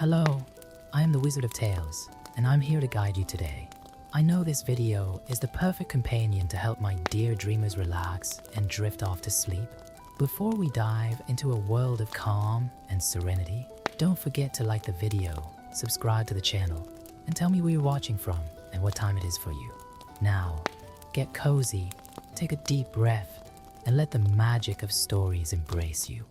Hello, I am the Wizard of Tales, and I'm here to guide you today. I know this video is the perfect companion to help my dear dreamers relax and drift off to sleep. Before we dive into a world of calm and serenity, don't forget to like the video, subscribe to the channel, and tell me where you're watching from and what time it is for you. Now, get cozy, take a deep breath, and let the magic of stories embrace you.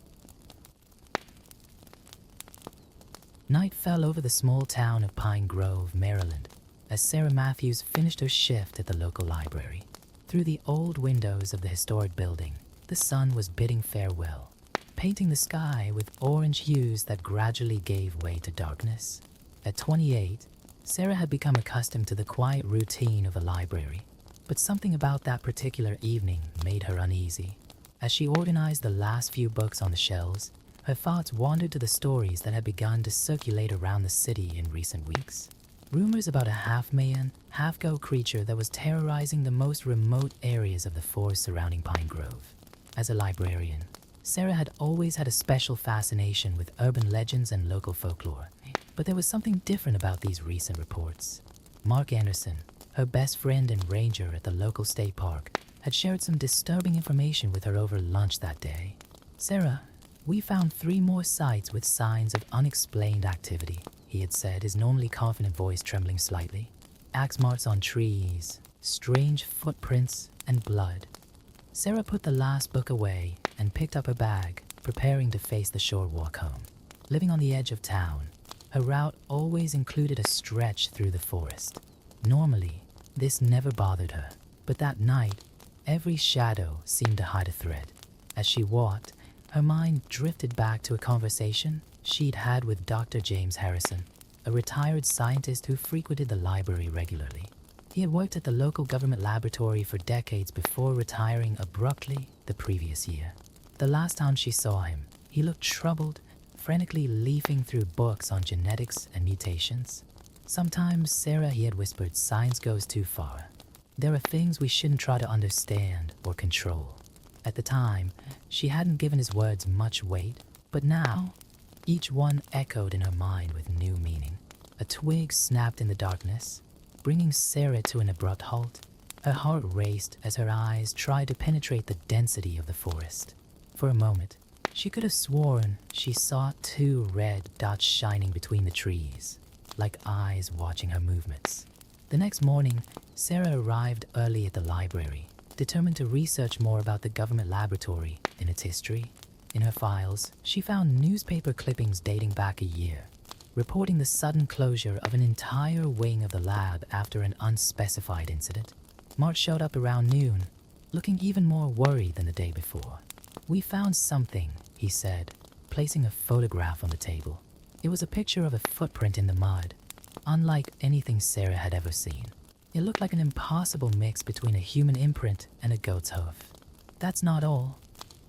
Night fell over the small town of Pine Grove, Maryland, as Sarah Matthews finished her shift at the local library. Through the old windows of the historic building, the sun was bidding farewell, painting the sky with orange hues that gradually gave way to darkness. At 28, Sarah had become accustomed to the quiet routine of a library, but something about that particular evening made her uneasy. As she organized the last few books on the shelves, her thoughts wandered to the stories that had begun to circulate around the city in recent weeks. Rumors about a half-man, half-goat creature that was terrorizing the most remote areas of the forest surrounding Pine Grove. As a librarian, Sarah had always had a special fascination with urban legends and local folklore, but there was something different about these recent reports. Mark Anderson, her best friend and ranger at the local state park, had shared some disturbing information with her over lunch that day. "Sarah, we found 3 more sites with signs of unexplained activity," he had said, his normally confident voice trembling slightly. "Axe marks on trees, strange footprints, and blood." Sarah put the last book away and picked up her bag, preparing to face the short walk home. Living on the edge of town, her route always included a stretch through the forest. Normally, this never bothered her, but that night, every shadow seemed to hide a thread. As she walked, her mind drifted back to a conversation she'd had with Dr. James Harrison, a retired scientist who frequented the library regularly. He had worked at the local government laboratory for decades before retiring abruptly the previous year. The last time she saw him, he looked troubled, frantically leafing through books on genetics and mutations. "Sometimes, Sarah," he had whispered, "science goes too far. There are things we shouldn't try to understand or control." At the time, she hadn't given his words much weight, but now, each one echoed in her mind with new meaning. A twig snapped in the darkness, bringing Sarah to an abrupt halt. Her heart raced as her eyes tried to penetrate the density of the forest. For a moment, she could have sworn she saw 2 red dots shining between the trees, like eyes watching her movements. The next morning, Sarah arrived early at the library, determined to research more about the government laboratory and its history. In her files, she found newspaper clippings dating back a year, reporting the sudden closure of an entire wing of the lab after an unspecified incident. Mark showed up around noon, looking even more worried than the day before. "We found something," he said, placing a photograph on the table. It was a picture of a footprint in the mud, unlike anything Sarah had ever seen. It looked like an impossible mix between a human imprint and a goat's hoof. "That's not all,"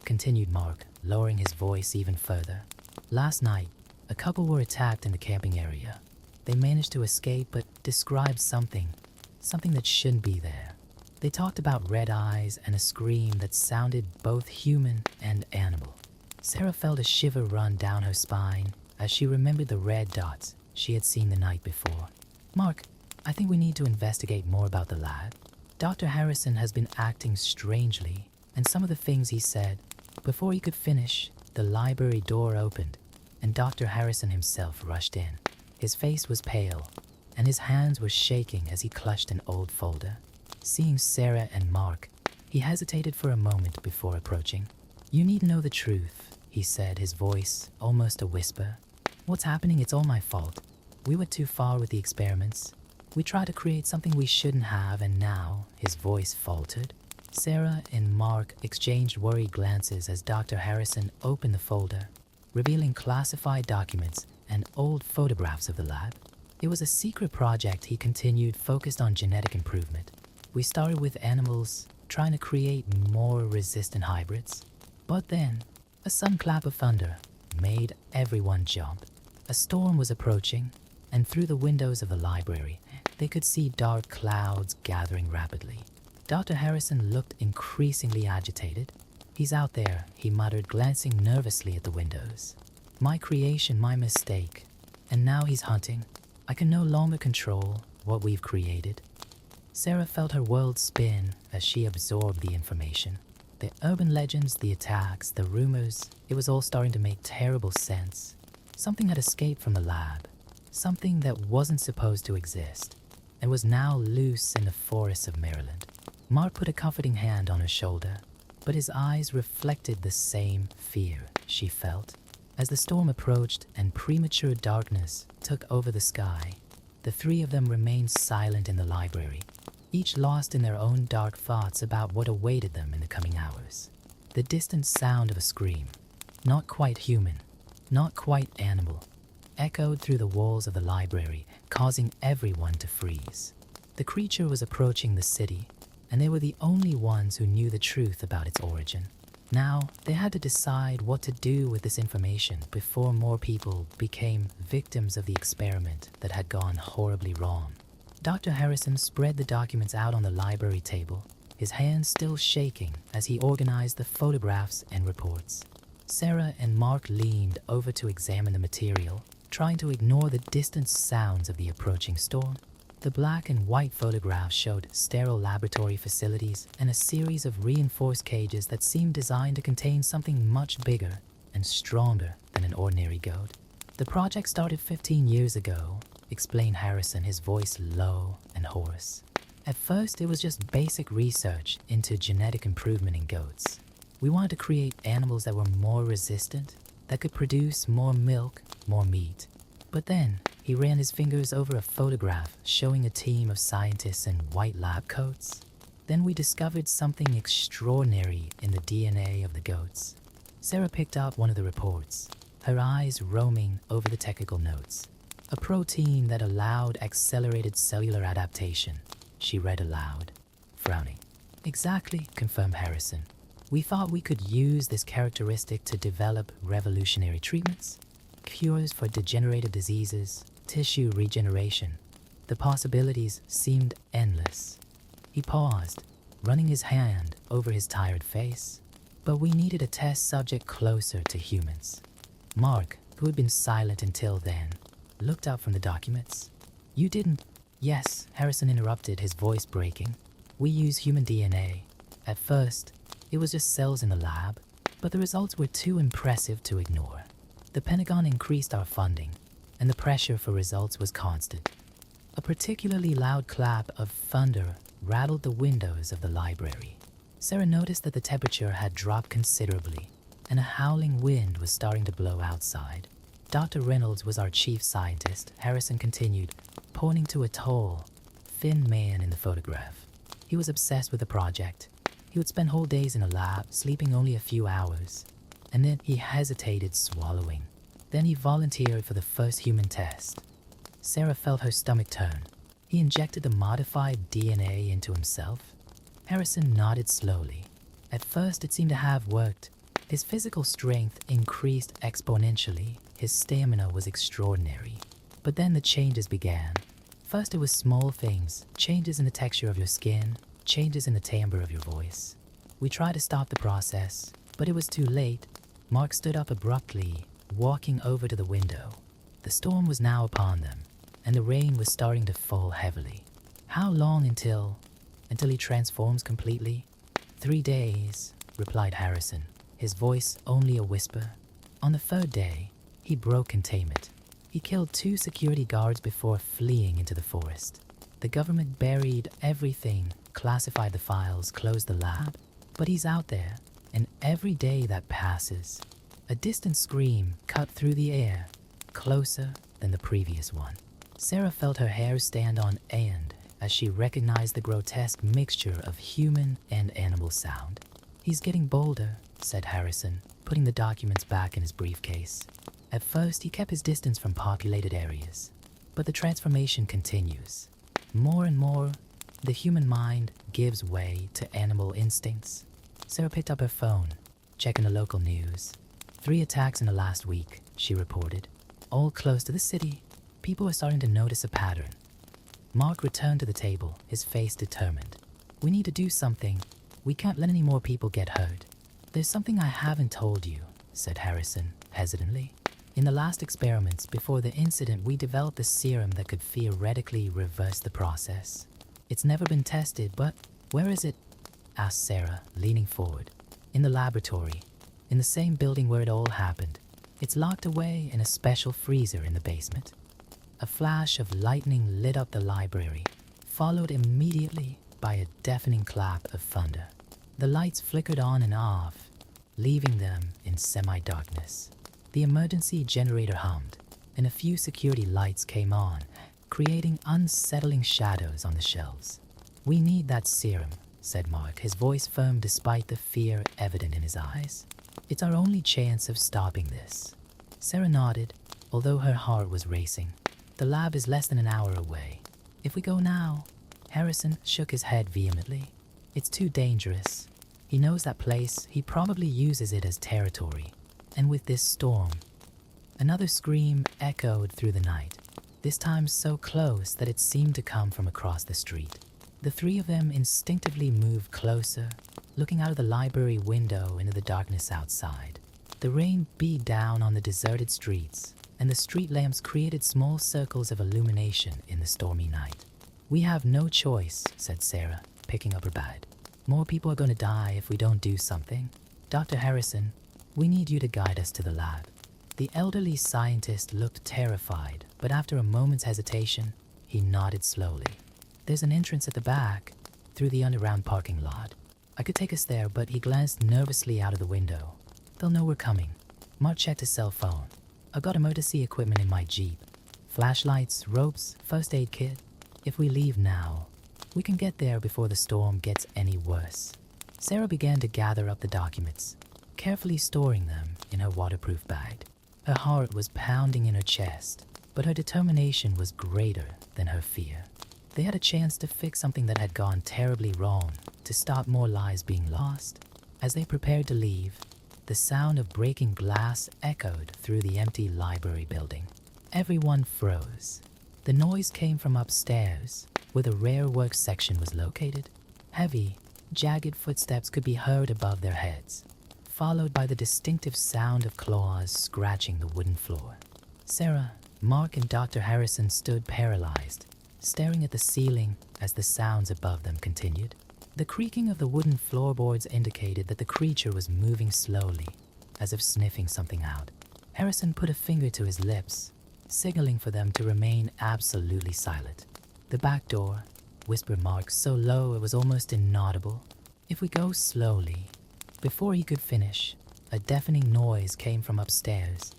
continued Mark, lowering his voice even further. "Last night, a couple were attacked in the camping area. They managed to escape but described something that shouldn't be there. They talked about red eyes and a scream that sounded both human and animal." Sarah felt a shiver run down her spine as she remembered the red dots she had seen the night before. "Mark, I think we need to investigate more about the lab. Dr. Harrison has been acting strangely, and some of the things he said." Before he could finish, the library door opened, and Dr. Harrison himself rushed in. His face was pale, and his hands were shaking as he clutched an old folder. Seeing Sarah and Mark, he hesitated for a moment before approaching. "You need to know the truth," he said, his voice almost a whisper. "What's happening? It's all my fault. We went too far with the experiments. We tried to create something we shouldn't have, and now," his voice faltered. Sarah and Mark exchanged worried glances as Dr. Harrison opened the folder, revealing classified documents and old photographs of the lab. "It was a secret project," he continued, focused on genetic improvement. "We started with animals, trying to create more resistant hybrids. But then, a sudden clap of thunder made everyone jump. A storm was approaching, and through the windows of the library, they could see dark clouds gathering rapidly." Dr. Harrison looked increasingly agitated. "He's out there," he muttered, glancing nervously at the windows. "My creation, my mistake. And now he's hunting. I can no longer control what we've created. Sarah felt her world spin as she absorbed the information. The urban legends, the attacks, the rumors, it was all starting to make terrible sense. Something had escaped from the lab. Something that wasn't supposed to exist, and was now loose in the forests of Maryland. Mark put a comforting hand on her shoulder, but his eyes reflected the same fear she felt. As the storm approached and premature darkness took over the sky, the three of them remained silent in the library, each lost in their own dark thoughts about what awaited them in the coming hours. The distant sound of a scream, not quite human, not quite animal, echoed through the walls of the library, causing everyone to freeze. The creature was approaching the city, and they were the only ones who knew the truth about its origin. Now, they had to decide what to do with this information before more people became victims of the experiment that had gone horribly wrong. Dr. Harrison spread the documents out on the library table, his hands still shaking as he organized the photographs and reports. Sarah and Mark leaned over to examine the material, trying to ignore the distant sounds of the approaching storm. The black and white photographs showed sterile laboratory facilities and a series of reinforced cages that seemed designed to contain something much bigger and stronger than an ordinary goat. The project started 15 years ago, explained Harrison, his voice low and hoarse. At first, it was just basic research into genetic improvement in goats. We wanted to create animals that were more resistant, that could produce more milk, more meat. But then, he ran his fingers over a photograph showing a team of scientists in white lab coats. Then we discovered something extraordinary in the DNA of the goats. Sarah picked up one of the reports, her eyes roaming over the technical notes. A protein that allowed accelerated cellular adaptation, she read aloud, frowning. Exactly, confirmed Harrison. We thought we could use this characteristic to develop revolutionary treatments, cures for degenerative diseases, tissue regeneration. The possibilities seemed endless. He paused, running his hand over his tired face. But we needed a test subject closer to humans. Mark, who had been silent until then, looked up from the documents. You didn't... Yes, Harrison interrupted, his voice breaking. We use human DNA. At first, it was just cells in the lab, but the results were too impressive to ignore. The Pentagon increased our funding, and the pressure for results was constant. A particularly loud clap of thunder rattled the windows of the library. Sarah noticed that the temperature had dropped considerably, and a howling wind was starting to blow outside. Dr. Reynolds was our chief scientist, Harrison continued, pointing to a tall, thin man in the photograph. He was obsessed with the project. He would spend whole days in a lab, sleeping only a few hours. And then he hesitated, swallowing. Then he volunteered for the first human test. Sarah felt her stomach turn. He injected the modified DNA into himself. Harrison nodded slowly. At first, it seemed to have worked. His physical strength increased exponentially. His stamina was extraordinary. But then the changes began. First, it was small things, changes in the texture of your skin, changes in the timbre of your voice. We tried to stop the process, but it was too late. Mark stood up abruptly, walking over to the window. The storm was now upon them, and the rain was starting to fall heavily. How long until he transforms completely? 3 days, replied Harrison, his voice only a whisper. On the 3rd day, he broke containment. He killed 2 security guards before fleeing into the forest. The government buried everything, classified the files, closed the lab, but he's out there, and every day that passes, a distant scream cut through the air, closer than the previous one. Sarah felt her hair stand on end as she recognized the grotesque mixture of human and animal sound. He's getting bolder, said Harrison, putting the documents back in his briefcase. At first, he kept his distance from populated areas, but the transformation continues. More and more, the human mind gives way to animal instincts. Sarah picked up her phone, checking the local news. 3 attacks in the last week, she reported. All close to the city. People are starting to notice a pattern. Mark returned to the table, his face determined. We need to do something. We can't let any more people get hurt. There's something I haven't told you, said Harrison, hesitantly. In the last experiments before the incident, we developed a serum that could theoretically reverse the process. It's never been tested, but where is it? Asked Sarah, leaning forward. In the laboratory, in the same building where it all happened. It's locked away in a special freezer in the basement. A flash of lightning lit up the library, followed immediately by a deafening clap of thunder. The lights flickered on and off, leaving them in semi-darkness. The emergency generator hummed, and a few security lights came on, creating unsettling shadows on the shelves. "We need that serum," said Mark, his voice firm despite the fear evident in his eyes. "It's our only chance of stopping this." Sarah nodded, although her heart was racing. "The lab is less than an hour away. If we go now..." Harrison shook his head vehemently. "It's too dangerous. He knows that place. He probably uses it as territory. And with this storm..." Another scream echoed through the night, this time so close that it seemed to come from across the street. The three of them instinctively moved closer, looking out of the library window into the darkness outside. The rain beat down on the deserted streets, and the street lamps created small circles of illumination in the stormy night. "We have no choice," said Sarah, picking up her bag. "More people are going to die if we don't do something. Dr. Harrison, we need you to guide us to the lab." The elderly scientist looked terrified, but after a moment's hesitation, he nodded slowly. "There's an entrance at the back, through the underground parking lot. I could take us there," but he glanced nervously out of the window. "They'll know we're coming." Mark checked his cell phone. "I've got emergency equipment in my Jeep. Flashlights, ropes, first aid kit. If we leave now, we can get there before the storm gets any worse." Sarah began to gather up the documents, carefully storing them in her waterproof bag. Her heart was pounding in her chest, but her determination was greater than her fear. They had a chance to fix something that had gone terribly wrong, to stop more lives being lost. As they prepared to leave, the sound of breaking glass echoed through the empty library building. Everyone froze. The noise came from upstairs, where the rare work section was located. Heavy, jagged footsteps could be heard above their heads, followed by the distinctive sound of claws scratching the wooden floor. Sarah, Mark, and Dr. Harrison stood paralyzed, staring at the ceiling as the sounds above them continued. The creaking of the wooden floorboards indicated that the creature was moving slowly, as if sniffing something out. Harrison put a finger to his lips, signaling for them to remain absolutely silent. "The back door," whispered Mark so low it was almost inaudible. "If we go slowly..." Before he could finish, a deafening noise came from upstairs,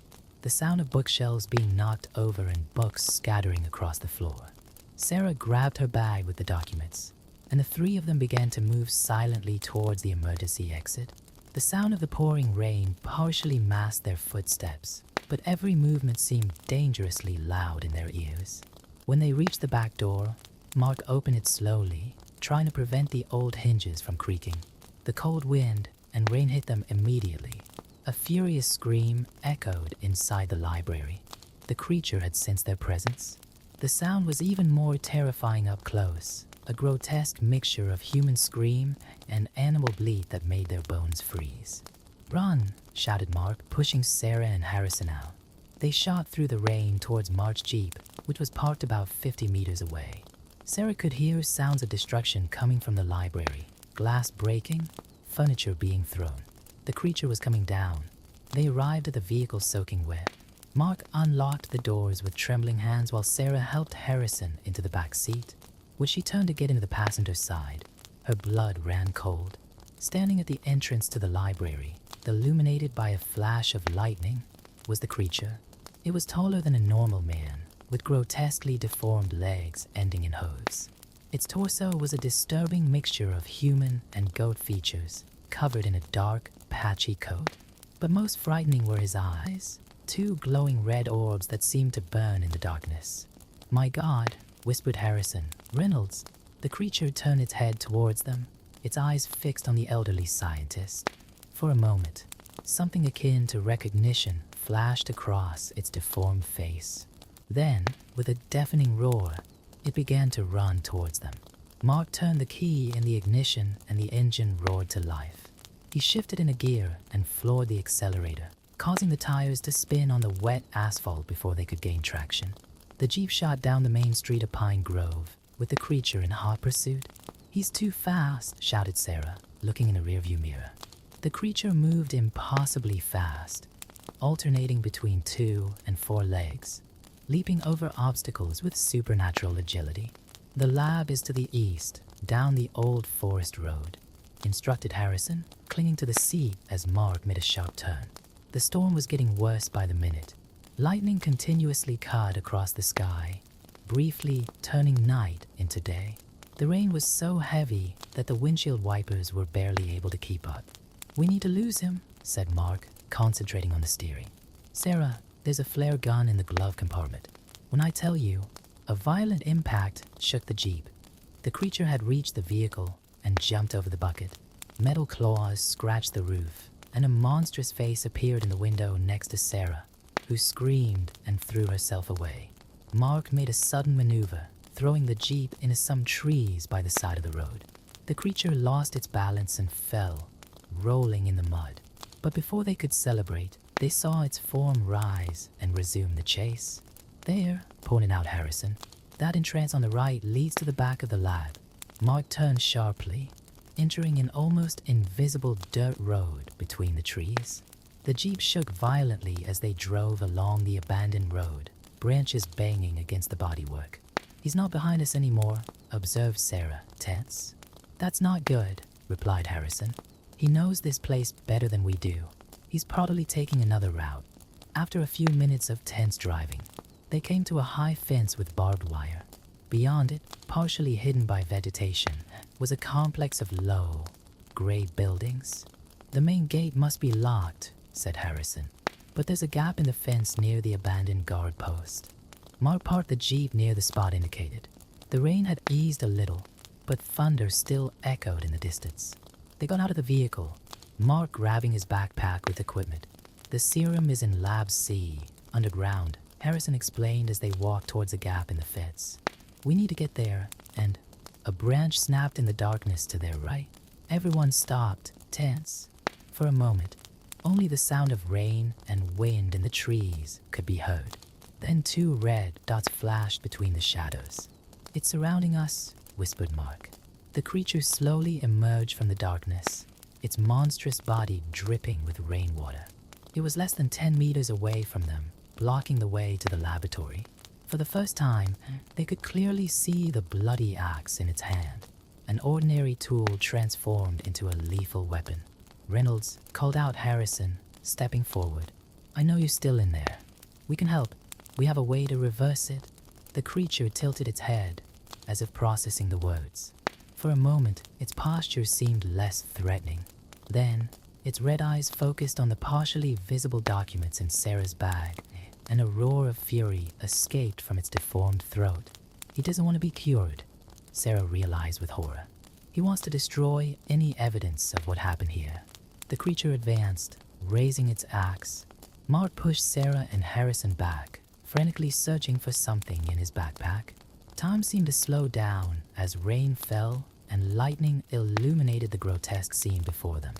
the sound of bookshelves being knocked over and books scattering across the floor. Sarah grabbed her bag with the documents, and the three of them began to move silently towards the emergency exit. The sound of the pouring rain partially masked their footsteps, but every movement seemed dangerously loud in their ears. When they reached the back door, Mark opened it slowly, trying to prevent the old hinges from creaking. The cold wind and rain hit them immediately. A furious scream echoed inside the library. The creature had sensed their presence. The sound was even more terrifying up close, a grotesque mixture of human scream and animal bleat that made their bones freeze. "Run!" shouted Mark, pushing Sarah and Harrison out. They shot through the rain towards Mark's Jeep, which was parked about 50 meters away. Sarah could hear sounds of destruction coming from the library, glass breaking, furniture being thrown. The creature was coming down. They arrived at the vehicle soaking wet. Mark unlocked the doors with trembling hands while Sarah helped Harrison into the back seat. When she turned to get into the passenger side, her blood ran cold. Standing at the entrance to the library, illuminated by a flash of lightning, was the creature. It was taller than a normal man, with grotesquely deformed legs ending in hooves. Its torso was a disturbing mixture of human and goat features, covered in a dark, patchy coat. But most frightening were his eyes, two glowing red orbs that seemed to burn in the darkness. "My God," whispered Harrison. "Reynolds." The creature turned its head towards them, its eyes fixed on the elderly scientist. For a moment, something akin to recognition flashed across its deformed face. Then, with a deafening roar, it began to run towards them. Mark turned the key in the ignition and the engine roared to life. He shifted in a gear and floored the accelerator, causing the tires to spin on the wet asphalt before they could gain traction. The Jeep shot down the main street of Pine Grove, with the creature in hot pursuit. "He's too fast," shouted Sarah, looking in a rearview mirror. The creature moved impossibly fast, alternating between 2 and 4 legs, leaping over obstacles with supernatural agility. "The lab is to the east, down the old forest road," instructed Harrison, clinging to the seat as Mark made a sharp turn. The storm was getting worse by the minute. Lightning continuously cut across the sky, briefly turning night into day. The rain was so heavy that the windshield wipers were barely able to keep up. "We need to lose him," said Mark, concentrating on the steering. "Sarah, there's a flare gun in the glove compartment. When I tell you," a violent impact shook the Jeep. The creature had reached the vehicle and jumped over the bucket. Metal claws scratched the roof, and a monstrous face appeared in the window next to Sarah, who screamed and threw herself away. Mark made a sudden maneuver, throwing the Jeep into some trees by the side of the road. The creature lost its balance and fell, rolling in the mud. But before they could celebrate, they saw its form rise and resume the chase. "There," pointed out Harrison. "That entrance on the right leads to the back of the lab." Mark turned sharply, entering an almost invisible dirt road between the trees. The Jeep shook violently as they drove along the abandoned road, branches banging against the bodywork. "He's not behind us anymore," observed Sarah, tense. "That's not good," replied Harrison. "He knows this place better than we do. He's probably taking another route." After a few minutes of tense driving, they came to a high fence with barbed wire. Beyond it, partially hidden by vegetation, was a complex of low, gray buildings. "The main gate must be locked," said Harrison, "but there's a gap in the fence near the abandoned guard post." Mark parked the Jeep near the spot indicated. The rain had eased a little, but thunder still echoed in the distance. They got out of the vehicle, Mark grabbing his backpack with equipment. "The serum is in Lab C, underground," Harrison explained as they walked towards a gap in the fence. "We need to get there," and a branch snapped in the darkness to their right. Everyone stopped, tense. For a moment, only the sound of rain and wind in the trees could be heard. Then 2 red dots flashed between the shadows. "It's surrounding us," whispered Mark. The creature slowly emerged from the darkness, its monstrous body dripping with rainwater. It was less than 10 meters away from them, blocking the way to the laboratory. For the first time, they could clearly see the bloody axe in its hand, an ordinary tool transformed into a lethal weapon. Reynolds called out Harrison, stepping forward. "I know you're still in there. We can help. We have a way to reverse it." The creature tilted its head, as if processing the words. For a moment, its posture seemed less threatening. Then, its red eyes focused on the partially visible documents in Sarah's bag, and a roar of fury escaped from its deformed throat. "He doesn't want to be cured," Sarah realized with horror. "He wants to destroy any evidence of what happened here." The creature advanced, raising its axe. Mark pushed Sarah and Harrison back, frantically searching for something in his backpack. Time seemed to slow down as rain fell and lightning illuminated the grotesque scene before them.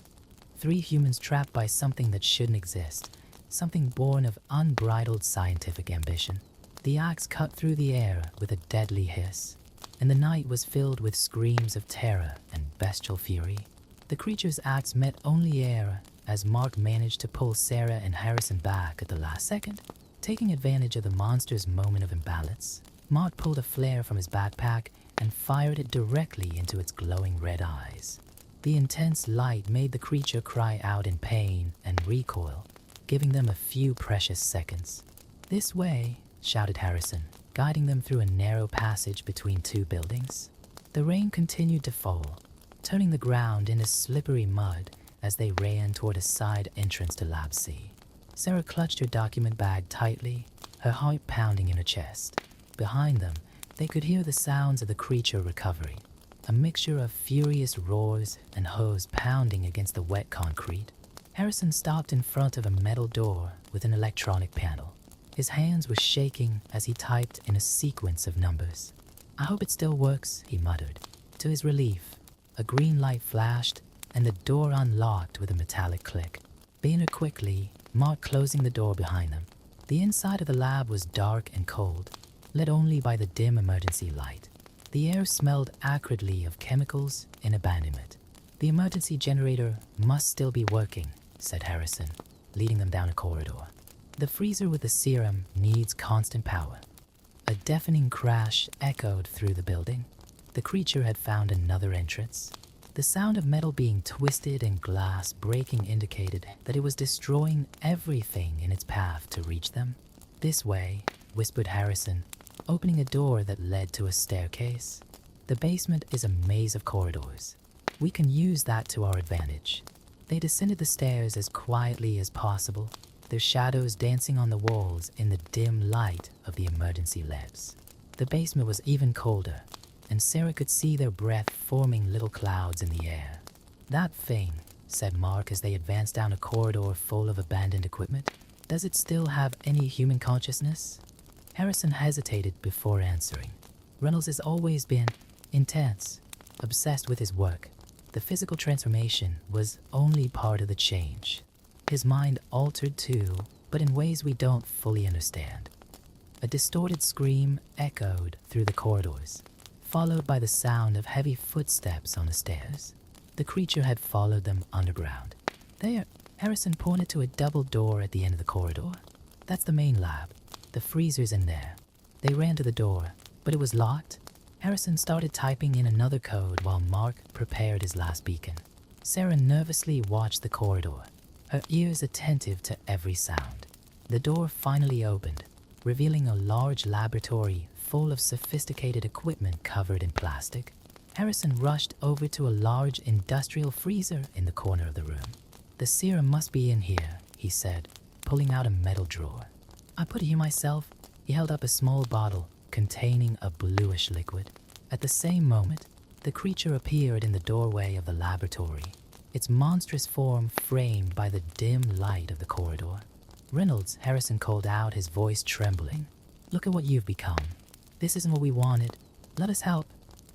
3 humans trapped by something that shouldn't exist, something born of unbridled scientific ambition. The axe cut through the air with a deadly hiss, and the night was filled with screams of terror and bestial fury. The creature's axe met only air as Mark managed to pull Sarah and Harrison back at the last second. Taking advantage of the monster's moment of imbalance, Mark pulled a flare from his backpack and fired it directly into its glowing red eyes. The intense light made the creature cry out in pain and recoil, giving them a few precious seconds. "This way," shouted Harrison, guiding them through a narrow passage between 2 buildings. The rain continued to fall, turning the ground into slippery mud as they ran toward a side entrance to Lab C. Sarah clutched her document bag tightly, her heart pounding in her chest. Behind them, they could hear the sounds of the creature recovering, a mixture of furious roars and hooves pounding against the wet concrete. Harrison stopped in front of a metal door with an electronic panel. His hands were shaking as he typed in a sequence of numbers. "I hope it still works," he muttered. To his relief, a green light flashed and the door unlocked with a metallic click. Boehner quickly Mark closing the door behind them. The inside of the lab was dark and cold, lit only by the dim emergency light. The air smelled acridly of chemicals and abandonment. The emergency generator must still be working, said Harrison, leading them down a corridor. The freezer with the serum needs constant power. A deafening crash echoed through the building. The creature had found another entrance. The sound of metal being twisted and glass breaking indicated that it was destroying everything in its path to reach them. This way, whispered Harrison, opening a door that led to a staircase. The basement is a maze of corridors. We can use that to our advantage. They descended the stairs as quietly as possible, their shadows dancing on the walls in the dim light of the emergency lamps. The basement was even colder, and Sarah could see their breath forming little clouds in the air. That thing, said Mark as they advanced down a corridor full of abandoned equipment, does it still have any human consciousness? Harrison hesitated before answering. Reynolds has always been intense, obsessed with his work. The physical transformation was only part of the change. His mind altered too, but in ways we don't fully understand. A distorted scream echoed through the corridors, followed by the sound of heavy footsteps on the stairs. The creature had followed them underground. There, Harrison pointed to a double door at the end of the corridor. That's the main lab. The freezer's in there. They ran to the door, but it was locked. Harrison started typing in another code while Mark prepared his last beacon. Sarah nervously watched the corridor, her ears attentive to every sound. The door finally opened, revealing a large laboratory full of sophisticated equipment covered in plastic. Harrison rushed over to a large industrial freezer in the corner of the room. The serum must be in here, he said, pulling out a metal drawer. I put it here myself. He held up a small bottle containing a bluish liquid. At the same moment, the creature appeared in the doorway of the laboratory, its monstrous form framed by the dim light of the corridor. Reynolds, Harrison called out, his voice trembling. Look at what you've become. This isn't what we wanted. Let us help.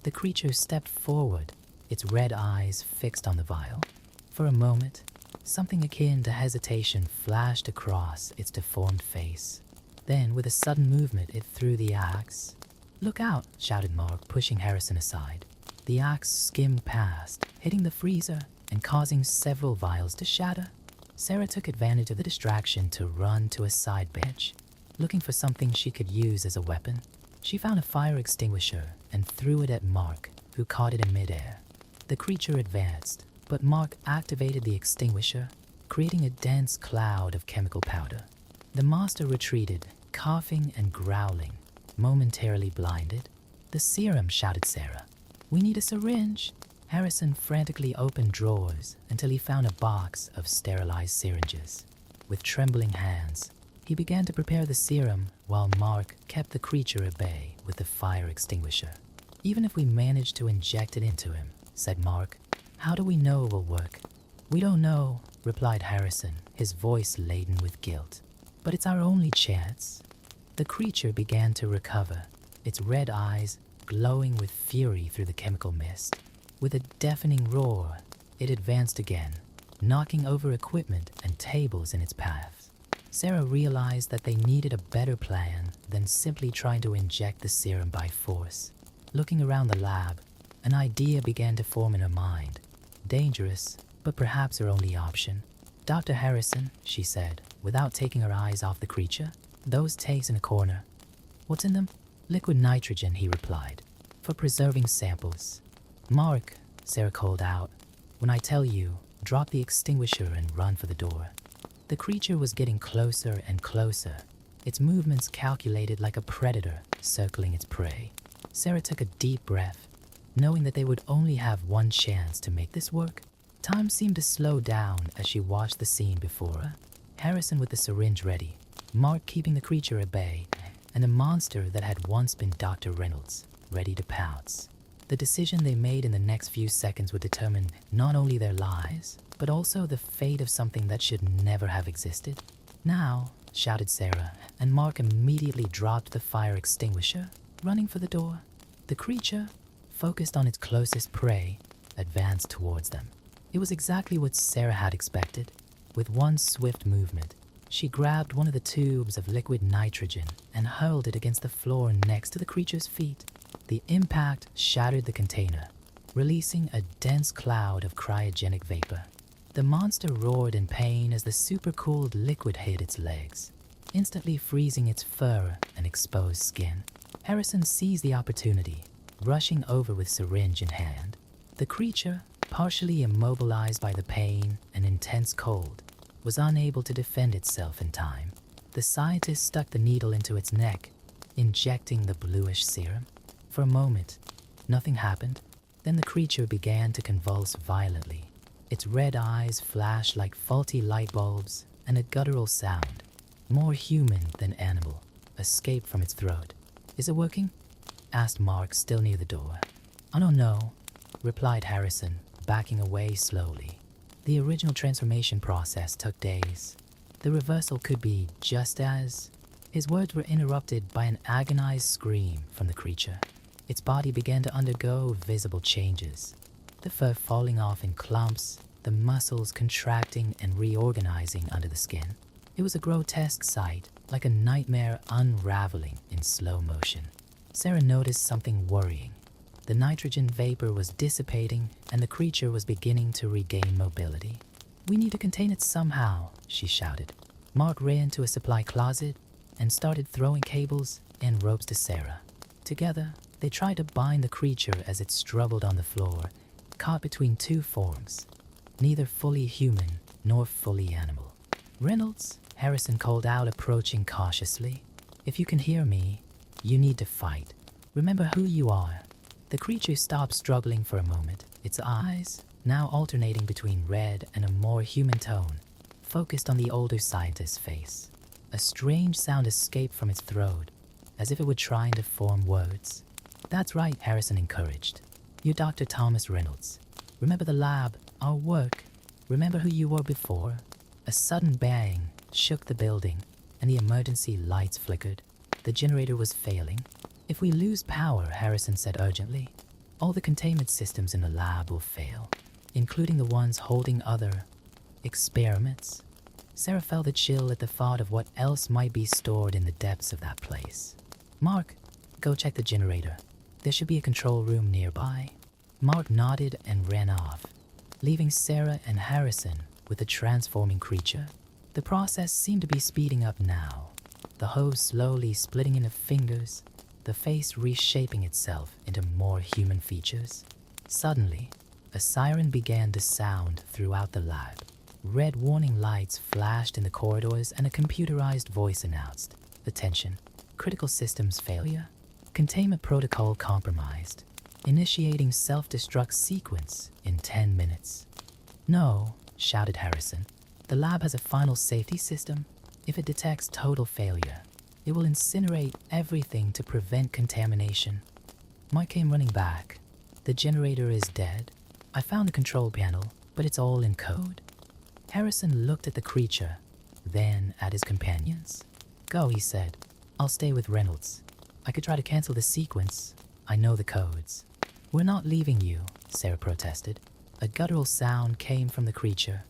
The creature stepped forward, its red eyes fixed on the vial. For a moment, something akin to hesitation flashed across its deformed face. Then, with a sudden movement, it threw the axe. Look out, shouted Mark, pushing Harrison aside. The axe skimmed past, hitting the freezer and causing several vials to shatter. Sarah took advantage of the distraction to run to a side bench, looking for something she could use as a weapon. She found a fire extinguisher and threw it at Mark, who caught it in midair. The creature advanced, but Mark activated the extinguisher, creating a dense cloud of chemical powder. The monster retreated, coughing and growling, momentarily blinded. The serum, shouted Sarah. We need a syringe. Harrison frantically opened drawers until he found a box of sterilized syringes. With trembling hands, he began to prepare the serum while Mark kept the creature at bay with the fire extinguisher. Even if we manage to inject it into him, said Mark, how do we know it will work? We don't know, replied Harrison, his voice laden with guilt. But it's our only chance. The creature began to recover, its red eyes glowing with fury through the chemical mist. With a deafening roar, it advanced again, knocking over equipment and tables in its path. Sarah realized that they needed a better plan than simply trying to inject the serum by force. Looking around the lab, an idea began to form in her mind. Dangerous, but perhaps her only option. Dr. Harrison, she said, without taking her eyes off the creature, those tanks in a corner. What's in them? Liquid nitrogen, he replied, for preserving samples. Mark, Sarah called out, when I tell you, drop the extinguisher and run for the door. The creature was getting closer and closer, its movements calculated like a predator circling its prey. Sarah took a deep breath, knowing that they would only have one chance to make this work. Time seemed to slow down as she watched the scene before her. Harrison with the syringe ready, Mark keeping the creature at bay, and a monster that had once been Dr. Reynolds, ready to pounce. The decision they made in the next few seconds would determine not only their lives, but also the fate of something that should never have existed. Now, shouted Sarah, and Mark immediately dropped the fire extinguisher, running for the door. The creature, focused on its closest prey, advanced towards them. It was exactly what Sarah had expected. With one swift movement, She grabbed one of the tubes of liquid nitrogen and hurled it against the floor next to the creature's feet. The impact shattered the container, releasing a dense cloud of cryogenic vapor. The monster roared in pain as the supercooled liquid hit its legs, instantly freezing its fur and exposed skin. Harrison seized the opportunity, rushing over with syringe in hand. The creature, partially immobilized by the pain and intense cold, was unable to defend itself in time. The scientist stuck the needle into its neck, injecting the bluish serum. For a moment, nothing happened. Then the creature began to convulse violently. Its red eyes flashed like faulty light bulbs, and a guttural sound, more human than animal, escaped from its throat. "Is it working?" asked Mark, still near the door. "I don't know," replied Harrison, backing away slowly. The original transformation process took days. The reversal could be just as... His words were interrupted by an agonized scream from the creature. Its body began to undergo visible changes, the fur falling off in clumps, the muscles contracting and reorganizing under the skin. It was a grotesque sight, like a nightmare unraveling in slow motion. Sarah noticed something worrying. The nitrogen vapor was dissipating, and the creature was beginning to regain mobility. "We need to contain it somehow," she shouted. Mark ran to a supply closet and started throwing cables and ropes to Sarah. Together, they tried to bind the creature as it struggled on the floor, caught between two forms, neither fully human nor fully animal. "Reynolds," Harrison called out, approaching cautiously. "If you can hear me, you need to fight. Remember who you are." The creature stopped struggling for a moment, its eyes, now alternating between red and a more human tone, focused on the older scientist's face. A strange sound escaped from its throat, as if it were trying to form words. "That's right," Harrison encouraged. "You're Dr. Thomas Reynolds. Remember the lab, our work. Remember who you were before." A sudden bang shook the building, and the emergency lights flickered. The generator was failing. "If we lose power," Harrison said urgently, "all the containment systems in the lab will fail, including the ones holding other experiments." Sarah felt a chill at the thought of what else might be stored in the depths of that place. "Mark, go check the generator. There should be a control room nearby." Mark nodded and ran off, leaving Sarah and Harrison with the transforming creature. The process seemed to be speeding up now, the hose slowly splitting into fingers, the face reshaping itself into more human features. Suddenly, a siren began to sound throughout the lab. Red warning lights flashed in the corridors, and a computerized voice announced, "Attention, critical systems failure. Containment protocol compromised. Initiating self-destruct sequence in 10 minutes. "No," shouted Harrison. "The lab has a final safety system. If it detects total failure, it will incinerate everything to prevent contamination." Mike came running back. "The generator is dead. I found the control panel, but it's all in code." Harrison looked at the creature, then at his companions. "Go," he said. "I'll stay with Reynolds. I could try to cancel the sequence. I know the codes." "We're not leaving you," Sarah protested. A guttural sound came from the creature,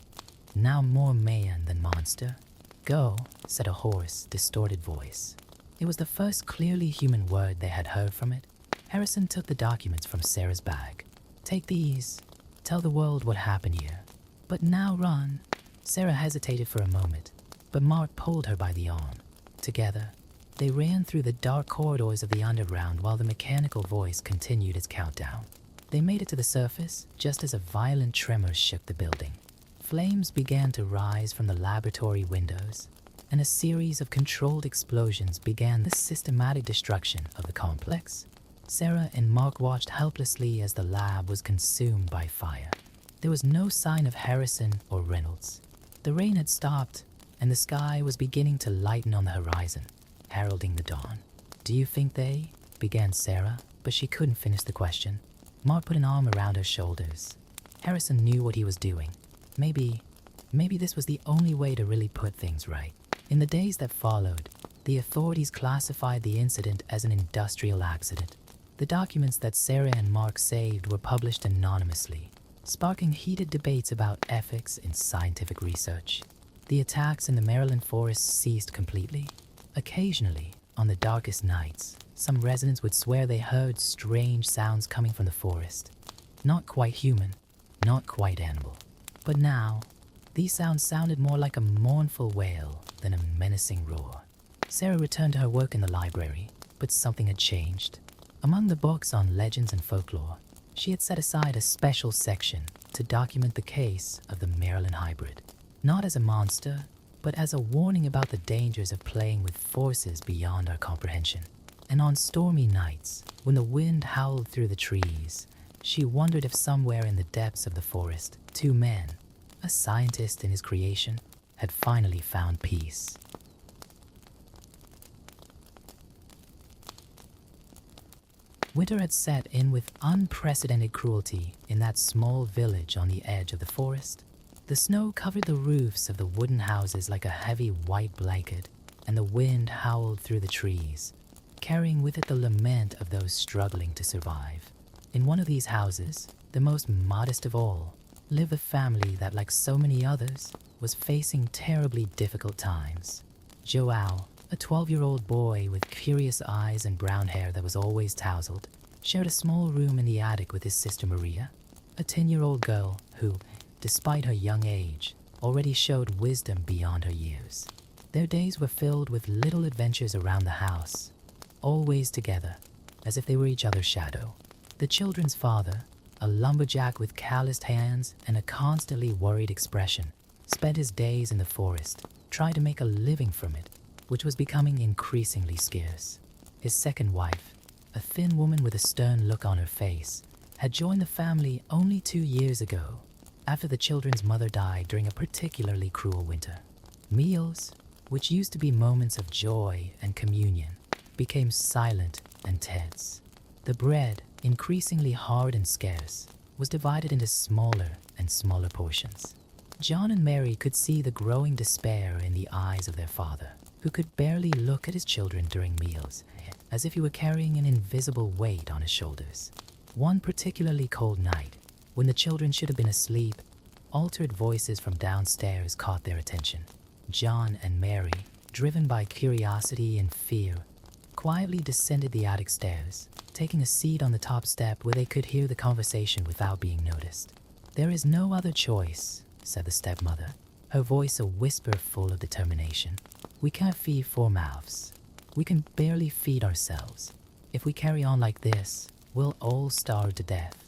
now more man than monster. "Go," said a hoarse, distorted voice. It was the first clearly human word they had heard from it. Harrison took the documents from Sarah's bag. "Take these. Tell the world what happened here. But now run." Sarah hesitated for a moment, but Mark pulled her by the arm. Together, they ran through the dark corridors of the underground while the mechanical voice continued its countdown. They made it to the surface just as a violent tremor shook the building. Flames began to rise from the laboratory windows, and a series of controlled explosions began the systematic destruction of the complex. Sarah and Mark watched helplessly as the lab was consumed by fire. There was no sign of Harrison or Reynolds. The rain had stopped, and the sky was beginning to lighten on the horizon, heralding the dawn. "Do you think they?" began Sarah, but she couldn't finish the question. Mark put an arm around her shoulders. Harrison knew what he was doing. Maybe this was the only way to really put things right. In the days that followed, the authorities classified the incident as an industrial accident. The documents that Sarah and Mark saved were published anonymously, sparking heated debates about ethics in scientific research. The attacks in the Maryland forest ceased completely. Occasionally, on the darkest nights, some residents would swear they heard strange sounds coming from the forest. Not quite human, not quite animal. But now, these sounds sounded more like a mournful wail than a menacing roar. Sarah returned to her work in the library, but something had changed. Among the books on legends and folklore, she had set aside a special section to document the case of the Maryland hybrid. Not as a monster, but as a warning about the dangers of playing with forces beyond our comprehension. And on stormy nights, when the wind howled through the trees, she wondered if somewhere in the depths of the forest, two men, a scientist and his creation, had finally found peace. Winter had set in with unprecedented cruelty in that small village on the edge of the forest. The snow covered the roofs of the wooden houses like a heavy white blanket, and the wind howled through the trees, carrying with it the lament of those struggling to survive. In one of these houses, the most modest of all, lived a family that, like so many others, was facing terribly difficult times. Joao, a 12-year-old boy with curious eyes and brown hair that was always tousled, shared a small room in the attic with his sister Maria, a 10-year-old girl who, despite her young age, already showed wisdom beyond her years. Their days were filled with little adventures around the house, always together, as if they were each other's shadow. The children's father, a lumberjack with calloused hands and a constantly worried expression, spent his days in the forest, trying to make a living from it, which was becoming increasingly scarce. His second wife, a thin woman with a stern look on her face, had joined the family only 2 years ago, after the children's mother died during a particularly cruel winter. Meals, which used to be moments of joy and communion, became silent and tense. The bread, increasingly hard and scarce, was divided into smaller and smaller portions. John and Mary could see the growing despair in the eyes of their father, who could barely look at his children during meals, as if he were carrying an invisible weight on his shoulders. One particularly cold night, when the children should have been asleep, altered voices from downstairs caught their attention. John and Mary, driven by curiosity and fear, quietly descended the attic stairs, taking a seat on the top step where they could hear the conversation without being noticed. "There is no other choice," said the stepmother, her voice a whisper full of determination. "We can't feed 4 mouths. We can barely feed ourselves. If we carry on like this, we'll all starve to death."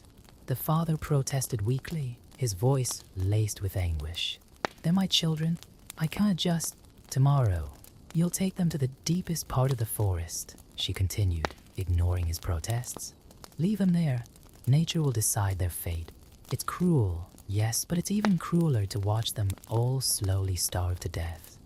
The father protested weakly, his voice laced with anguish. "They're my children. I can't just... Tomorrow, you'll take them to the deepest part of the forest," she continued, ignoring his protests. "Leave them there. Nature will decide their fate. It's cruel, yes, but it's even crueler to watch them all slowly starve to death."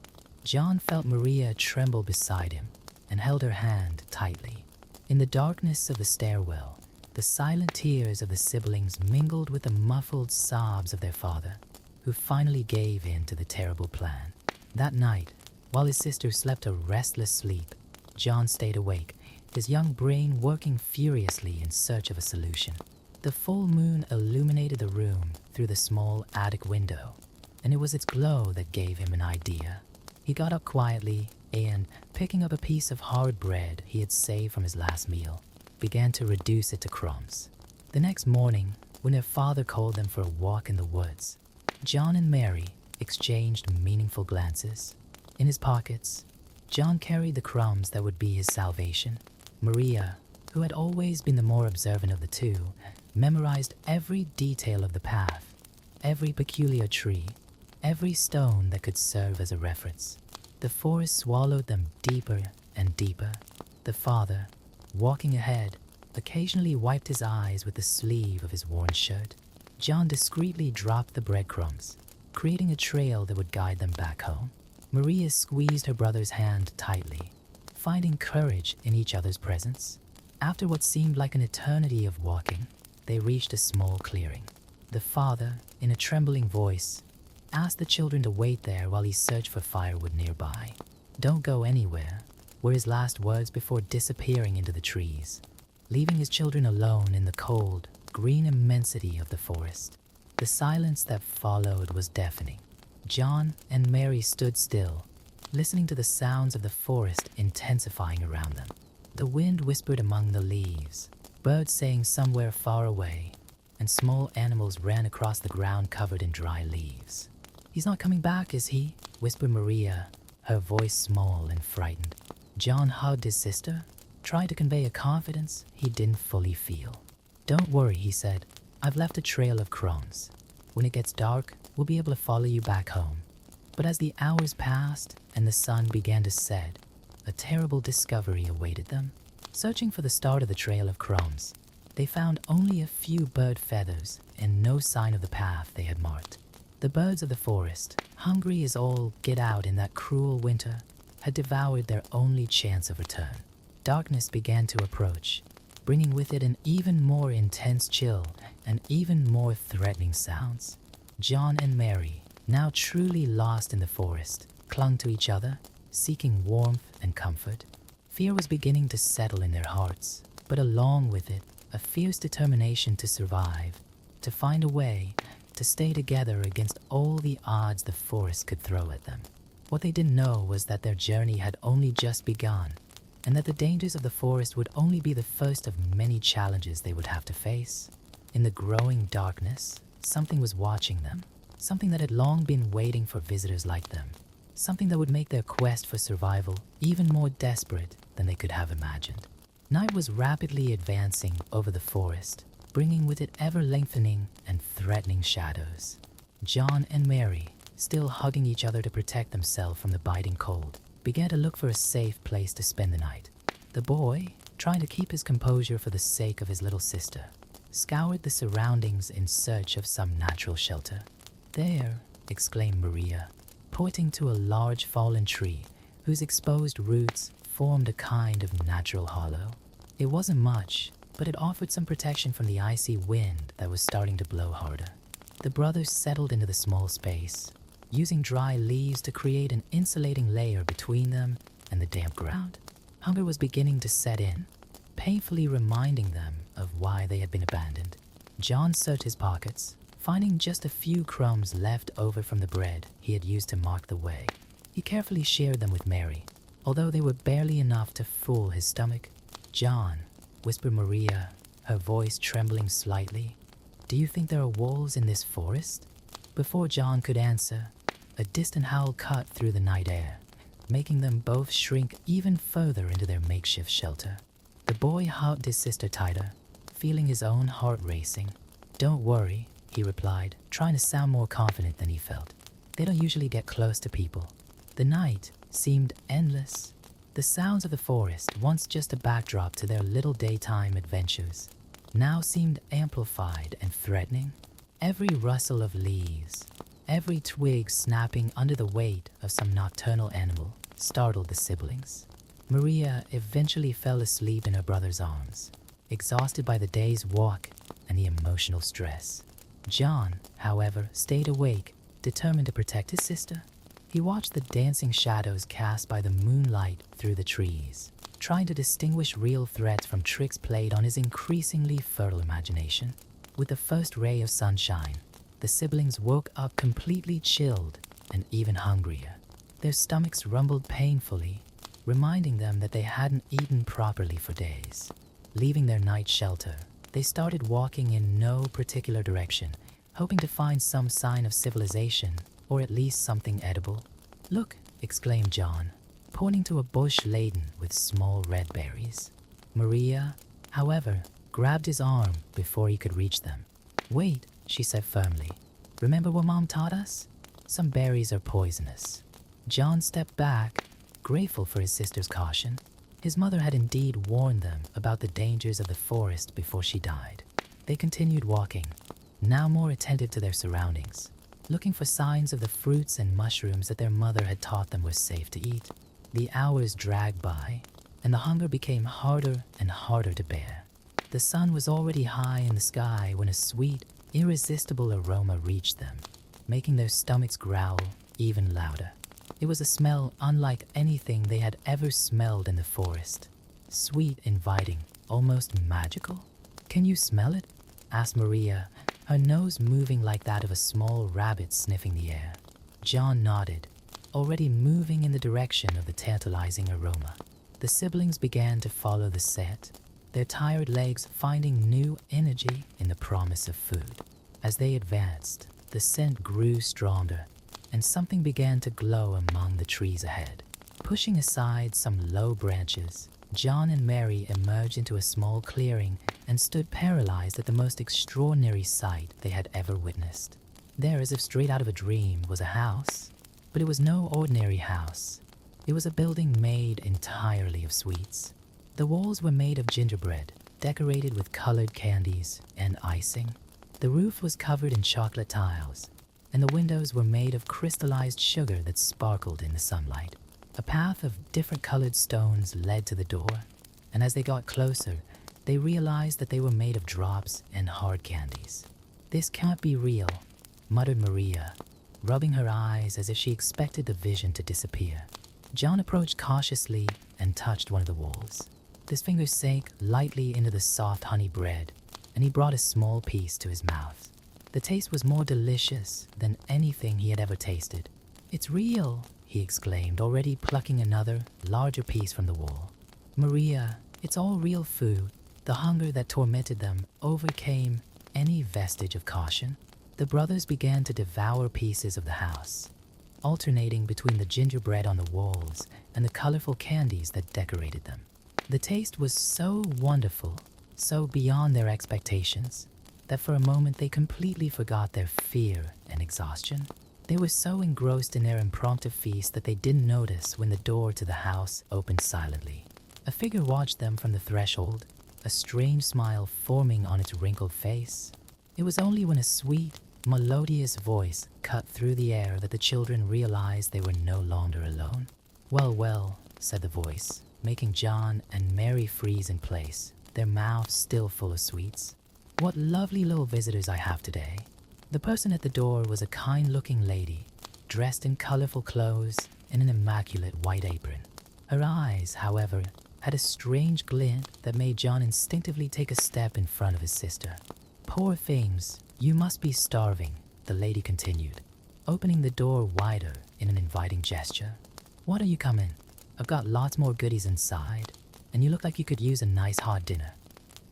John felt Maria tremble beside him and held her hand tightly. In the darkness of the stairwell, the silent tears of the siblings mingled with the muffled sobs of their father, who finally gave in to the terrible plan. That night, while his sister slept a restless sleep, John stayed awake, his young brain working furiously in search of a solution. The full moon illuminated the room through the small attic window, and it was its glow that gave him an idea. He got up quietly and, picking up a piece of hard bread he had saved from his last meal, began to reduce it to crumbs. The next morning, when their father called them for a walk in the woods, John and Mary exchanged meaningful glances. In his pockets, John carried the crumbs that would be his salvation. Maria, who had always been the more observant of the two, memorized every detail of the path, every peculiar tree, every stone that could serve as a reference. The forest swallowed them deeper and deeper. The father, walking ahead, occasionally wiped his eyes with the sleeve of his worn shirt. John discreetly dropped the breadcrumbs, creating a trail that would guide them back home. Maria squeezed her brother's hand tightly, finding courage in each other's presence. After what seemed like an eternity of walking, they reached a small clearing. The father, in a trembling voice, asked the children to wait there while he searched for firewood nearby. "Don't go anywhere," were his last words before disappearing into the trees, leaving his children alone in the cold, green immensity of the forest. The silence that followed was deafening. John and Mary stood still, listening to the sounds of the forest intensifying around them. The wind whispered among the leaves, birds sang somewhere far away, and small animals ran across the ground covered in dry leaves. "He's not coming back, is he?" whispered Maria, her voice small and frightened. John hugged his sister, trying to convey a confidence he didn't fully feel. "Don't worry," he said. "I've left a trail of crumbs. When it gets dark, we'll be able to follow you back home." But as the hours passed and the sun began to set, a terrible discovery awaited them. Searching for the start of the trail of crumbs, they found only a few bird feathers and no sign of the path they had marked. The birds of the forest, hungry as all get out in that cruel winter, had devoured their only chance of return. Darkness began to approach, bringing with it an even more intense chill and even more threatening sounds. John and Mary, now truly lost in the forest, clung to each other, seeking warmth and comfort. Fear was beginning to settle in their hearts, but along with it, a fierce determination to survive, to find a way to stay together against all the odds the forest could throw at them. What they didn't know was that their journey had only just begun, and that the dangers of the forest would only be the first of many challenges they would have to face. In the growing darkness, something was watching them, something that had long been waiting for visitors like them, something that would make their quest for survival even more desperate than they could have imagined. Night was rapidly advancing over the forest, bringing with it ever-lengthening and threatening shadows. John and Mary, still hugging each other to protect themselves from the biting cold, began to look for a safe place to spend the night. The boy, trying to keep his composure for the sake of his little sister, scoured the surroundings in search of some natural shelter. "There," exclaimed Maria, pointing to a large fallen tree whose exposed roots formed a kind of natural hollow. It wasn't much, but it offered some protection from the icy wind that was starting to blow harder. The brothers settled into the small space, using dry leaves to create an insulating layer between them and the damp ground. Hunger was beginning to set in, painfully reminding them of why they had been abandoned. John searched his pockets, finding just a few crumbs left over from the bread he had used to mark the way. He carefully shared them with Mary, although they were barely enough to full his stomach. "John," whispered Maria, her voice trembling slightly, "do you think there are wolves in this forest?" Before John could answer, a distant howl cut through the night air, making them both shrink even further into their makeshift shelter. The boy hugged his sister tighter, feeling his own heart racing. "Don't worry," he replied, trying to sound more confident than he felt. "They don't usually get close to people." The night seemed endless. The sounds of the forest, once just a backdrop to their little daytime adventures, now seemed amplified and threatening. Every rustle of leaves, every twig snapping under the weight of some nocturnal animal, startled the siblings. Maria eventually fell asleep in her brother's arms, exhausted by the day's walk and the emotional stress. John, however, stayed awake, determined to protect his sister. He watched the dancing shadows cast by the moonlight through the trees, trying to distinguish real threats from tricks played on his increasingly fertile imagination. With the first ray of sunshine, the siblings woke up completely chilled and even hungrier. Their stomachs rumbled painfully, reminding them that they hadn't eaten properly for days. Leaving their night shelter, they started walking in no particular direction, hoping to find some sign of civilization or at least something edible. "Look," exclaimed John, pointing to a bush laden with small red berries. Maria, however, grabbed his arm before he could reach them. "Wait," she said firmly. "Remember what Mom taught us? Some berries are poisonous." John stepped back, grateful for his sister's caution. His mother had indeed warned them about the dangers of the forest before she died. They continued walking, now more attentive to their surroundings, looking for signs of the fruits and mushrooms that their mother had taught them were safe to eat. The hours dragged by, and the hunger became harder and harder to bear. The sun was already high in the sky when a sweet, irresistible aroma reached them, making their stomachs growl even louder. It was a smell unlike anything they had ever smelled in the forest. Sweet, inviting, almost magical. "Can you smell it?" asked Maria, her nose moving like that of a small rabbit sniffing the air. John nodded, already moving in the direction of the tantalizing aroma. The siblings began to follow the scent, their tired legs finding new energy in the promise of food. As they advanced, the scent grew stronger, and something began to glow among the trees ahead. Pushing aside some low branches, John and Mary emerged into a small clearing and stood paralyzed at the most extraordinary sight they had ever witnessed. There, as if straight out of a dream, was a house, but it was no ordinary house. It was a building made entirely of sweets. The walls were made of gingerbread, decorated with colored candies and icing. The roof was covered in chocolate tiles, and the windows were made of crystallized sugar that sparkled in the sunlight. A path of different colored stones led to the door, and as they got closer, they realized that they were made of drops and hard candies. "This can't be real," muttered Maria, rubbing her eyes as if she expected the vision to disappear. John approached cautiously and touched one of the walls. His fingers sank lightly into the soft honey bread, and he brought a small piece to his mouth. The taste was more delicious than anything he had ever tasted. "It's real," he exclaimed, already plucking another, larger piece from the wall. "Maria, it's all real food." The hunger that tormented them overcame any vestige of caution. The brothers began to devour pieces of the house, alternating between the gingerbread on the walls and the colorful candies that decorated them. The taste was so wonderful, so beyond their expectations, that for a moment they completely forgot their fear and exhaustion. They were so engrossed in their impromptu feast that they didn't notice when the door to the house opened silently. A figure watched them from the threshold, a strange smile forming on its wrinkled face. It was only when a sweet, melodious voice cut through the air that the children realized they were no longer alone. "Well, well," said the voice, making John and Mary freeze in place, their mouths still full of sweets. "What lovely little visitors I have today." The person at the door was a kind-looking lady, dressed in colorful clothes and an immaculate white apron. Her eyes, however, had a strange glint that made John instinctively take a step in front of his sister. "Poor things, you must be starving," the lady continued, opening the door wider in an inviting gesture. "Why don't you come in? I've got lots more goodies inside, and you look like you could use a nice hot dinner."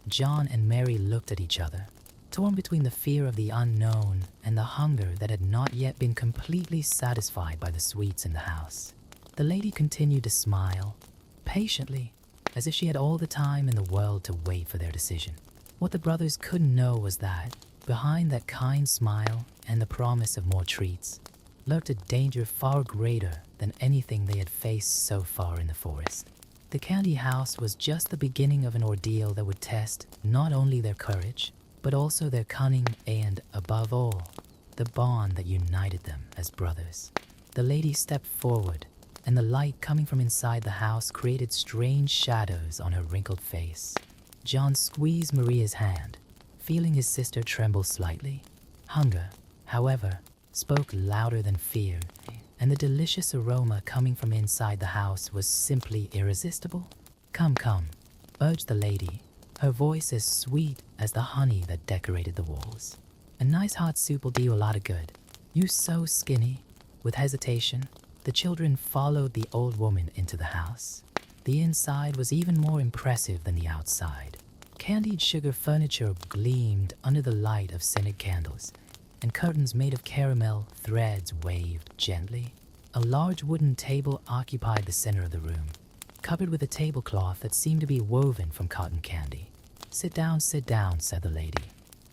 John and Mary looked at each other, torn between the fear of the unknown and the hunger that had not yet been completely satisfied by the sweets in the house. The lady continued to smile, patiently, as if she had all the time in the world to wait for their decision. What the brothers couldn't know was that, behind that kind smile and the promise of more treats, lurked a danger far greater than anything they had faced so far in the forest. The candy house was just the beginning of an ordeal that would test not only their courage, but also their cunning and, above all, the bond that united them as brothers. The lady stepped forward, and the light coming from inside the house created strange shadows on her wrinkled face. John squeezed Maria's hand, feeling his sister tremble slightly. Hunger, however, spoke louder than fear, and the delicious aroma coming from inside the house was simply irresistible. "Come, come," urged the lady, her voice as sweet as the honey that decorated the walls. "A nice hot soup will do you a lot of good. You're so skinny." With hesitation, the children followed the old woman into the house. The inside was even more impressive than the outside. Candied sugar furniture gleamed under the light of scented candles, and curtains made of caramel threads waved gently. A large wooden table occupied the center of the room, covered with a tablecloth that seemed to be woven from cotton candy. Sit down," said the lady,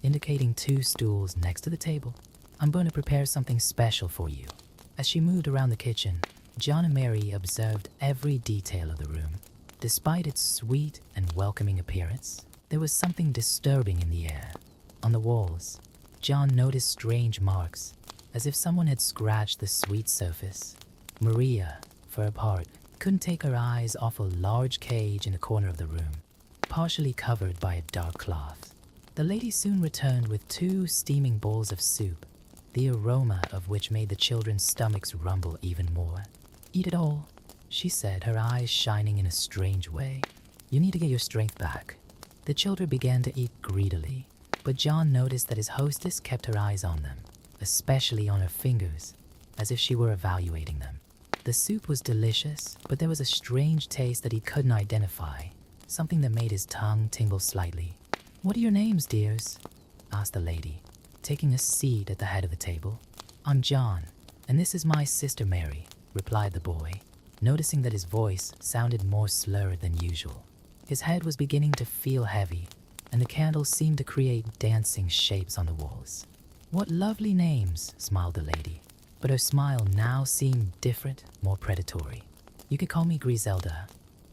indicating 2 stools next to the table. "I'm going to prepare something special for you." As she moved around the kitchen, John and Mary observed every detail of the room. Despite its sweet and welcoming appearance, there was something disturbing in the air. On the walls, John noticed strange marks, as if someone had scratched the sweet surface. Maria, for her part, couldn't take her eyes off a large cage in a corner of the room, partially covered by a dark cloth. The lady soon returned with 2 steaming bowls of soup, the aroma of which made the children's stomachs rumble even more. "Eat it all," she said, her eyes shining in a strange way. "You need to get your strength back." The children began to eat greedily, but John noticed that his hostess kept her eyes on them, especially on her fingers, as if she were evaluating them. The soup was delicious, but there was a strange taste that he couldn't identify, something that made his tongue tingle slightly. "What are your names, dears?" asked the lady, taking a seat at the head of the table. "I'm John, and this is my sister Mary," replied the boy, noticing that his voice sounded more slurred than usual. His head was beginning to feel heavy, and the candles seemed to create dancing shapes on the walls. "What lovely names," smiled the lady, but her smile now seemed different, more predatory. "You could call me Griselda."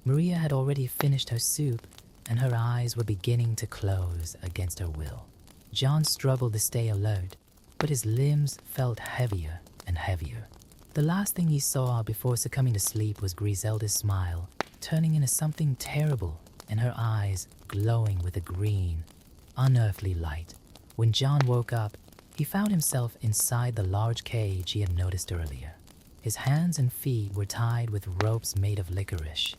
Maria had already finished her soup, and her eyes were beginning to close against her will. John struggled to stay alert, but his limbs felt heavier and heavier. The last thing he saw before succumbing to sleep was Griselda's smile, turning into something terrible, and her eyes glowing with a green, unearthly light. When John woke up, he found himself inside the large cage he had noticed earlier. His hands and feet were tied with ropes made of licorice,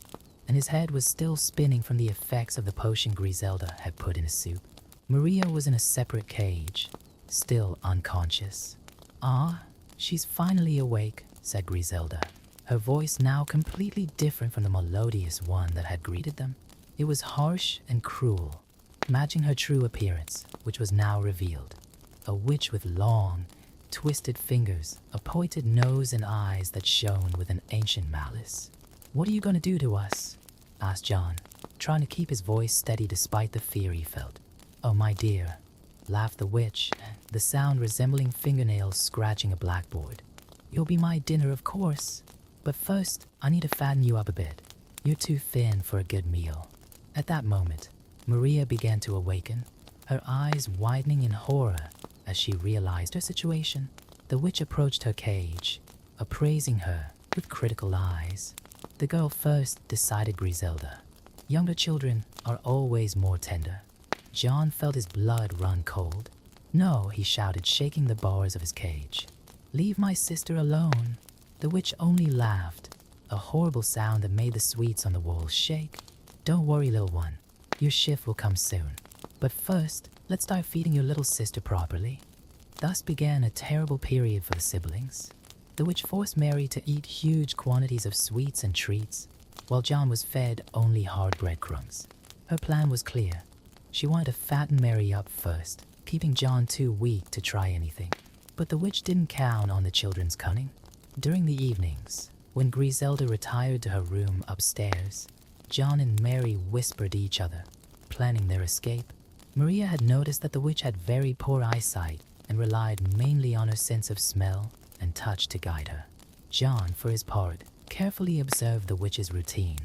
and his head was still spinning from the effects of the potion Griselda had put in his soup. Maria was in a separate cage, still unconscious. "Ah, she's finally awake," said Griselda, her voice now completely different from the melodious one that had greeted them. It was harsh and cruel, matching her true appearance, which was now revealed. A witch with long, twisted fingers, a pointed nose and eyes that shone with an ancient malice. "What are you going to do to us?" asked John, trying to keep his voice steady despite the fear he felt. "Oh, my dear," laughed the witch, the sound resembling fingernails scratching a blackboard. "You'll be my dinner, of course. But first, I need to fatten you up a bit. You're too thin for a good meal." At that moment, Maria began to awaken, her eyes widening in horror as she realized her situation. The witch approached her cage, appraising her with critical eyes. The girl first, decided Griselda. Younger children are always more tender. John felt his blood run cold. "No," he shouted, shaking the bars of his cage. "Leave my sister alone." The witch only laughed, a horrible sound that made the sweets on the walls shake. "Don't worry, little one. Your shift will come soon. But first, let's start feeding your little sister properly." Thus began a terrible period for the siblings. The witch forced Mary to eat huge quantities of sweets and treats, while John was fed only hard breadcrumbs. Her plan was clear. She wanted to fatten Mary up first, keeping John too weak to try anything. But the witch didn't count on the children's cunning. During the evenings, when Griselda retired to her room upstairs, John and Mary whispered to each other, planning their escape. Maria had noticed that the witch had very poor eyesight and relied mainly on her sense of smell and touch to guide her. John, for his part, carefully observed the witch's routine,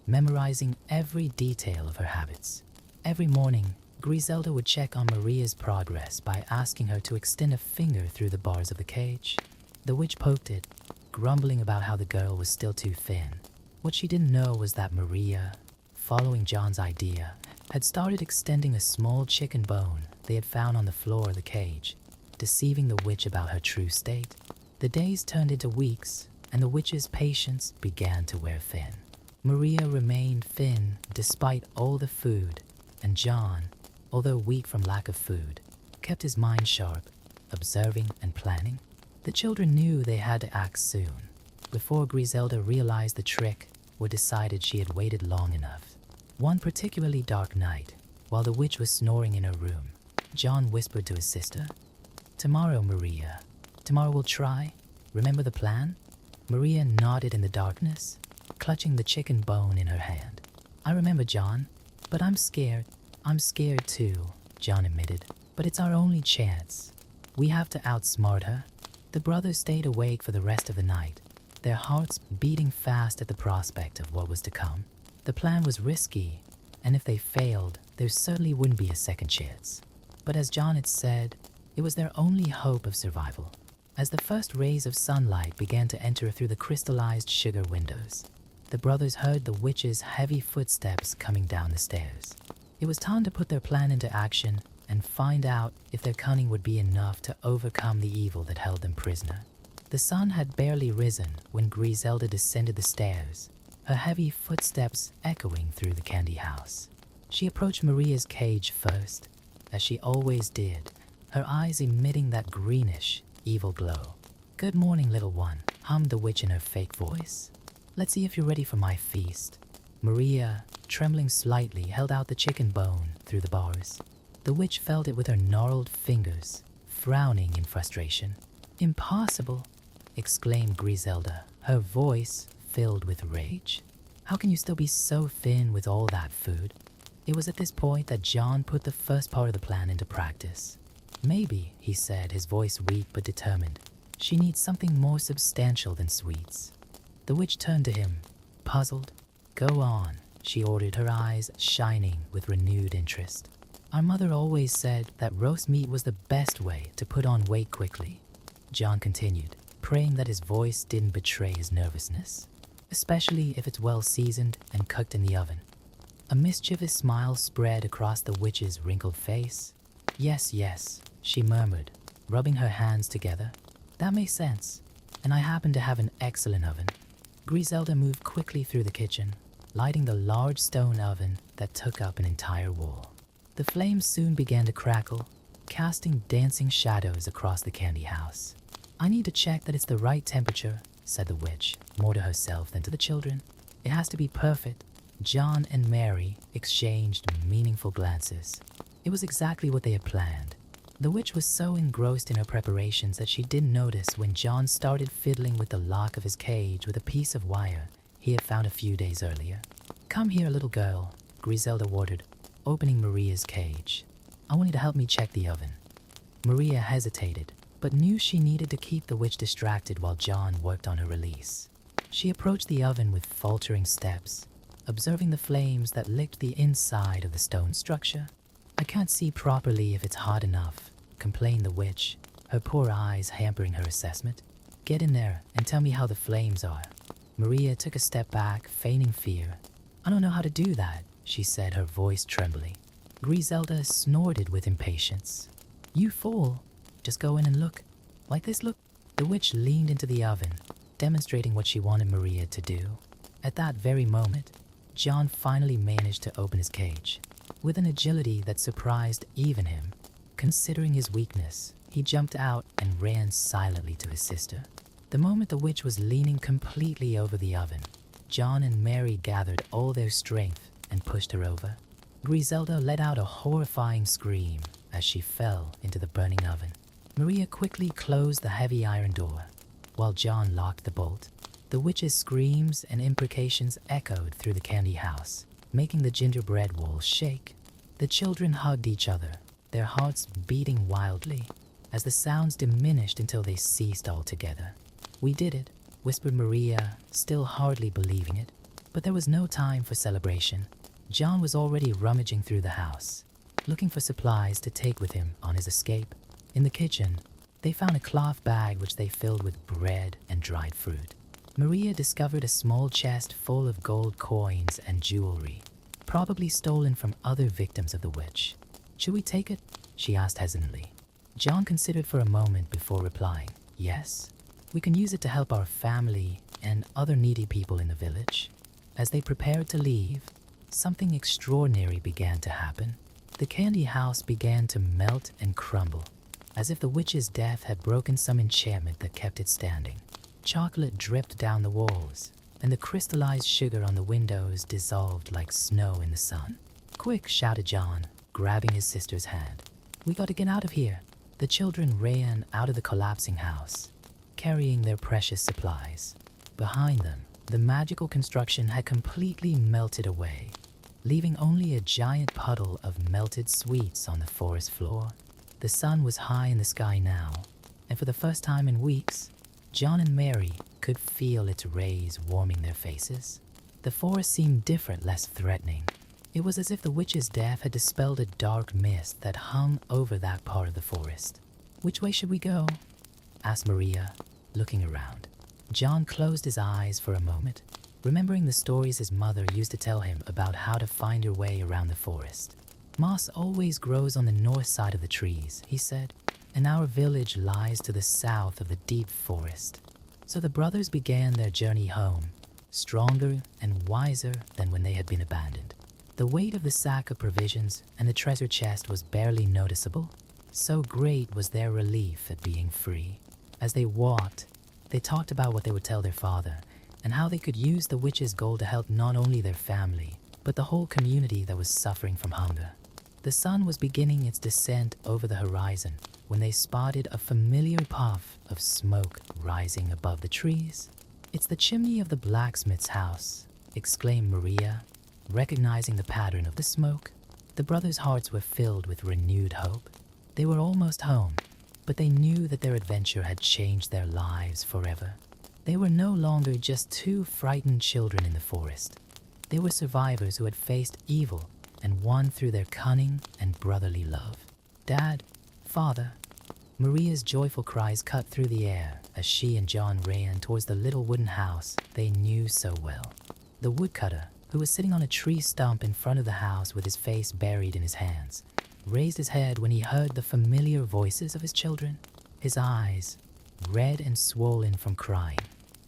memorizing every detail of her habits. Every morning, Griselda would check on Maria's progress by asking her to extend a finger through the bars of the cage. The witch poked it, grumbling about how the girl was still too thin. What she didn't know was that Maria, following John's idea, had started extending a small chicken bone they had found on the floor of the cage, deceiving the witch about her true state. The days turned into weeks, and the witch's patience began to wear thin. Maria remained thin despite all the food, and John, although weak from lack of food, kept his mind sharp, observing and planning. The children knew they had to act soon, before Griselda realized the trick or decided she had waited long enough. One particularly dark night, while the witch was snoring in her room, John whispered to his sister, "Tomorrow, Maria. Tomorrow we'll try. Remember the plan?" Maria nodded in the darkness, clutching the chicken bone in her hand. "I remember, John, but I'm scared." "I'm scared too," John admitted, "but it's our only chance. We have to outsmart her." The brothers stayed awake for the rest of the night, their hearts beating fast at the prospect of what was to come. The plan was risky, and if they failed, there certainly wouldn't be a second chance. But as John had said, it was their only hope of survival. As the first rays of sunlight began to enter through the crystallized sugar windows, the brothers heard the witch's heavy footsteps coming down the stairs. It was time to put their plan into action and find out if their cunning would be enough to overcome the evil that held them prisoner. The sun had barely risen when Griselda descended the stairs, her heavy footsteps echoing through the candy house. She approached Maria's cage first, as she always did, her eyes emitting that greenish, evil glow. "Good morning, little one," hummed the witch in her fake voice. "Let's see if you're ready for my feast." Maria, trembling slightly, held out the chicken bone through the bars. The witch felt it with her gnarled fingers, frowning in frustration. "Impossible!" exclaimed Griselda, her voice filled with rage. "How can you still be so thin with all that food?" It was at this point that John put the first part of the plan into practice. "Maybe," he said, his voice weak but determined, "she needs something more substantial than sweets." The witch turned to him, puzzled. "Go on," she ordered, her eyes shining with renewed interest. "Our mother always said that roast meat was the best way to put on weight quickly." John continued, praying that his voice didn't betray his nervousness, especially if it's well seasoned and cooked in the oven. A mischievous smile spread across the witch's wrinkled face. "Yes, yes," she murmured, rubbing her hands together. "That makes sense, and I happen to have an excellent oven." Griselda moved quickly through the kitchen, lighting the large stone oven that took up an entire wall. The flames soon began to crackle, casting dancing shadows across the candy house. "I need to check that it's the right temperature," said the witch, more to herself than to the children. "It has to be perfect." John and Mary exchanged meaningful glances. It was exactly what they had planned. The witch was so engrossed in her preparations that she didn't notice when John started fiddling with the lock of his cage with a piece of wire he had found a few days earlier. "Come here, little girl," Griselda ordered, opening Maria's cage. "I want you to help me check the oven." Maria hesitated, but knew she needed to keep the witch distracted while John worked on her release. She approached the oven with faltering steps, observing the flames that licked the inside of the stone structure. "I can't see properly if it's hot enough," complained the witch, her poor eyes hampering her assessment. "Get in there and tell me how the flames are." Maria took a step back, feigning fear. "I don't know how to do that," she said, her voice trembling. Griselda snorted with impatience. "You fool! Just go in and look. Like this, look." The witch leaned into the oven, demonstrating what she wanted Maria to do. At that very moment, John finally managed to open his cage. With an agility that surprised even him, considering his weakness, he jumped out and ran silently to his sister. The moment the witch was leaning completely over the oven, John and Mary gathered all their strength and pushed her over. Griselda let out a horrifying scream as she fell into the burning oven. Maria quickly closed the heavy iron door, while John locked the bolt. The witch's screams and imprecations echoed through the candy house, making the gingerbread walls shake. The children hugged each other, their hearts beating wildly, as the sounds diminished until they ceased altogether. "We did it," whispered Maria, still hardly believing it. But there was no time for celebration. John was already rummaging through the house, looking for supplies to take with him on his escape. In the kitchen, they found a cloth bag which they filled with bread and dried fruit. Maria discovered a small chest full of gold coins and jewelry, probably stolen from other victims of the witch. "Should we take it?" she asked hesitantly. John considered for a moment before replying, "Yes. We can use it to help our family and other needy people in the village." As they prepared to leave, something extraordinary began to happen. The candy house began to melt and crumble, as if the witch's death had broken some enchantment that kept it standing. Chocolate dripped down the walls, and the crystallized sugar on the windows dissolved like snow in the sun. "Quick," shouted John, grabbing his sister's hand. "We got to get out of here." The children ran out of the collapsing house, carrying their precious supplies. Behind them, the magical construction had completely melted away, leaving only a giant puddle of melted sweets on the forest floor. The sun was high in the sky now, and for the first time in weeks, John and Mary could feel its rays warming their faces. The forest seemed different, less threatening. It was as if the witch's death had dispelled a dark mist that hung over that part of the forest. "Which way should we go?" asked Maria, looking around. John closed his eyes for a moment, remembering the stories his mother used to tell him about how to find your way around the forest. "Moss always grows on the north side of the trees," he said, "and our village lies to the south of the deep forest." So the brothers began their journey home, stronger and wiser than when they had been abandoned. The weight of the sack of provisions and the treasure chest was barely noticeable, so great was their relief at being free. As they walked, they talked about what they would tell their father and how they could use the witch's gold to help not only their family, but the whole community that was suffering from hunger. The sun was beginning its descent over the horizon when they spotted a familiar puff of smoke rising above the trees. "It's the chimney of the blacksmith's house," exclaimed Maria, recognizing the pattern of the smoke. The brothers' hearts were filled with renewed hope. They were almost home, but they knew that their adventure had changed their lives forever. They were no longer just two frightened children in the forest. They were survivors who had faced evil and won through their cunning and brotherly love. "Dad, Father," Maria's joyful cries cut through the air as she and John ran towards the little wooden house they knew so well. The woodcutter, who was sitting on a tree stump in front of the house with his face buried in his hands, raised his head when he heard the familiar voices of his children. His eyes, red and swollen from crying,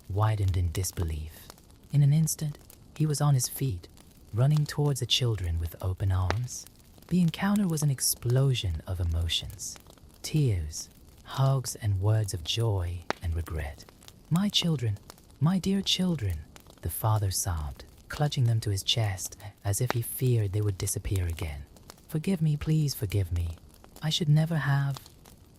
widened in disbelief. In an instant, he was on his feet, running towards the children with open arms. The encounter was an explosion of emotions. Tears, hugs, and words of joy and regret. "My children, my dear children," the father sobbed, clutching them to his chest as if he feared they would disappear again. "Forgive me, please forgive me. I should never have—"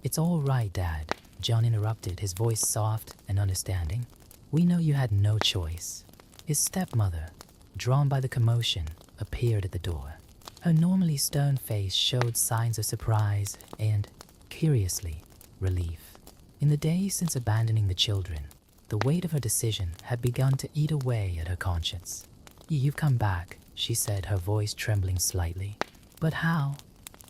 "It's all right, Dad," John interrupted, his voice soft and understanding. "We know you had no choice." His stepmother, drawn by the commotion, appeared at the door. Her normally stern face showed signs of surprise and, curiously, relief. In the days since abandoning the children, the weight of her decision had begun to eat away at her conscience. "You've come back," she said, her voice trembling slightly. "But how?"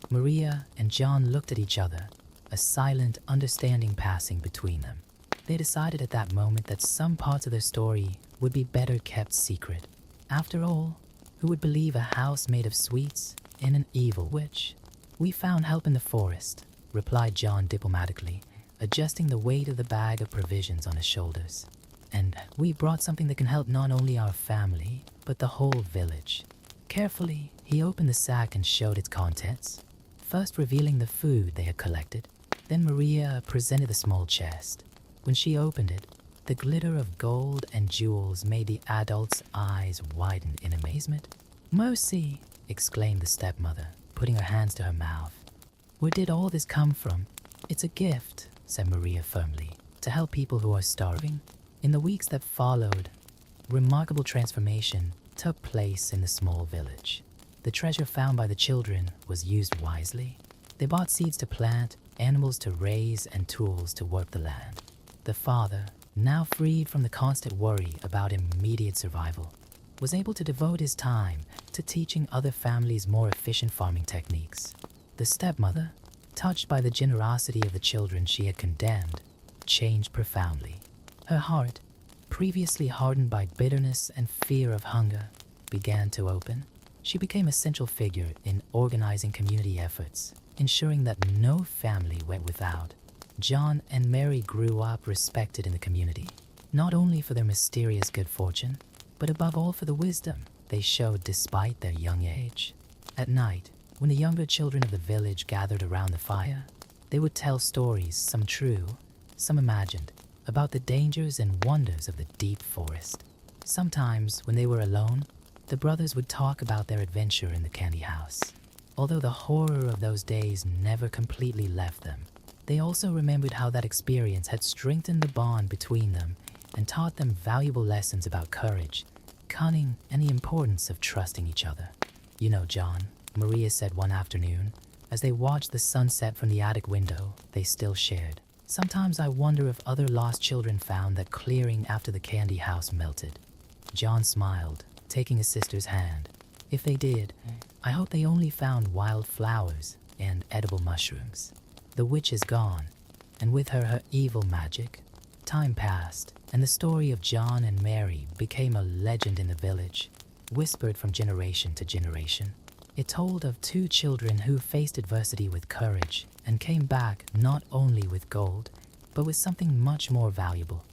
Maria and John looked at each other, a silent understanding passing between them. They decided at that moment that some parts of their story would be better kept secret. After all, who would believe a house made of sweets in an evil witch? "We found help in the forest," replied John diplomatically, adjusting the weight of the bag of provisions on his shoulders. "And we brought something that can help not only our family, but the whole village." Carefully, he opened the sack and showed its contents, first revealing the food they had collected. Then Maria presented the small chest. When she opened it, the glitter of gold and jewels made the adult's eyes widen in amazement. "Mercy!" exclaimed the stepmother, putting her hands to her mouth. "Where did all this come from?" "It's a gift," said Maria firmly, "to help people who are starving." In the weeks that followed, remarkable transformation took place in the small village. The treasure found by the children was used wisely. They bought seeds to plant, animals to raise, and tools to work the land. The father, now freed from the constant worry about immediate survival, was able to devote his time to teaching other families more efficient farming techniques. The stepmother, touched by the generosity of the children she had condemned, changed profoundly. Her heart, previously hardened by bitterness and fear of hunger, began to open. She became a central figure in organizing community efforts, ensuring that no family went without. John and Mary grew up respected in the community, not only for their mysterious good fortune, but above all for the wisdom they showed despite their young age. At night, when the younger children of the village gathered around the fire, they would tell stories, some true, some imagined, about the dangers and wonders of the deep forest. Sometimes, when they were alone, the brothers would talk about their adventure in the candy house. Although the horror of those days never completely left them, they also remembered how that experience had strengthened the bond between them and taught them valuable lessons about courage, cunning, and the importance of trusting each other. "You know, John," Maria said one afternoon, as they watched the sunset from the attic window they still shared, "sometimes I wonder if other lost children found that clearing after the candy house melted." John smiled, taking his sister's hand. "If they did, I hope they only found wild flowers and edible mushrooms. The witch is gone, and with her evil magic." Time passed, and the story of John and Mary became a legend in the village, whispered from generation to generation. It told of two children who faced adversity with courage and came back not only with gold, but with something much more valuable.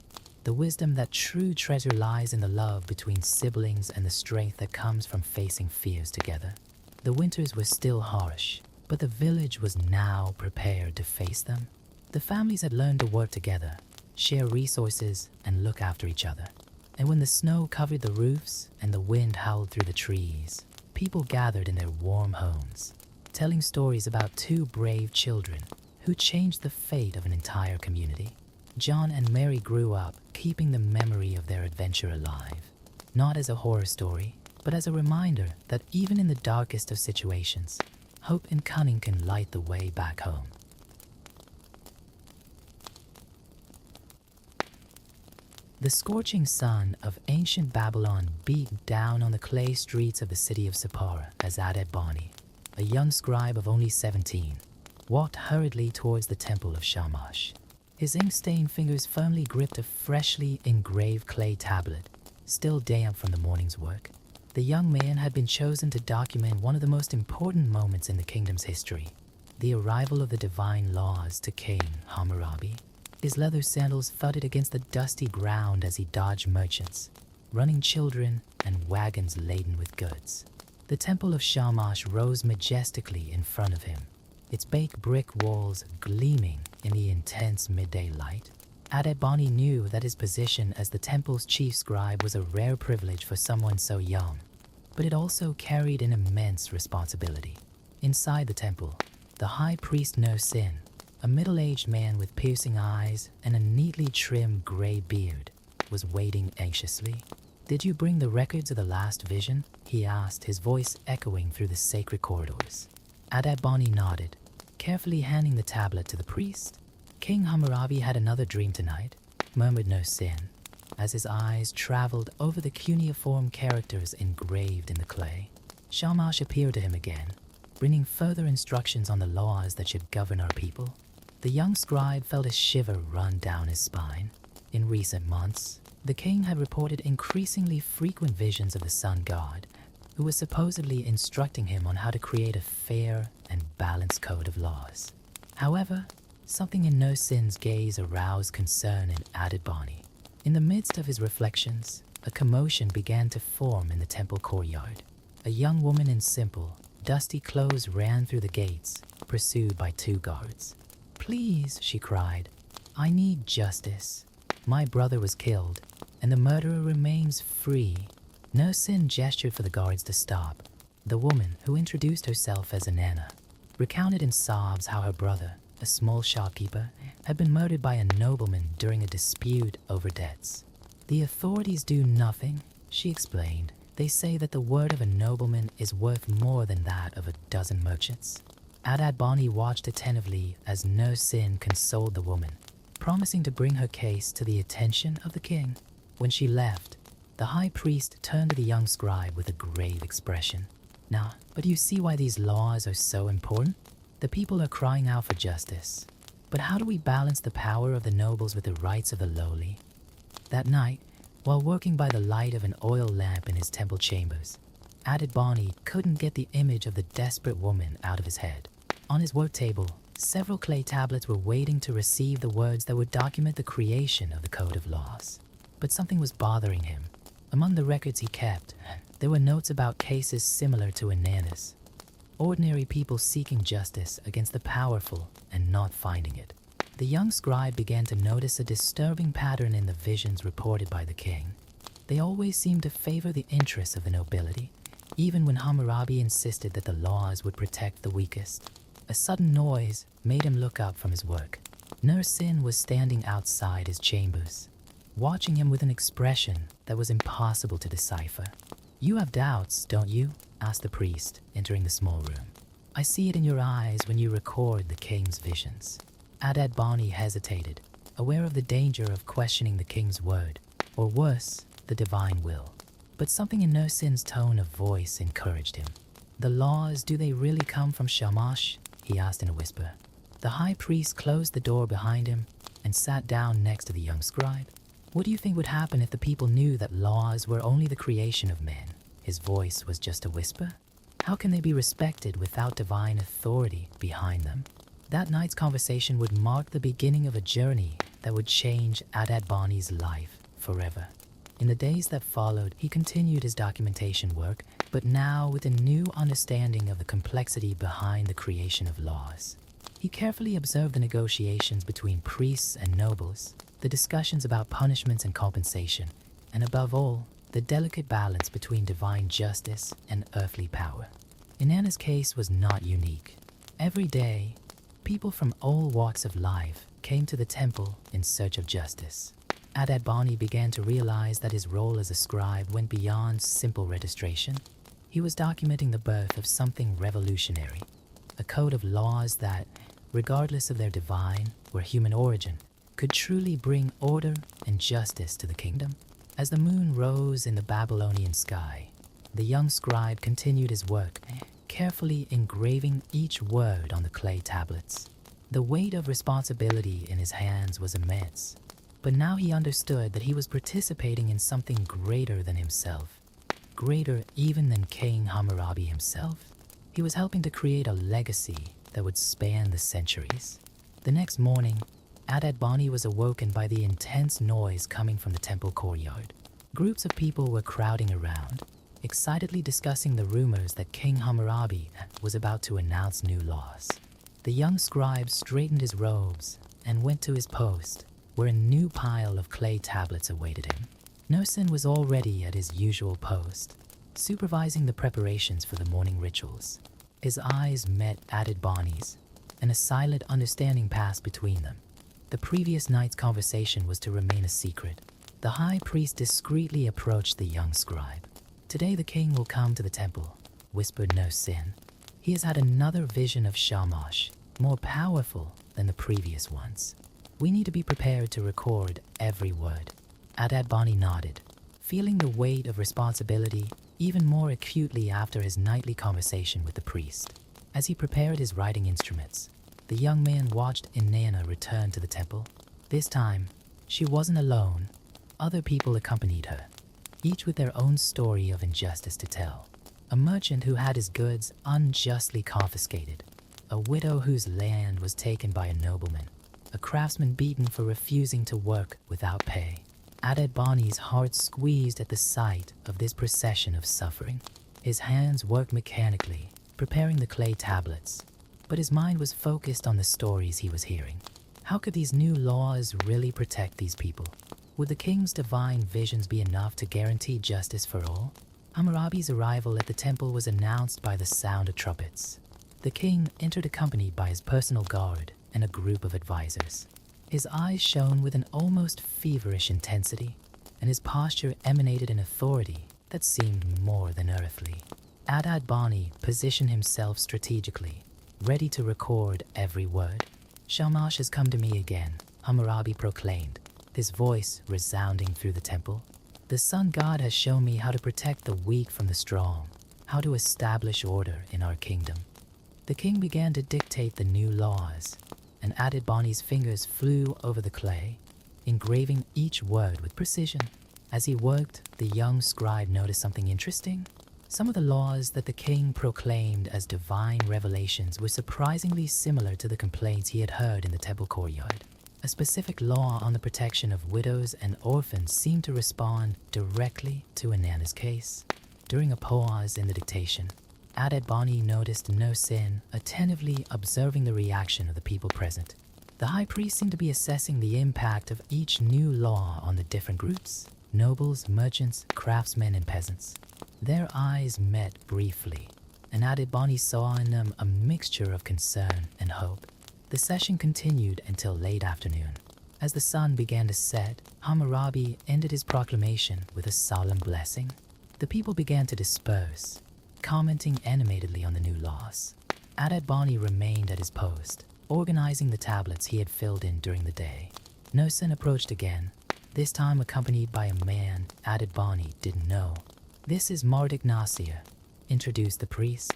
The wisdom that true treasure lies in the love between siblings and the strength that comes from facing fears together. The winters were still harsh, but the village was now prepared to face them. The families had learned to work together, share resources, and look after each other. And when the snow covered the roofs and the wind howled through the trees, people gathered in their warm homes, telling stories about two brave children who changed the fate of an entire community. John and Mary grew up keeping the memory of their adventure alive, not as a horror story, but as a reminder that even in the darkest of situations, hope and cunning can light the way back home. The scorching sun of ancient Babylon beat down on the clay streets of the city of Sippara as Adad Bani, a young scribe of only 17, walked hurriedly towards the temple of Shamash. His ink-stained fingers firmly gripped a freshly engraved clay tablet, still damp from the morning's work. The young man had been chosen to document one of the most important moments in the kingdom's history, the arrival of the divine laws to King Hammurabi. His leather sandals thudded against the dusty ground as he dodged merchants, running children, and wagons laden with goods. The temple of Shamash rose majestically in front of him, its baked brick walls gleaming in the intense midday light. Adad Bani knew that his position as the temple's chief scribe was a rare privilege for someone so young, but it also carried an immense responsibility. Inside the temple, the high priest No-Sin, a middle-aged man with piercing eyes and a neatly trimmed gray beard, was waiting anxiously. "Did you bring the records of the last vision?" he asked, his voice echoing through the sacred corridors. Adad Bani nodded, carefully handing the tablet to the priest. "King Hammurabi had another dream tonight," murmured No-Sin, as his eyes traveled over the cuneiform characters engraved in the clay. Shamash appeared to him again, bringing further instructions on the laws that should govern our people. The young scribe felt a shiver run down his spine. In recent months, the king had reported increasingly frequent visions of the sun god, who was supposedly instructing him on how to create a fair and balanced code of laws. However, something in No-Sin's gaze aroused concern in Adad Bani. In the midst of his reflections, a commotion began to form in the temple courtyard. A young woman in simple, dusty clothes ran through the gates, pursued by two guards. "Please," she cried, "I need justice. My brother was killed, and the murderer remains free." No-Sin gestured for the guards to stop. The woman, who introduced herself as Anana, recounted in sobs how her brother, a small shopkeeper, had been murdered by a nobleman during a dispute over debts. "The authorities do nothing," she explained. "They say that the word of a nobleman is worth more than that of a dozen merchants." Adad Bani watched attentively as No-Sin consoled the woman, promising to bring her case to the attention of the king. When she left, the high priest turned to the young scribe with a grave expression. "Now, but you see why these laws are so important? The people are crying out for justice. But how do we balance the power of the nobles with the rights of the lowly?" That night, while working by the light of an oil lamp in his temple chambers, Adad Bani couldn't get the image of the desperate woman out of his head. On his work table, several clay tablets were waiting to receive the words that would document the creation of the Code of Laws. But something was bothering him. Among the records he kept, there were notes about cases similar to Anana's. Ordinary people seeking justice against the powerful and not finding it. The young scribe began to notice a disturbing pattern in the visions reported by the king. They always seemed to favor the interests of the nobility, even when Hammurabi insisted that the laws would protect the weakest. A sudden noise made him look up from his work. No-Sin was standing outside his chambers, watching him with an expression that was impossible to decipher. "You have doubts, don't you?" asked the priest, entering the small room. "I see it in your eyes when you record the king's visions." Adad Bani hesitated, aware of the danger of questioning the king's word, or worse, the divine will. But something in No-Sin's tone of voice encouraged him. "The laws, do they really come from Shamash?" he asked in a whisper. The high priest closed the door behind him and sat down next to the young scribe. "What do you think would happen if the people knew that laws were only the creation of men?" His voice was just a whisper. "How can they be respected without divine authority behind them?" That night's conversation would mark the beginning of a journey that would change Adad Bani's life forever. In the days that followed, he continued his documentation work, but now with a new understanding of the complexity behind the creation of laws. He carefully observed the negotiations between priests and nobles, the discussions about punishments and compensation, and above all, the delicate balance between divine justice and earthly power. Inanna's case was not unique. Every day, people from all walks of life came to the temple in search of justice. Adad Bani began to realize that his role as a scribe went beyond simple registration. He was documenting the birth of something revolutionary, a code of laws that, regardless of their divine or human origin, could truly bring order and justice to the kingdom. As the moon rose in the Babylonian sky, the young scribe continued his work, carefully engraving each word on the clay tablets. The weight of responsibility in his hands was immense, but now he understood that he was participating in something greater than himself, greater even than King Hammurabi himself. He was helping to create a legacy that would span the centuries. The next morning, Adad Bani was awoken by the intense noise coming from the temple courtyard. Groups of people were crowding around, excitedly discussing the rumors that King Hammurabi was about to announce new laws. The young scribe straightened his robes and went to his post, where a new pile of clay tablets awaited him. Nosen was already at his usual post, supervising the preparations for the morning rituals. His eyes met Adad Bani's, and a silent understanding passed between them. The previous night's conversation was to remain a secret. The high priest discreetly approached the young scribe. "Today the king will come to the temple," whispered Nosen. "He has had another vision of Shamash, more powerful than the previous ones. We need to be prepared to record every word." Adad Bani nodded, feeling the weight of responsibility even more acutely after his nightly conversation with the priest. As he prepared his writing instruments, the young man watched Inanna return to the temple. This time, she wasn't alone. Other people accompanied her, each with their own story of injustice to tell. A merchant who had his goods unjustly confiscated, a widow whose land was taken by a nobleman, a craftsman beaten for refusing to work without pay. Adad Bani's heart squeezed at the sight of this procession of suffering. His hands worked mechanically, preparing the clay tablets, but his mind was focused on the stories he was hearing. How could these new laws really protect these people? Would the king's divine visions be enough to guarantee justice for all? Hammurabi's arrival at the temple was announced by the sound of trumpets. The king entered accompanied by his personal guard and a group of advisors. His eyes shone with an almost feverish intensity, and his posture emanated an authority that seemed more than earthly. Adad Bani positioned himself strategically, ready to record every word. "Shamash has come to me again," Hammurabi proclaimed, his voice resounding through the temple. "The sun god has shown me how to protect the weak from the strong, how to establish order in our kingdom." The king began to dictate the new laws, and Adad Bani's fingers flew over the clay, engraving each word with precision. As he worked, the young scribe noticed something interesting. Some of the laws that the king proclaimed as divine revelations were surprisingly similar to the complaints he had heard in the temple courtyard. A specific law on the protection of widows and orphans seemed to respond directly to Inanna's case. During a pause in the dictation, Adad Bani noticed Nosen attentively observing the reaction of the people present. The high priest seemed to be assessing the impact of each new law on the different groups: nobles, merchants, craftsmen, and peasants. Their eyes met briefly, and Adad Bani saw in them a mixture of concern and hope. The session continued until late afternoon. As the sun began to set, Hammurabi ended his proclamation with a solemn blessing. The people began to disperse, commenting animatedly on the new laws. Adad Bani remained at his post, organizing the tablets he had filled in during the day. Nosen approached again, this time accompanied by a man Adad Bani didn't know. "This is Marduk Nasir," introduced the priest.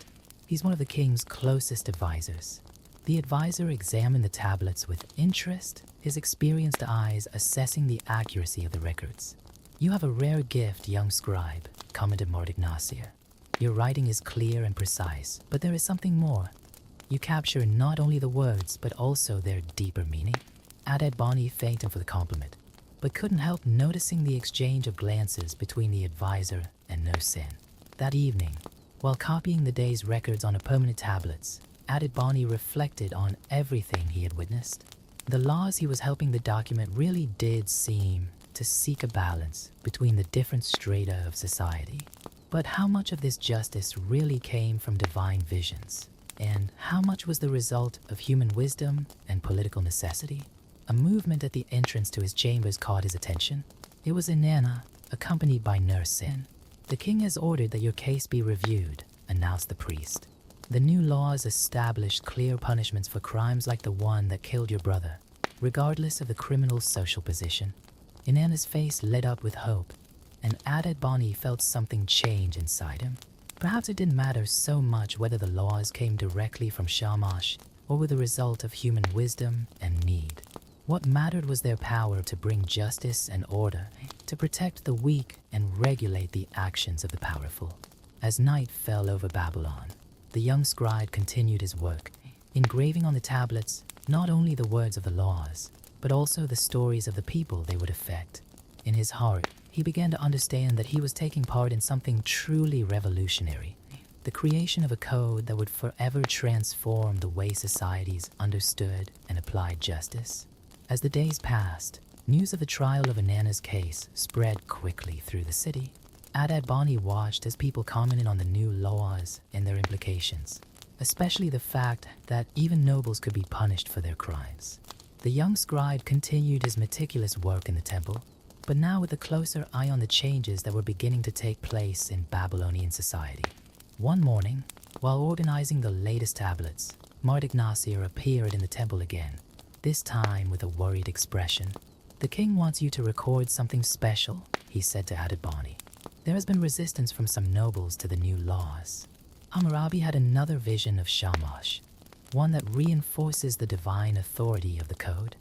"He's one of the king's closest advisors." The advisor examined the tablets with interest, his experienced eyes assessing the accuracy of the records. "You have a rare gift, young scribe," commented Marduk Nasir. "Your writing is clear and precise, but there is something more. You capture not only the words, but also their deeper meaning." Adad Bani thanked him for the compliment, but couldn't help noticing the exchange of glances between the advisor and Nosen. That evening, while copying the day's records on a permanent tablets, Adibani reflected on everything he had witnessed. The laws he was helping to document really did seem to seek a balance between the different strata of society. But how much of this justice really came from divine visions? And how much was the result of human wisdom and political necessity? A movement at the entrance to his chambers caught his attention. It was Inanna, accompanied by Nurse Sin. "The king has ordered that your case be reviewed," announced the priest. "The new laws established clear punishments for crimes like the one that killed your brother, regardless of the criminal's social position." Inanna's face lit up with hope, and Adibani felt something change inside him. Perhaps it didn't matter so much whether the laws came directly from Shamash or were the result of human wisdom and need. What mattered was their power to bring justice and order, to protect the weak and regulate the actions of the powerful. As night fell over Babylon, the young scribe continued his work, engraving on the tablets not only the words of the laws, but also the stories of the people they would affect. In his heart, he began to understand that he was taking part in something truly revolutionary, the creation of a code that would forever transform the way societies understood and applied justice. As the days passed, news of the trial of Inanna's case spread quickly through the city. Adibani watched as people commented on the new laws and their implications, especially the fact that even nobles could be punished for their crimes. The young scribe continued his meticulous work in the temple, but now with a closer eye on the changes that were beginning to take place in Babylonian society. One morning, while organizing the latest tablets, Marduk Nasir appeared in the temple again, this time with a worried expression. "The king wants you to record something special," he said to Adibani. "There has been resistance from some nobles to the new laws." Hammurabi had another vision of Shamash, one that reinforces the divine authority of the code.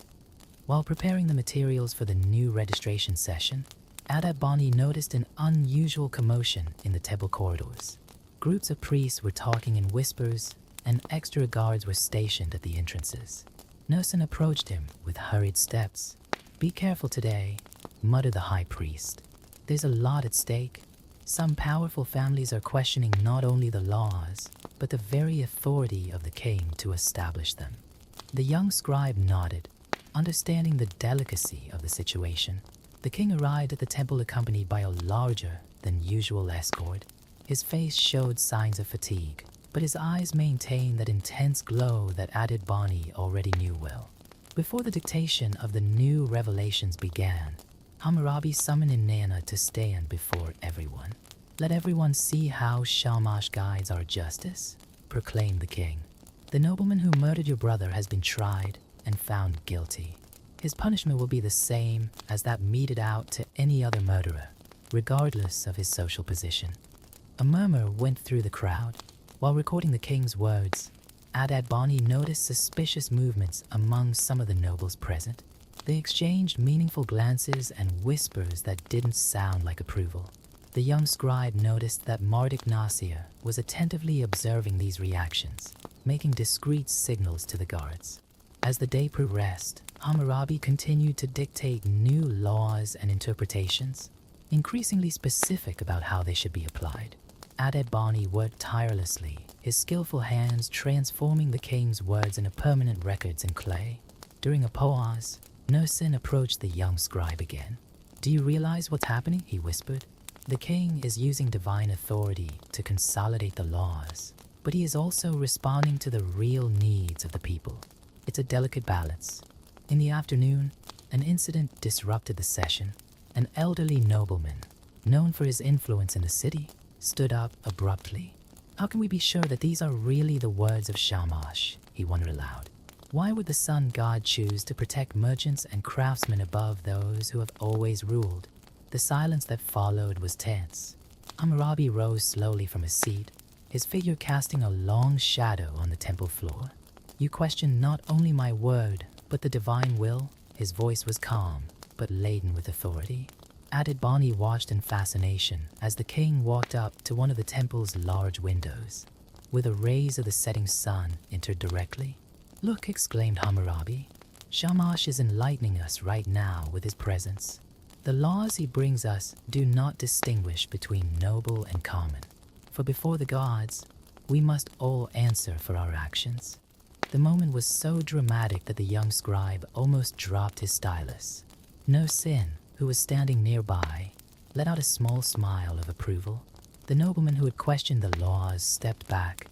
While preparing the materials for the new registration session, Adibani noticed an unusual commotion in the temple corridors. Groups of priests were talking in whispers, and extra guards were stationed at the entrances. Nusin approached him with hurried steps. "Be careful today," muttered the high priest. "There's a lot at stake. Some powerful families are questioning not only the laws, but the very authority of the king to establish them." The young scribe nodded, understanding the delicacy of the situation. The king arrived at the temple accompanied by a larger than usual escort. His face showed signs of fatigue, but his eyes maintained that intense glow that Adibani already knew well. Before the dictation of the new revelations began, Hammurabi summoned Inanna to stand before everyone. "Let everyone see how Shamash guides our justice," proclaimed the king. "The nobleman who murdered your brother has been tried and found guilty. His punishment will be the same as that meted out to any other murderer, regardless of his social position." A murmur went through the crowd. While recording the king's words, Adibani noticed suspicious movements among some of the nobles present. They exchanged meaningful glances and whispers that didn't sound like approval. The young scribe noticed that Marduk Nasir was attentively observing these reactions, making discreet signals to the guards. As the day progressed, Hammurabi continued to dictate new laws and interpretations, increasingly specific about how they should be applied. Adibani worked tirelessly, his skillful hands transforming the king's words into permanent records in clay. During a pause, Nusin approached the young scribe again. "Do you realize what's happening?" he whispered. "The king is using divine authority to consolidate the laws, but he is also responding to the real needs of the people. It's a delicate balance." In the afternoon, an incident disrupted the session. An elderly nobleman, known for his influence in the city, stood up abruptly. "How can we be sure that these are really the words of Shamash?" he wondered aloud. "Why would the sun god choose to protect merchants and craftsmen above those who have always ruled?" The silence that followed was tense. Hammurabi rose slowly from his seat, his figure casting a long shadow on the temple floor. "You question not only my word, but the divine will?" His voice was calm, but laden with authority. Adibani watched in fascination as the king walked up to one of the temple's large windows, where the rays of the setting sun entered directly. "Look," exclaimed Hammurabi. "Shamash is enlightening us right now with his presence. The laws he brings us do not distinguish between noble and common. For before the gods, We must all answer for our actions. The moment was so dramatic that the young scribe almost dropped his stylus. No Sin, who was standing nearby, let out a small smile of approval. The nobleman who had questioned the laws stepped back,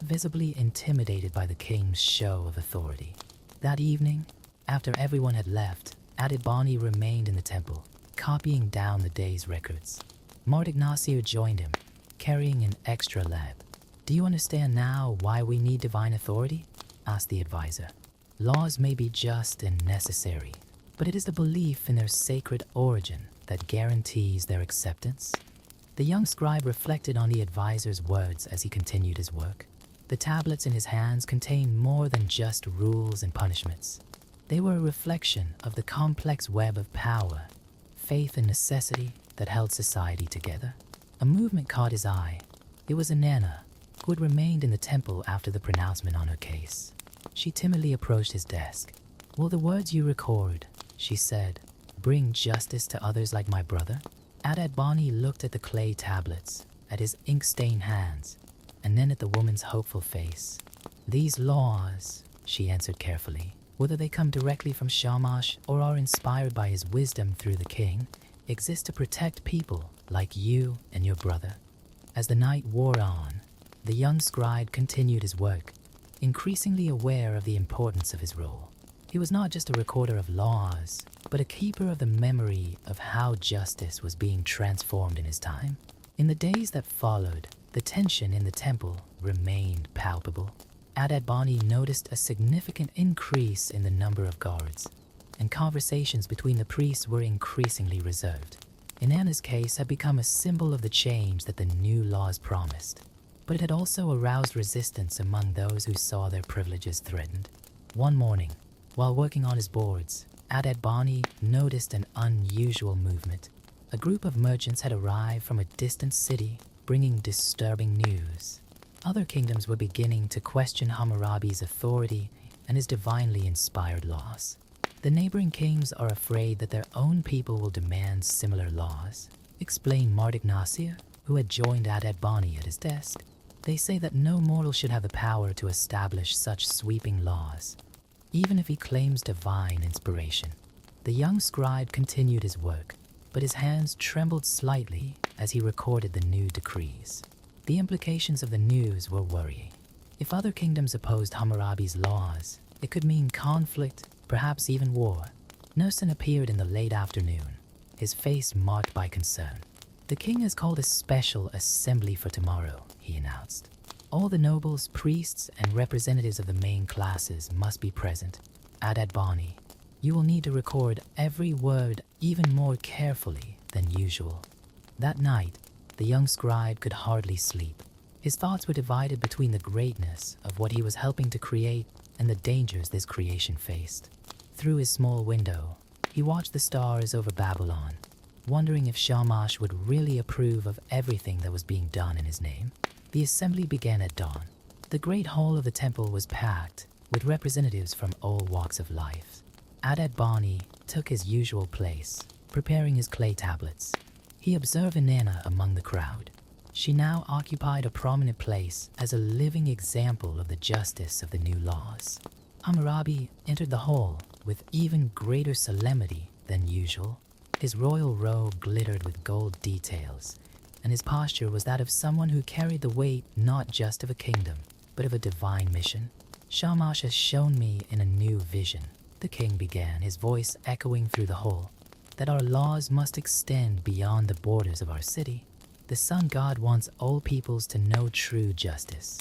visibly intimidated by the king's show of authority. That evening, after everyone had left, Adebani remained in the temple, copying down the day's records. Martignacier joined him, carrying an extra lamp. "Do you understand now why we need divine authority?" asked the advisor. "Laws may be just and necessary, but it is the belief in their sacred origin that guarantees their acceptance." The young scribe reflected on the advisor's words as he continued his work. The tablets in his hands contained more than just rules and punishments. They were a reflection of the complex web of power, faith, and necessity that held society together. A movement caught his eye. It was Inanna, who had remained in the temple after the pronouncement on her case. She timidly approached his desk. "Will the words you record," she said, "bring justice to others like my brother?" Adebani looked at the clay tablets, at his ink-stained hands, and then at the woman's hopeful face. "These laws," she answered carefully, "whether they come directly from Shamash or are inspired by his wisdom through the king, exist to protect people like you and your brother." As the night wore on, the young scribe continued his work, increasingly aware of the importance of his role. He was not just a recorder of laws, but a keeper of the memory of how justice was being transformed in his time. In the days that followed, the tension in the temple remained palpable. Adebani noticed a significant increase in the number of guards, and conversations between the priests were increasingly reserved. Inanna's case had become a symbol of the change that the new laws promised, but it had also aroused resistance among those who saw their privileges threatened. One morning, while working on his boards, Adebani noticed an unusual movement. A group of merchants had arrived from a distant city, bringing disturbing news. Other kingdoms were beginning to question Hammurabi's authority and his divinely inspired laws. The neighboring kings are afraid that their own people will demand similar laws, explained Martignacier, who had joined Adebani at his desk. They say that no mortal should have the power to establish such sweeping laws, even if he claims divine inspiration. The young scribe continued his work, but his hands trembled slightly as he recorded the new decrees. The implications of the news were worrying. If other kingdoms opposed Hammurabi's laws, it could mean conflict, perhaps even war. Nosen appeared in the late afternoon, his face marked by concern. "The king has called a special assembly for tomorrow," he announced. "All the nobles, priests, and representatives of the main classes must be present. Adebani, you will need to record every word even more carefully than usual." That night, the young scribe could hardly sleep. His thoughts were divided between the greatness of what he was helping to create and the dangers this creation faced. Through his small window, he watched the stars over Babylon, wondering if Shamash would really approve of everything that was being done in his name. The assembly began at dawn. The great hall of the temple was packed with representatives from all walks of life. Adebani took his usual place, preparing his clay tablets. He observed Inanna among the crowd. She now occupied a prominent place as a living example of the justice of the new laws. Hammurabi entered the hall with even greater solemnity than usual. His royal robe glittered with gold details, and his posture was that of someone who carried the weight not just of a kingdom, but of a divine mission. "Shamash has shown me in a new vision," the king began, his voice echoing through the hall, "that our laws must extend beyond the borders of our city. The sun god wants all peoples to know true justice."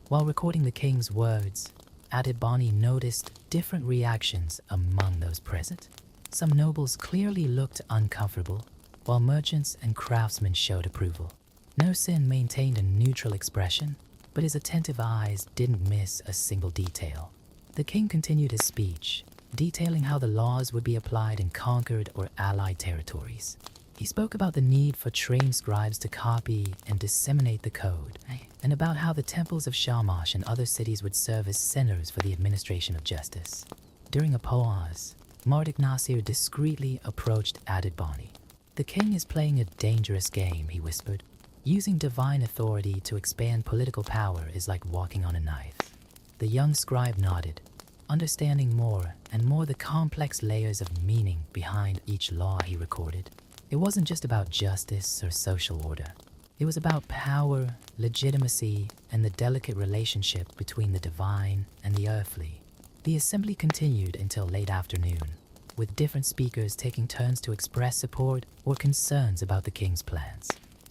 While recording the king's words, Adebani noticed different reactions among those present. Some nobles clearly looked uncomfortable, while merchants and craftsmen showed approval. Nosen maintained a neutral expression, but his attentive eyes didn't miss a single detail. The king continued his speech, detailing how the laws would be applied in conquered or allied territories. He spoke about the need for trained scribes to copy and disseminate the code, and about how the temples of Shamash and other cities would serve as centers for the administration of justice. During a pause, Martignacier discreetly approached Adebani. "The king is playing a dangerous game," he whispered. Using divine authority to expand political power is like walking on a knife. The young scribe nodded, understanding more and more the complex layers of meaning behind each law he recorded. It wasn't just about justice or social order. It was about power, legitimacy, and the delicate relationship between the divine and the earthly. The assembly continued until late afternoon, with different speakers taking turns to express support or concerns about the king's plans.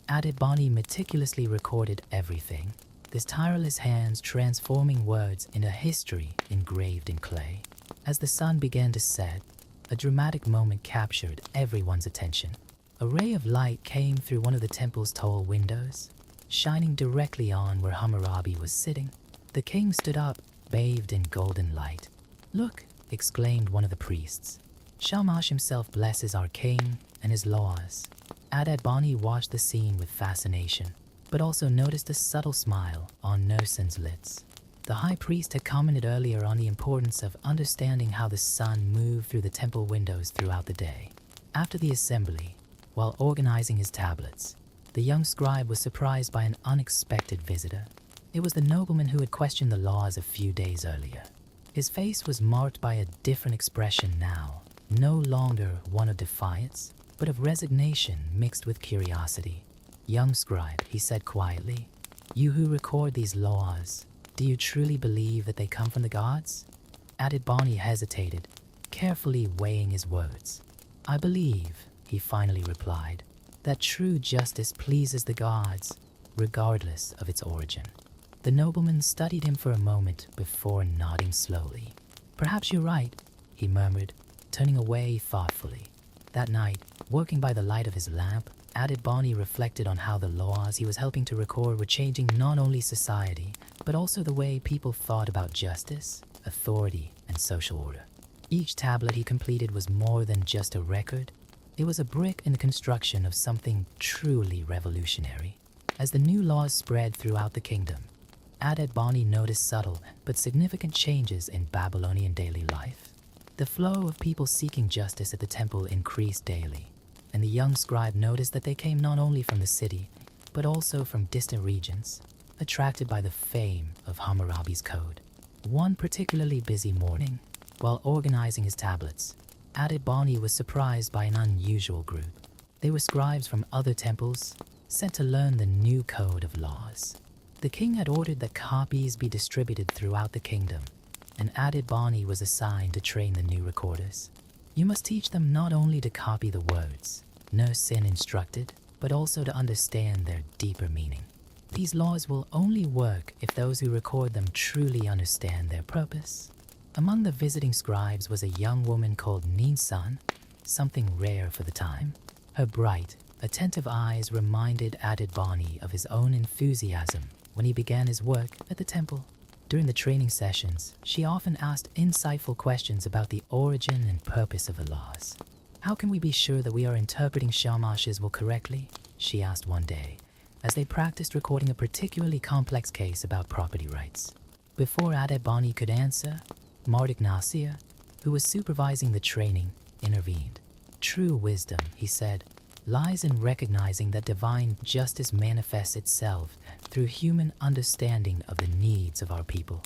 Adebani meticulously recorded everything, his tireless hands transforming words into history engraved in clay. As the sun began to set, a dramatic moment captured everyone's attention. A ray of light came through one of the temple's tall windows, shining directly on where Hammurabi was sitting. The king stood up, bathed in golden light. "Look," exclaimed one of the priests. "Shamash himself blesses our king and his laws." Adebani watched the scene with fascination, but also noticed a subtle smile on Nersin's lips. The high priest had commented earlier on the importance of understanding how the sun moved through the temple windows throughout the day. After the assembly, while organizing his tablets, the young scribe was surprised by an unexpected visitor. It was the nobleman who had questioned the laws a few days earlier. His face was marked by a different expression now, no longer one of defiance, but of resignation mixed with curiosity. "Young scribe," he said quietly, "you who record these laws, do you truly believe that they come from the gods?" Adebani hesitated, carefully weighing his words. "I believe," he finally replied, "that true justice pleases the gods, regardless of its origin." The nobleman studied him for a moment before nodding slowly. "Perhaps you're right," he murmured, turning away thoughtfully. That night, working by the light of his lamp, Adebani reflected on how the laws he was helping to record were changing not only society, but also the way people thought about justice, authority, and social order. Each tablet he completed was more than just a record. It was a brick in the construction of something truly revolutionary. As the new laws spread throughout the kingdom, Adebani noticed subtle but significant changes in Babylonian daily life. The flow of people seeking justice at the temple increased daily, and the young scribe noticed that they came not only from the city, but also from distant regions, attracted by the fame of Hammurabi's code. One particularly busy morning, while organizing his tablets, Adebani was surprised by an unusual group. They were scribes from other temples, sent to learn the new code of laws. The king had ordered that copies be distributed throughout the kingdom, and Adebani was assigned to train the new recorders. "You must teach them not only to copy the words," Nersin instructed, "but also to understand their deeper meaning. These laws will only work if those who record them truly understand their purpose." Among the visiting scribes was a young woman called Ninsan, something rare for the time. Her bright, attentive eyes reminded Adebani of his own enthusiasm when he began his work at the temple. During the training sessions, she often asked insightful questions about the origin and purpose of the laws. "How can we be sure that we are interpreting Shamash's will correctly?" she asked one day, as they practiced recording a particularly complex case about property rights. Before Adebani could answer, Marduk Nasir, who was supervising the training, intervened. "True wisdom," he said, "lies in recognizing that divine justice manifests itself through human understanding of the needs of our people."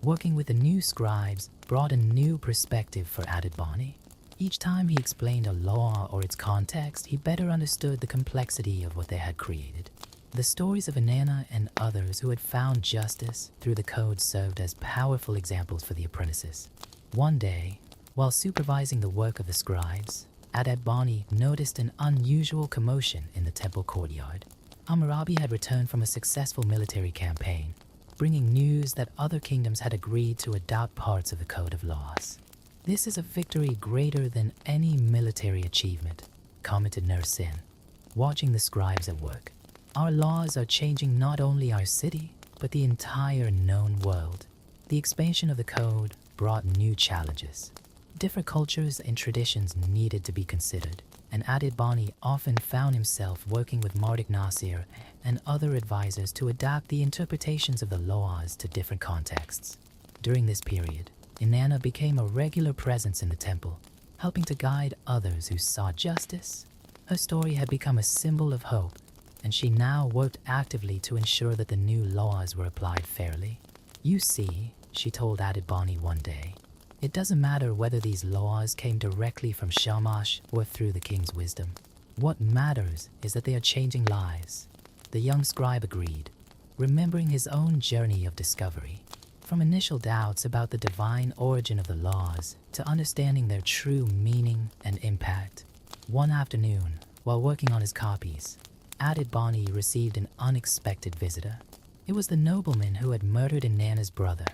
Working with the new scribes brought a new perspective for Adebani. Each time he explained a law or its context, he better understood the complexity of what they had created. The stories of Inanna and others who had found justice through the code served as powerful examples for the apprentices. One day, while supervising the work of the scribes, Adebani noticed an unusual commotion in the temple courtyard. Hammurabi had returned from a successful military campaign, bringing news that other kingdoms had agreed to adopt parts of the Code of Laws. "This is a victory greater than any military achievement," commented Nersin, watching the scribes at work. "Our laws are changing not only our city, but the entire known world." The expansion of the code brought new challenges. Different cultures and traditions needed to be considered, and Adebani often found himself working with Marduk Nasir and other advisors to adapt the interpretations of the laws to different contexts. During this period, Inanna became a regular presence in the temple, helping to guide others who sought justice. Her story had become a symbol of hope, and she now worked actively to ensure that the new laws were applied fairly. "You see," she told Added Bonnie one day, "it doesn't matter whether these laws came directly from Shamash or through the king's wisdom. What matters is that they are changing lives." The young scribe agreed, remembering his own journey of discovery. From initial doubts about the divine origin of the laws to understanding their true meaning and impact. One afternoon, while working on his copies, Added Bonnie received an unexpected visitor. It was the nobleman who had murdered Inanna's brother,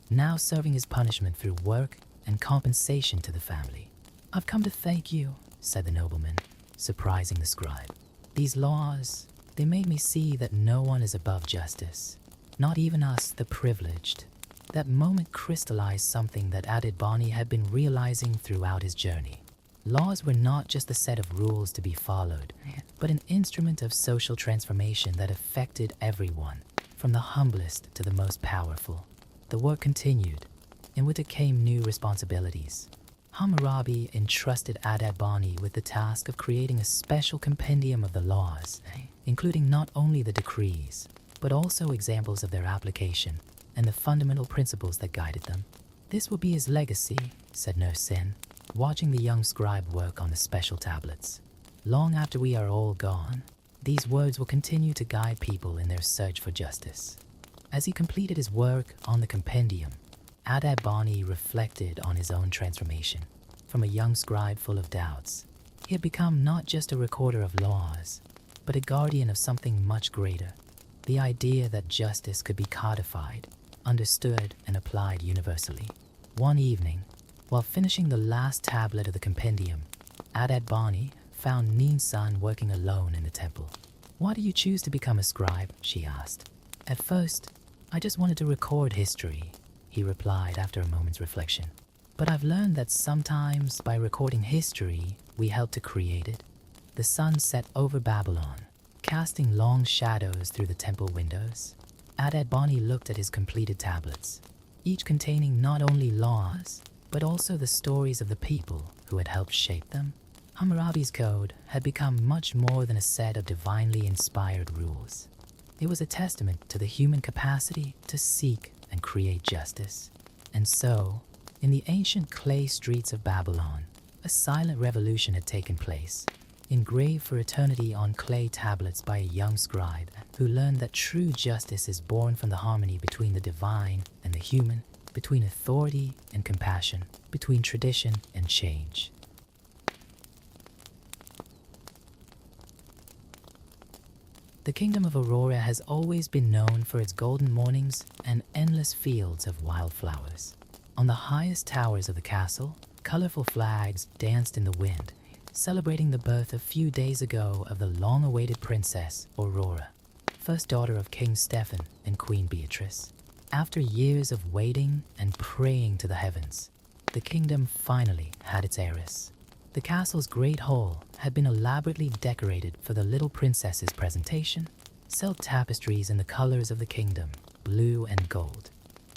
now serving his punishment through work and compensation to the family. "I've come to thank you," said the nobleman, surprising the scribe. "These laws, they made me see that no one is above justice, not even us, the privileged." That moment crystallized something that Added Bonnie had been realizing throughout his journey. Laws were not just a set of rules to be followed, but an instrument of social transformation that affected everyone, from the humblest to the most powerful. The work continued, and with it came new responsibilities. Hammurabi entrusted Added Bonnie with the task of creating a special compendium of the laws, including not only the decrees, but also examples of their application and the fundamental principles that guided them. "This will be his legacy," said Nurse Sin, watching the young scribe work on the special tablets. "Long after we are all gone, these words will continue to guide people in their search for justice." As he completed his work on the compendium, Added Bonnie reflected on his own transformation. From a young scribe full of doubts, he had become not just a recorder of laws, but a guardian of something much greater. The idea that justice could be codified, understood, and applied universally. One evening, while finishing the last tablet of the compendium, Added Bonnie found Ninsan working alone in the temple. "Why do you choose to become a scribe?" she asked. "At first, I just wanted to record history," he replied after a moment's reflection. "But I've learned that sometimes by recording history, we help to create it." The sun set over Babylon, casting long shadows through the temple windows. Added Bonnie looked at his completed tablets, each containing not only laws, but also the stories of the people who had helped shape them. Hammurabi's code had become much more than a set of divinely inspired rules. It was a testament to the human capacity to seek and create justice. And so, in the ancient clay streets of Babylon, a silent revolution had taken place, engraved for eternity on clay tablets by a young scribe who learned that true justice is born from the harmony between the divine and the human, between authority and compassion, between tradition and change. The kingdom of Aurora has always been known for its golden mornings and endless fields of wildflowers. On the highest towers of the castle, colorful flags danced in the wind, celebrating the birth a few days ago of the long-awaited princess Aurora, first daughter of King Stephen and Queen Beatrice. After years of waiting and praying to the heavens, the kingdom finally had its heiress. The castle's great hall had been elaborately decorated for the little princess's presentation. Silk tapestries in the colors of the kingdom, blue and gold,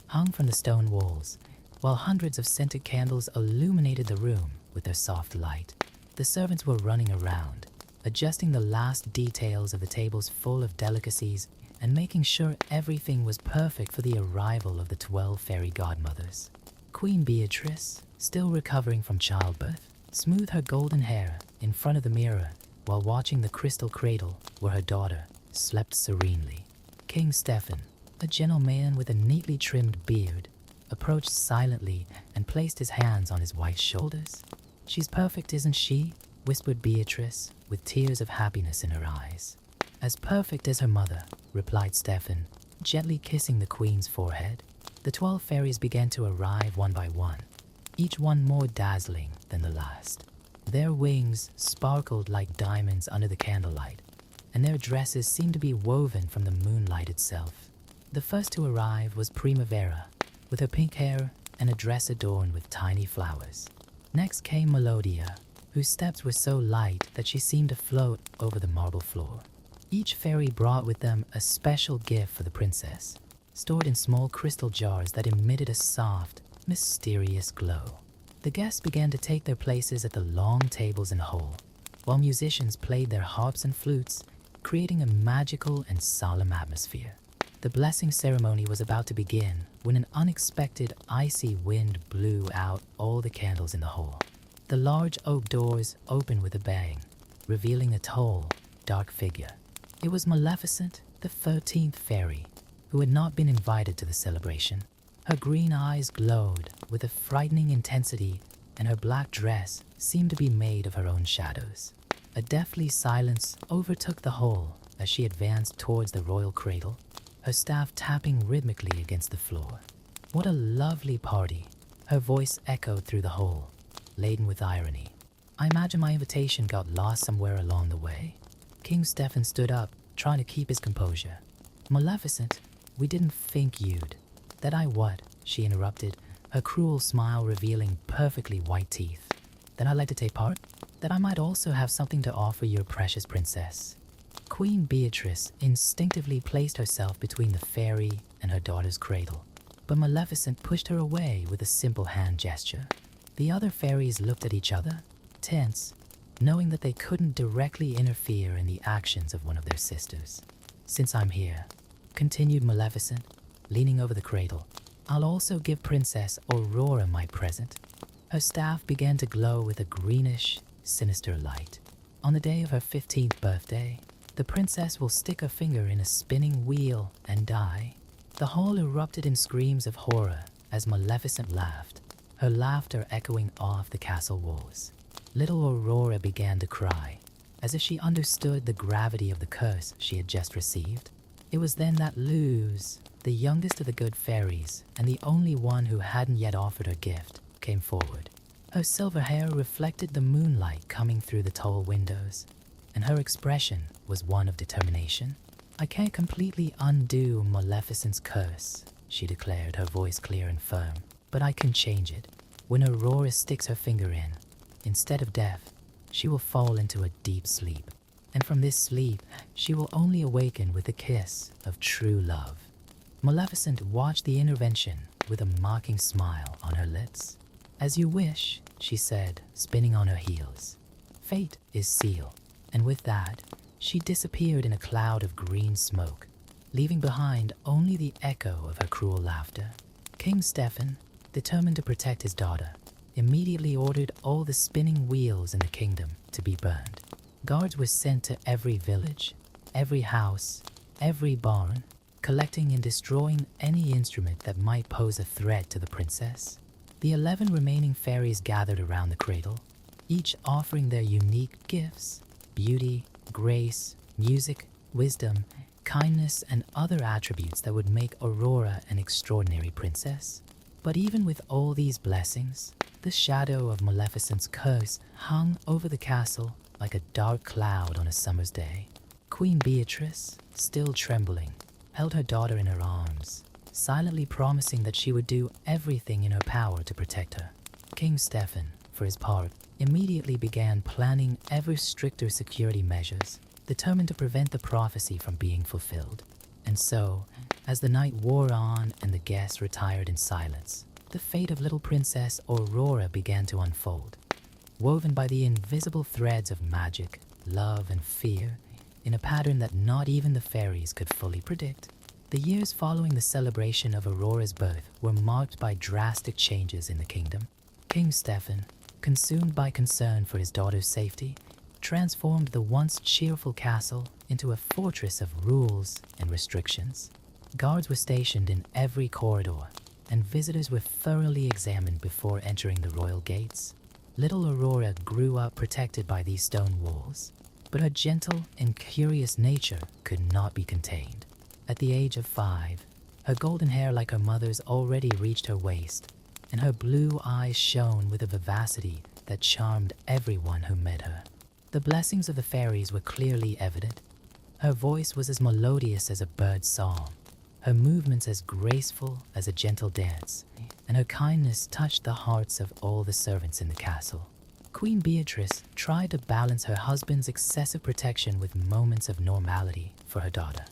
hung from the stone walls, while hundreds of scented candles illuminated the room with their soft light. The servants were running around, adjusting the last details of the tables full of delicacies and making sure everything was perfect for the arrival of the 12 fairy godmothers. Queen Beatrice, still recovering from childbirth, smoothed her golden hair in front of the mirror while watching the crystal cradle where her daughter slept serenely. King Stephen, a gentleman with a neatly trimmed beard, approached silently and placed his hands on his wife's shoulders. "She's perfect, isn't she?" whispered Beatrice, with tears of happiness in her eyes. "As perfect as her mother," replied Stephen, gently kissing the queen's forehead. The 12 fairies began to arrive one by one, each one more dazzling than the last. Their wings sparkled like diamonds under the candlelight, and their dresses seemed to be woven from the moonlight itself. The first to arrive was Primavera, with her pink hair and a dress adorned with tiny flowers. Next came Melodia, whose steps were so light that she seemed to float over the marble floor. Each fairy brought with them a special gift for the princess, stored in small crystal jars that emitted a soft, mysterious glow. The guests began to take their places at the long tables in the hall, while musicians played their harps and flutes, creating a magical and solemn atmosphere. The blessing ceremony was about to begin when an unexpected icy wind blew out all the candles in the hall. The large oak doors opened with a bang, revealing a tall, dark figure. It was Maleficent, the 13th fairy, who had not been invited to the celebration. Her green eyes glowed with a frightening intensity, and her black dress seemed to be made of her own shadows. A deathly silence overtook the hall as she advanced towards the royal cradle, her staff tapping rhythmically against the floor. What a lovely party! Her voice echoed through the hall, laden with irony. I imagine my invitation got lost somewhere along the way. King Stefan stood up, trying to keep his composure. Maleficent, we didn't think you'd. That I what? She interrupted, her cruel smile revealing perfectly white teeth. That I'd like to take part? That I might also have something to offer your precious princess. Queen Beatrice instinctively placed herself between the fairy and her daughter's cradle, but Maleficent pushed her away with a simple hand gesture. The other fairies looked at each other, tense, knowing that they couldn't directly interfere in the actions of one of their sisters. Since I'm here, continued Maleficent, leaning over the cradle, I'll also give Princess Aurora my present. Her staff began to glow with a greenish, sinister light. On the day of her 15th birthday, the princess will stick her finger in a spinning wheel and die. The hall erupted in screams of horror as Maleficent laughed, her laughter echoing off the castle walls. Little Aurora began to cry, as if she understood the gravity of the curse she had just received. It was then that Luz, the youngest of the good fairies and the only one who hadn't yet offered her gift, came forward. Her silver hair reflected the moonlight coming through the tall windows, and her expression was one of determination. I can't completely undo Maleficent's curse, she declared, her voice clear and firm, but I can change it. When Aurora sticks her finger in, instead of death, she will fall into a deep sleep, and from this sleep, she will only awaken with the kiss of true love. Maleficent watched the intervention with a mocking smile on her lips. As you wish, she said, spinning on her heels. Fate is sealed. And with that, she disappeared in a cloud of green smoke, leaving behind only the echo of her cruel laughter. King Stefan, determined to protect his daughter, immediately ordered all the spinning wheels in the kingdom to be burned. Guards were sent to every village, every house, every barn, collecting and destroying any instrument that might pose a threat to the princess. The 11 remaining fairies gathered around the cradle, each offering their unique gifts: beauty, grace, music, wisdom, kindness, and other attributes that would make Aurora an extraordinary princess. But even with all these blessings, the shadow of Maleficent's curse hung over the castle like a dark cloud on a summer's day. Queen Beatrice, still trembling, held her daughter in her arms, silently promising that she would do everything in her power to protect her. King Stefan, for his part, immediately began planning ever stricter security measures, determined to prevent the prophecy from being fulfilled. And so, as the night wore on and the guests retired in silence, the fate of little Princess Aurora began to unfold. Woven by the invisible threads of magic, love, and fear, in a pattern that not even the fairies could fully predict. The years following the celebration of Aurora's birth were marked by drastic changes in the kingdom. King Stefan, consumed by concern for his daughter's safety, transformed the once cheerful castle into a fortress of rules and restrictions. Guards were stationed in every corridor, and visitors were thoroughly examined before entering the royal gates. Little Aurora grew up protected by these stone walls, but her gentle and curious nature could not be contained. At the age of 5, her golden hair, like her mother's, already reached her waist, and her blue eyes shone with a vivacity that charmed everyone who met her. The blessings of the fairies were clearly evident. Her voice was as melodious as a bird's song, her movements as graceful as a gentle dance, and her kindness touched the hearts of all the servants in the castle. Queen Beatrice tried to balance her husband's excessive protection with moments of normality for her daughter.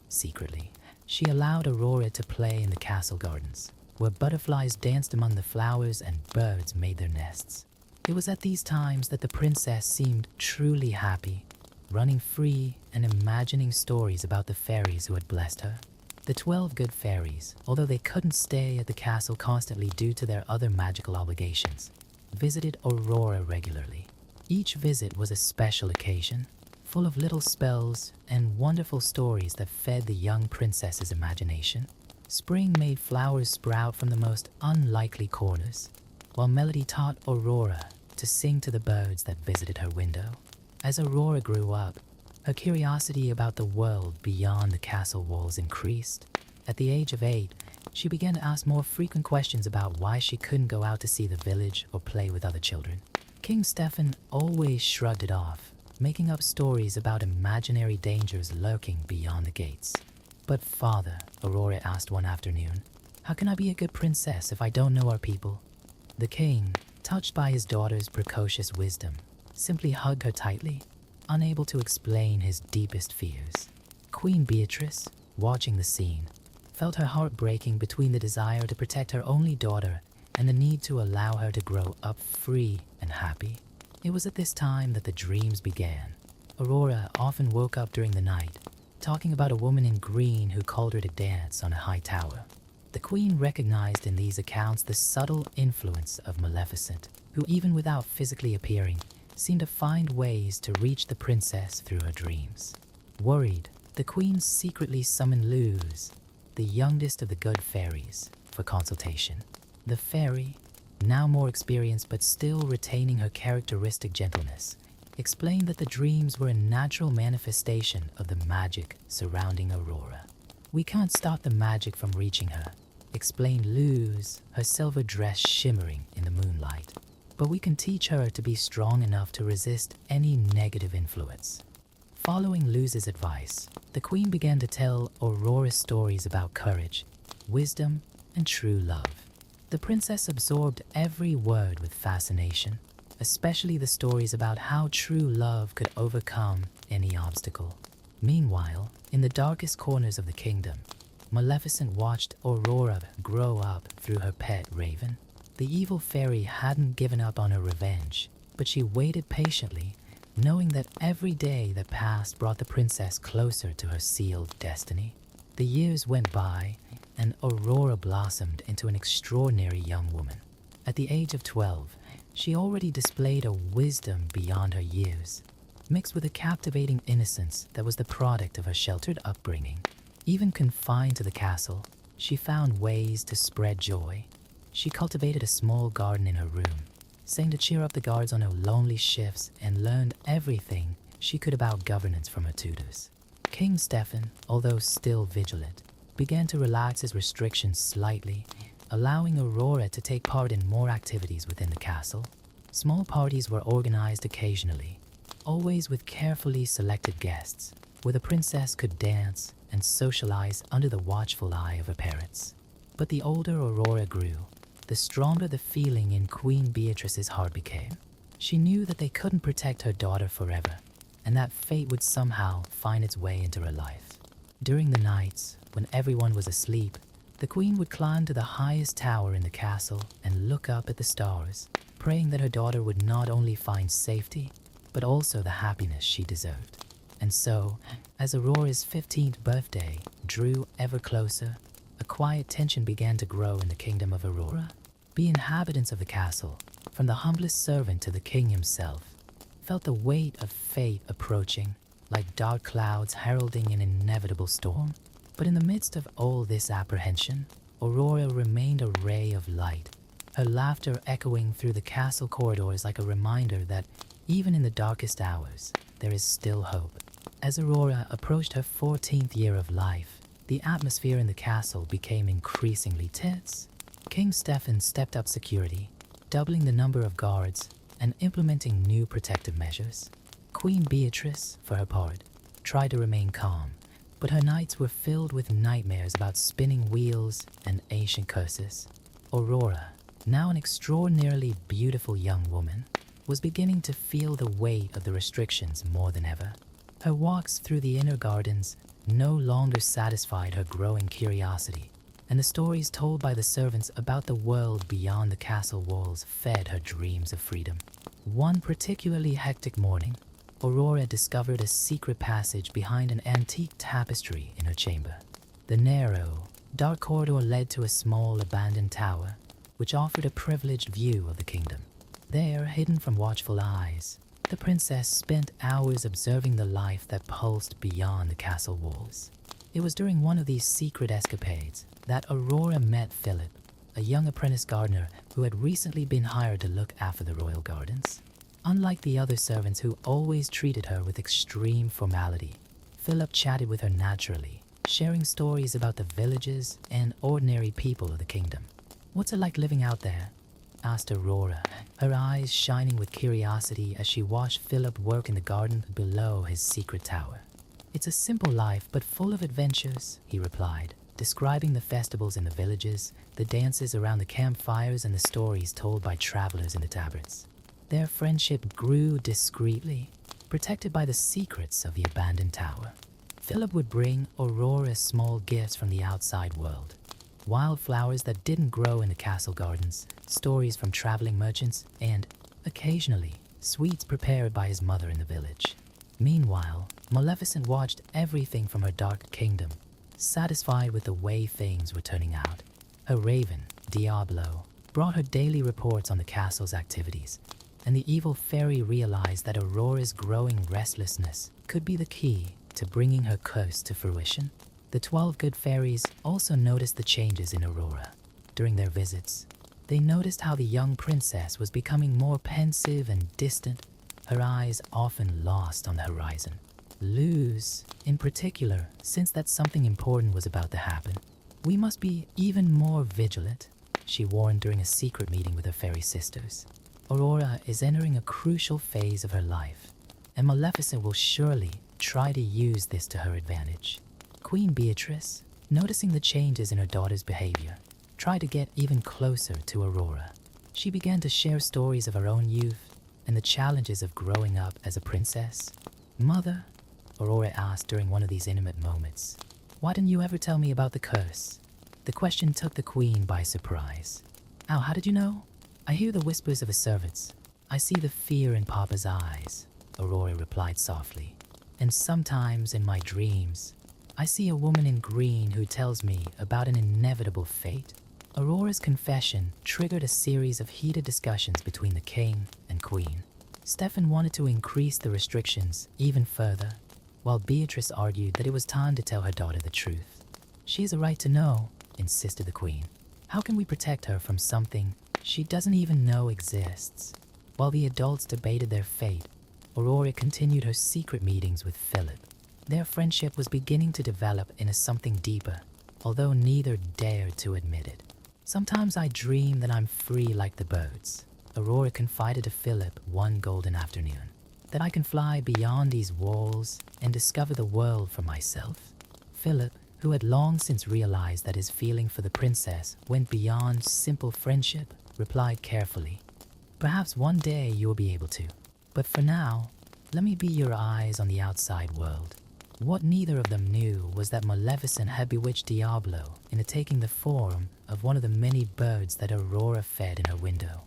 Secretly, she allowed Aurora to play in the castle gardens, where butterflies danced among the flowers and birds made their nests. It was at these times that the princess seemed truly happy, running free and imagining stories about the fairies who had blessed her. The 12 good fairies, although they couldn't stay at the castle constantly due to their other magical obligations, visited Aurora regularly. Each visit was a special occasion, full of little spells and wonderful stories that fed the young princess's imagination. Spring made flowers sprout from the most unlikely corners, while Melody taught Aurora to sing to the birds that visited her window. As Aurora grew up, her curiosity about the world beyond the castle walls increased. At the age of 8, she began to ask more frequent questions about why she couldn't go out to see the village or play with other children. King Stefan always shrugged it off, making up stories about imaginary dangers lurking beyond the gates. "But father," Aurora asked one afternoon, "how can I be a good princess if I don't know our people?" The king, touched by his daughter's precocious wisdom, simply hugged her tightly, unable to explain his deepest fears. Queen Beatrice, watching the scene, felt her heart breaking between the desire to protect her only daughter and the need to allow her to grow up free and happy. It was at this time that the dreams began. Aurora often woke up during the night, talking about a woman in green who called her to dance on a high tower. The queen recognized in these accounts the subtle influence of Maleficent, who even without physically appearing, seemed to find ways to reach the princess through her dreams. Worried, the queen secretly summoned Luz, the youngest of the good fairies, for consultation. The fairy, now more experienced but still retaining her characteristic gentleness, explained that the dreams were a natural manifestation of the magic surrounding Aurora. "We can't stop the magic from reaching her," explained Luz, her silver dress shimmering in the moonlight. "But we can teach her to be strong enough to resist any negative influence." Following Luz's advice, the queen began to tell Aurora stories about courage, wisdom, and true love. The princess absorbed every word with fascination, especially the stories about how true love could overcome any obstacle. Meanwhile, in the darkest corners of the kingdom, Maleficent watched Aurora grow up through her pet raven. The evil fairy hadn't given up on her revenge, but she waited patiently, knowing that every day that passed brought the princess closer to her sealed destiny. The years went by, and Aurora blossomed into an extraordinary young woman. At the age of 12, she already displayed a wisdom beyond her years, mixed with a captivating innocence that was the product of her sheltered upbringing. Even confined to the castle, she found ways to spread joy. She cultivated a small garden in her room, sang to cheer up the guards on her lonely shifts, and learned everything she could about governance from her tutors. King Stefan, although still vigilant, began to relax his restrictions slightly, allowing Aurora to take part in more activities within the castle. Small parties were organized occasionally, always with carefully selected guests, where the princess could dance and socialize under the watchful eye of her parents. But the older Aurora grew, the stronger the feeling in Queen Beatrice's heart became. She knew that they couldn't protect her daughter forever, and that fate would somehow find its way into her life. During the nights, when everyone was asleep, the queen would climb to the highest tower in the castle and look up at the stars, praying that her daughter would not only find safety, but also the happiness she deserved. And so, as Aurora's 15th birthday drew ever closer, a quiet tension began to grow in the kingdom of Aurora. The inhabitants of the castle, from the humblest servant to the king himself, felt the weight of fate approaching, like dark clouds heralding an inevitable storm. But in the midst of all this apprehension, Aurora remained a ray of light, her laughter echoing through the castle corridors like a reminder that, even in the darkest hours, there is still hope. As Aurora approached her 14th year of life, the atmosphere in the castle became increasingly tense. King Stefan stepped up security, doubling the number of guards and implementing new protective measures. Queen Beatrice, for her part, tried to remain calm, but her nights were filled with nightmares about spinning wheels and ancient curses. Aurora, now an extraordinarily beautiful young woman, was beginning to feel the weight of the restrictions more than ever. Her walks through the inner gardens no longer satisfied her growing curiosity, and the stories told by the servants about the world beyond the castle walls fed her dreams of freedom. One particularly hectic morning, Aurora discovered a secret passage behind an antique tapestry in her chamber. The narrow, dark corridor led to a small abandoned tower, which offered a privileged view of the kingdom. There, hidden from watchful eyes, the princess spent hours observing the life that pulsed beyond the castle walls. It was during one of these secret escapades that Aurora met Philip, a young apprentice gardener who had recently been hired to look after the royal gardens. Unlike the other servants who always treated her with extreme formality, Philip chatted with her naturally, sharing stories about the villages and ordinary people of the kingdom. "What's it like living out there?" asked Aurora, her eyes shining with curiosity as she watched Philip work in the garden below his secret tower. "It's a simple life, but full of adventures," he replied, describing the festivals in the villages, the dances around the campfires, and the stories told by travelers in the tabards. Their friendship grew discreetly, protected by the secrets of the abandoned tower. Philip would bring Aurora small gifts from the outside world. Wildflowers that didn't grow in the castle gardens, stories from traveling merchants, and, occasionally, sweets prepared by his mother in the village. Meanwhile, Maleficent watched everything from her dark kingdom, satisfied with the way things were turning out. Her raven, Diablo, brought her daily reports on the castle's activities, and the evil fairy realized that Aurora's growing restlessness could be the key to bringing her curse to fruition. The 12 good fairies also noticed the changes in Aurora. During their visits, they noticed how the young princess was becoming more pensive and distant, her eyes often lost on the horizon. Luz, in particular, sensed that something important was about to happen. "We must be even more vigilant," she warned during a secret meeting with her fairy sisters. "Aurora is entering a crucial phase of her life, and Maleficent will surely try to use this to her advantage." Queen Beatrice, noticing the changes in her daughter's behavior, tried to get even closer to Aurora. She began to share stories of her own youth and the challenges of growing up as a princess. "Mother," Aurora asked during one of these intimate moments, "why didn't you ever tell me about the curse?" The question took the queen by surprise. "Ow, how did you know?" "I hear the whispers of the servants. I see the fear in Papa's eyes," Aurora replied softly. "And sometimes in my dreams, I see a woman in green who tells me about an inevitable fate." Aurora's confession triggered a series of heated discussions between the king and queen. Stefan wanted to increase the restrictions even further, while Beatrice argued that it was time to tell her daughter the truth. "She has a right to know," insisted the queen. "How can we protect her from something she doesn't even know exists?" While the adults debated their fate, Aurora continued her secret meetings with Philip. Their friendship was beginning to develop into something deeper, although neither dared to admit it. "Sometimes I dream that I'm free like the birds," Aurora confided to Philip one golden afternoon. "That I can fly beyond these walls and discover the world for myself." Philip, who had long since realized that his feeling for the princess went beyond simple friendship, replied carefully, "Perhaps one day you will be able to. But for now, let me be your eyes on the outside world." What neither of them knew was that Maleficent had bewitched Diablo into taking the form of one of the many birds that Aurora fed in her window.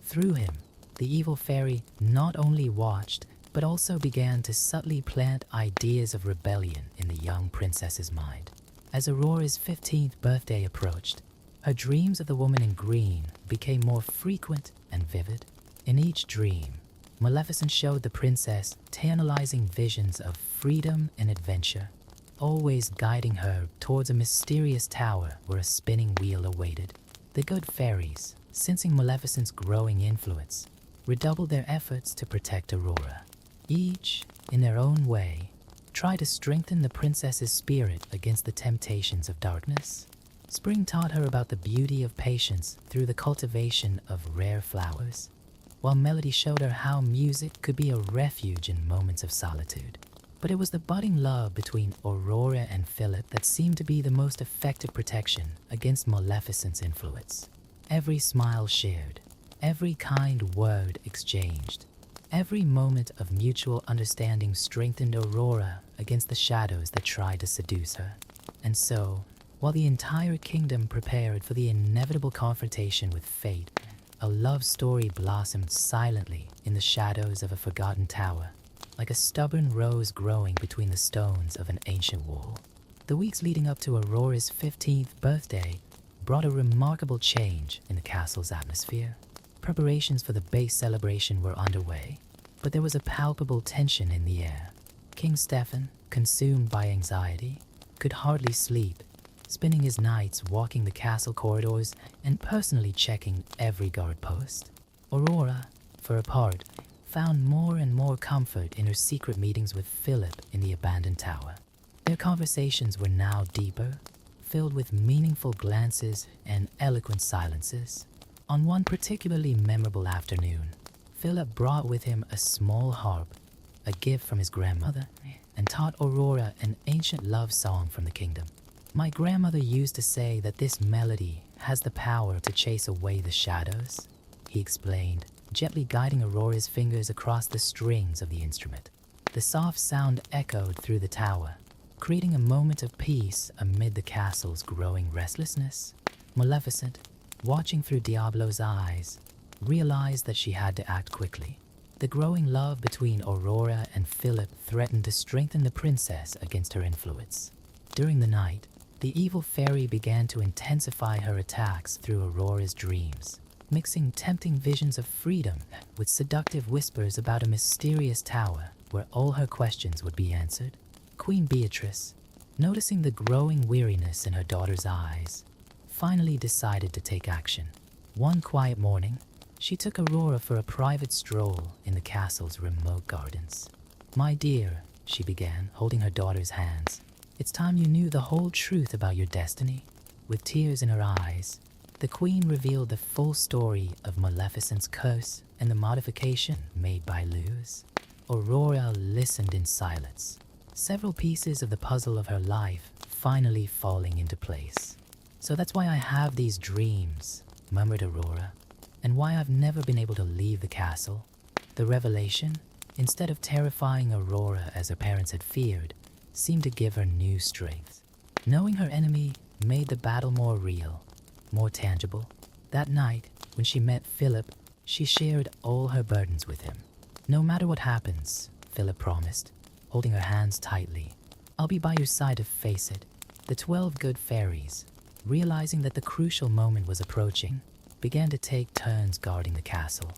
Through him, the evil fairy not only watched, but also began to subtly plant ideas of rebellion in the young princess's mind. As Aurora's 15th birthday approached, her dreams of the woman in green became more frequent and vivid. In each dream, Maleficent showed the princess tantalizing visions of freedom and adventure, always guiding her towards a mysterious tower where a spinning wheel awaited. The good fairies, sensing Maleficent's growing influence, redoubled their efforts to protect Aurora. Each, in their own way, tried to strengthen the princess's spirit against the temptations of darkness. Spring taught her about the beauty of patience through the cultivation of rare flowers, while Melody showed her how music could be a refuge in moments of solitude. But it was the budding love between Aurora and Philip that seemed to be the most effective protection against Maleficent's influence. Every smile shared, every kind word exchanged, every moment of mutual understanding strengthened Aurora against the shadows that tried to seduce her. And so, while the entire kingdom prepared for the inevitable confrontation with fate, a love story blossomed silently in the shadows of a forgotten tower, like a stubborn rose growing between the stones of an ancient wall. The weeks leading up to Aurora's 15th birthday brought a remarkable change in the castle's atmosphere. Preparations for the base celebration were underway, but there was a palpable tension in the air. King Stefan, consumed by anxiety, could hardly sleep, spending his nights walking the castle corridors and personally checking every guard post. Aurora, for her part, found more and more comfort in her secret meetings with Philip in the abandoned tower. Their conversations were now deeper, filled with meaningful glances and eloquent silences. On one particularly memorable afternoon, Philip brought with him a small harp, a gift from his grandmother, and taught Aurora an ancient love song from the kingdom. "My grandmother used to say that this melody has the power to chase away the shadows," he explained, gently guiding Aurora's fingers across the strings of the instrument. The soft sound echoed through the tower, creating a moment of peace amid the castle's growing restlessness. Maleficent, watching through Diablo's eyes, realized that she had to act quickly. The growing love between Aurora and Philip threatened to strengthen the princess against her influence. During the night, the evil fairy began to intensify her attacks through Aurora's dreams, mixing tempting visions of freedom with seductive whispers about a mysterious tower where all her questions would be answered. Queen Beatrice, noticing the growing weariness in her daughter's eyes, finally decided to take action. One quiet morning, she took Aurora for a private stroll in the castle's remote gardens. "My dear," she began, holding her daughter's hands, "it's time you knew the whole truth about your destiny." With tears in her eyes, the queen revealed the full story of Maleficent's curse and the modification made by Luz. Aurora listened in silence, several pieces of the puzzle of her life finally falling into place. "So that's why I have these dreams," murmured Aurora, "and why I've never been able to leave the castle." The revelation, instead of terrifying Aurora as her parents had feared, seemed to give her new strength. Knowing her enemy made the battle more real, more tangible. That night, when she met Philip, she shared all her burdens with him. "No matter what happens," Philip promised, holding her hands tightly, "I'll be by your side to face it." The 12 good fairies, realizing that the crucial moment was approaching, began to take turns guarding the castle.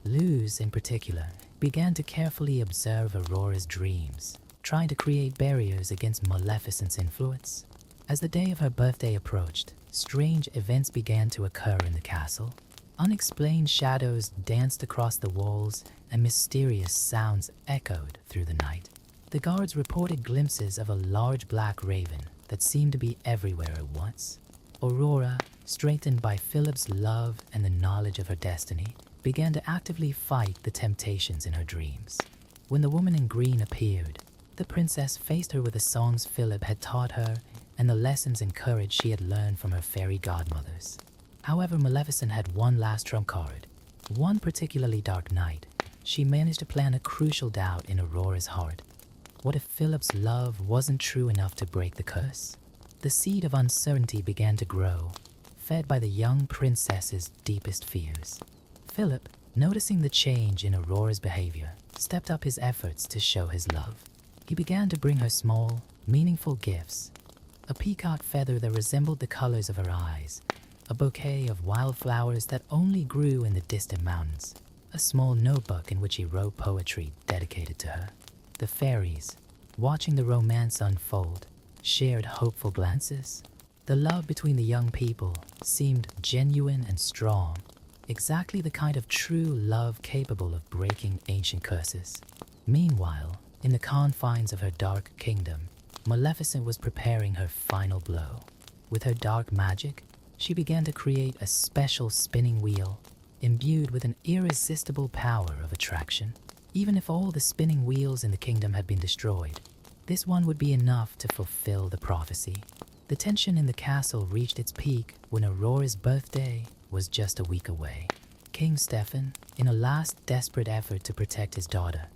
Luz, in particular, began to carefully observe Aurora's dreams, trying to create barriers against Maleficent's influence. As the day of her birthday approached, strange events began to occur in the castle. Unexplained shadows danced across the walls, and mysterious sounds echoed through the night. The guards reported glimpses of a large black raven that seemed to be everywhere at once. Aurora, strengthened by Philip's love and the knowledge of her destiny, began to actively fight the temptations in her dreams. When the woman in green appeared, the princess faced her with the songs Philip had taught her and the lessons and courage she had learned from her fairy godmothers. However, Maleficent had one last trump card. One particularly dark night, she managed to plant a crucial doubt in Aurora's heart. What if Philip's love wasn't true enough to break the curse? The seed of uncertainty began to grow, fed by the young princess's deepest fears. Philip, noticing the change in Aurora's behavior, stepped up his efforts to show his love. He began to bring her small, meaningful gifts: a peacock feather that resembled the colors of her eyes, a bouquet of wildflowers that only grew in the distant mountains, a small notebook in which he wrote poetry dedicated to her. The fairies, watching the romance unfold, shared hopeful glances. The love between the young people seemed genuine and strong, exactly the kind of true love capable of breaking ancient curses. Meanwhile, in the confines of her dark kingdom, Maleficent was preparing her final blow. With her dark magic, she began to create a special spinning wheel, imbued with an irresistible power of attraction. Even if all the spinning wheels in the kingdom had been destroyed, this one would be enough to fulfill the prophecy. The tension in the castle reached its peak when Aurora's birthday was just a week away. King Stefan, in a last desperate effort to protect his daughter,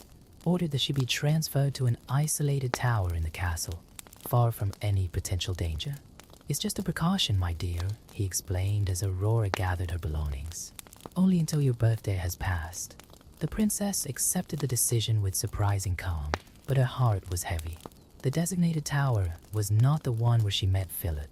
ordered that she be transferred to an isolated tower in the castle, far from any potential danger. "It's just a precaution, my dear," he explained as Aurora gathered her belongings. "Only until your birthday has passed. The princess accepted the decision with surprising calm, but her heart was heavy. The designated tower was not the one where she met Philip,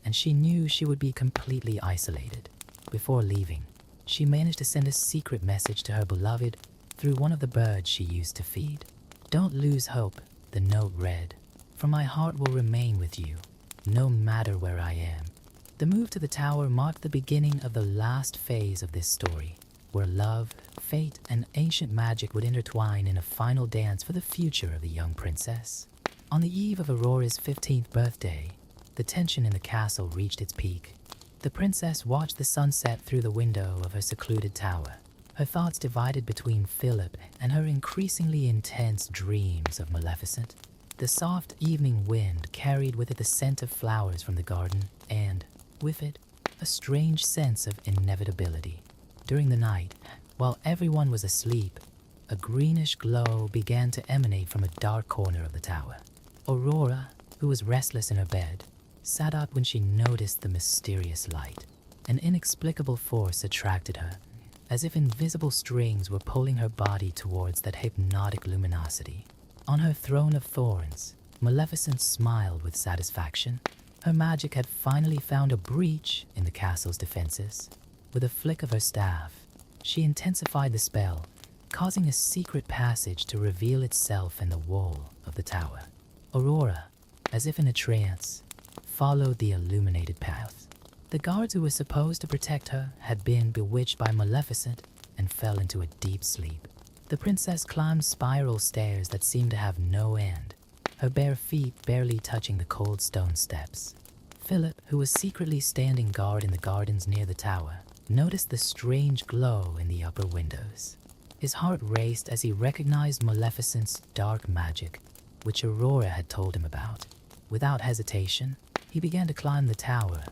and she knew she would be completely isolated. Before leaving, she managed to send a secret message to her beloved through one of the birds she used to feed. "Don't lose hope," the note read, "for my heart will remain with you, no matter where I am." The move to the tower marked the beginning of the last phase of this story, where love, fate, and ancient magic would intertwine in a final dance for the future of the young princess. On the eve of Aurora's 15th birthday, the tension in the castle reached its peak. The princess watched the sunset through the window of her secluded tower, her thoughts divided between Philip and her increasingly intense dreams of Maleficent. The soft evening wind carried with it the scent of flowers from the garden and, with it, a strange sense of inevitability. During the night, while everyone was asleep, a greenish glow began to emanate from a dark corner of the tower. Aurora, who was restless in her bed, sat up when she noticed the mysterious light. An inexplicable force attracted her, as if invisible strings were pulling her body towards that hypnotic luminosity. On her throne of thorns, Maleficent smiled with satisfaction. Her magic had finally found a breach in the castle's defenses. With a flick of her staff, she intensified the spell, causing a secret passage to reveal itself in the wall of the tower. Aurora, as if in a trance, followed the illuminated path. The guards who were supposed to protect her had been bewitched by Maleficent and fell into a deep sleep. The princess climbed spiral stairs that seemed to have no end, her bare feet barely touching the cold stone steps. Philip, who was secretly standing guard in the gardens near the tower, noticed the strange glow in the upper windows. His heart raced as he recognized Maleficent's dark magic, which Aurora had told him about. Without hesitation, he began to climb the tower,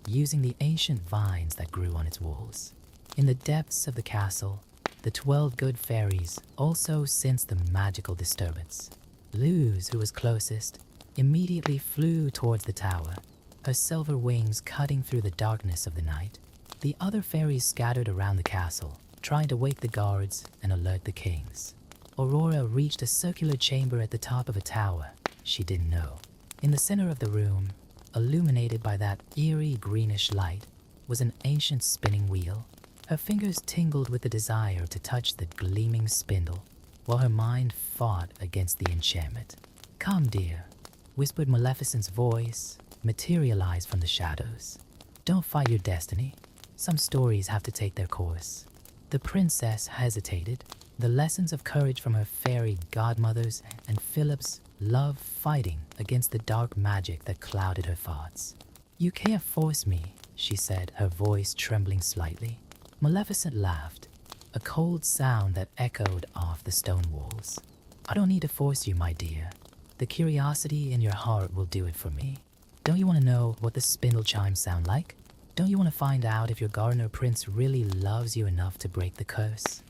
using the ancient vines that grew on its walls. In the depths of the castle, the 12 good fairies also sensed the magical disturbance. Luz, who was closest, immediately flew towards the tower, her silver wings cutting through the darkness of the night. The other fairies scattered around the castle, trying to wake the guards and alert the kings. Aurora reached a circular chamber at the top of a tower she didn't know. In the center of the room, illuminated by that eerie greenish light, was an ancient spinning wheel. Her fingers tingled with the desire to touch the gleaming spindle, while her mind fought against the enchantment. "Come, dear," whispered Maleficent's voice, materialized from the shadows. "Don't fight your destiny. Some stories have to take their course." The princess hesitated, the lessons of courage from her fairy godmothers and Philip's love fighting against the dark magic that clouded her thoughts. "You can't force me," she said, her voice trembling slightly. Maleficent laughed, a cold sound that echoed off the stone walls. "I don't need to force you, my dear. The curiosity in your heart will do it for me. Don't you want to know what the spindle chimes sound like? Don't you want to find out if your gardener prince really loves you enough to break the curse?"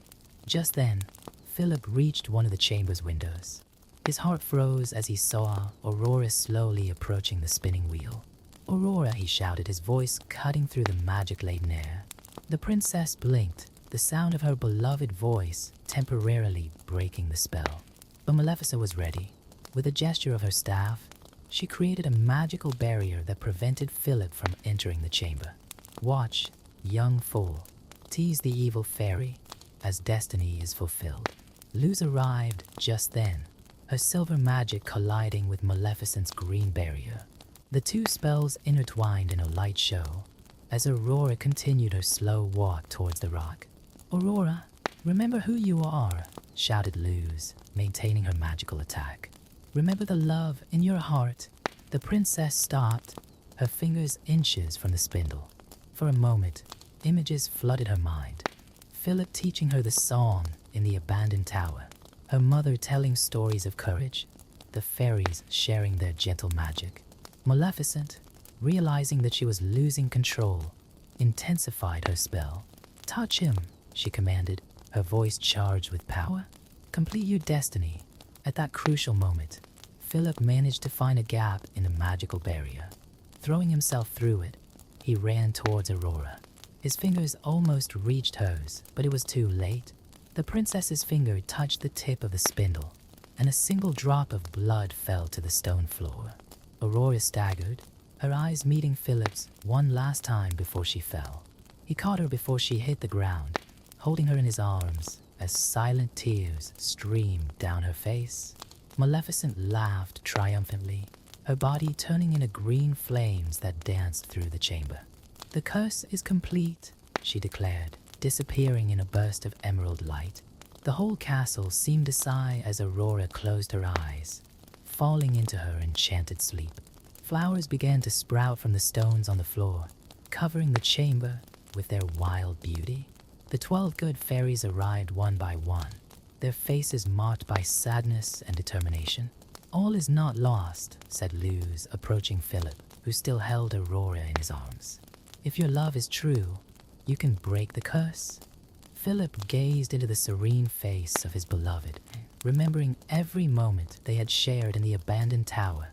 Just then, Philip reached one of the chamber's windows. His heart froze as he saw Aurora slowly approaching the spinning wheel. "Aurora," he shouted, his voice cutting through the magic-laden air. The princess blinked, the sound of her beloved voice temporarily breaking the spell. But Maleficent was ready. With a gesture of her staff, she created a magical barrier that prevented Philip from entering the chamber. "Watch, young fool," teased the evil fairy, "as destiny is fulfilled." Luz arrived just then, her silver magic colliding with Maleficent's green barrier. The two spells intertwined in a light show as Aurora continued her slow walk towards the rock. "Aurora, remember who you are," shouted Luz, maintaining her magical attack. "Remember the love in your heart." The princess stopped, her fingers inches from the spindle. For a moment, images flooded her mind. Philip teaching her the song in the abandoned tower, her mother telling stories of courage, the fairies sharing their gentle magic. Maleficent, realizing that she was losing control, intensified her spell. "Touch him," she commanded, her voice charged with power. "Complete your destiny." At that crucial moment, Philip managed to find a gap in the magical barrier. Throwing himself through it, he ran towards Aurora. His fingers almost reached hers, but it was too late. The princess's finger touched the tip of the spindle, and a single drop of blood fell to the stone floor. Aurora staggered, her eyes meeting Philip's one last time before she fell. He caught her before she hit the ground, holding her in his arms as silent tears streamed down her face. Maleficent laughed triumphantly, her body turning into green flames that danced through the chamber. "The curse is complete," she declared, disappearing in a burst of emerald light. The whole castle seemed to sigh as Aurora closed her eyes, falling into her enchanted sleep. Flowers began to sprout from the stones on the floor, covering the chamber with their wild beauty. The 12 good fairies arrived one by one, their faces marked by sadness and determination. "All is not lost," said Luz, approaching Philip, who still held Aurora in his arms. "If your love is true, you can break the curse." Philip gazed into the serene face of his beloved, remembering every moment they had shared in the abandoned tower,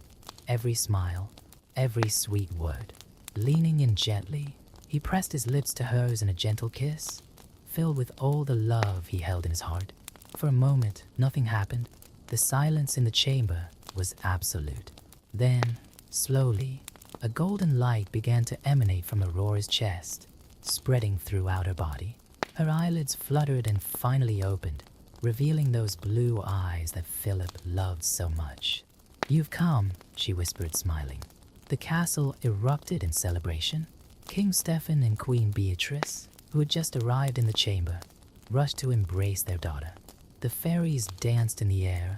every smile, every sweet word. Leaning in gently, he pressed his lips to hers in a gentle kiss, filled with all the love he held in his heart. For a moment, nothing happened. The silence in the chamber was absolute. Then, slowly, a golden light began to emanate from Aurora's chest, spreading throughout her body. Her eyelids fluttered and finally opened, revealing those blue eyes that Philip loved so much. "You've come," she whispered, smiling. The castle erupted in celebration. King Stefan and Queen Beatrice, who had just arrived in the chamber, rushed to embrace their daughter. The fairies danced in the air,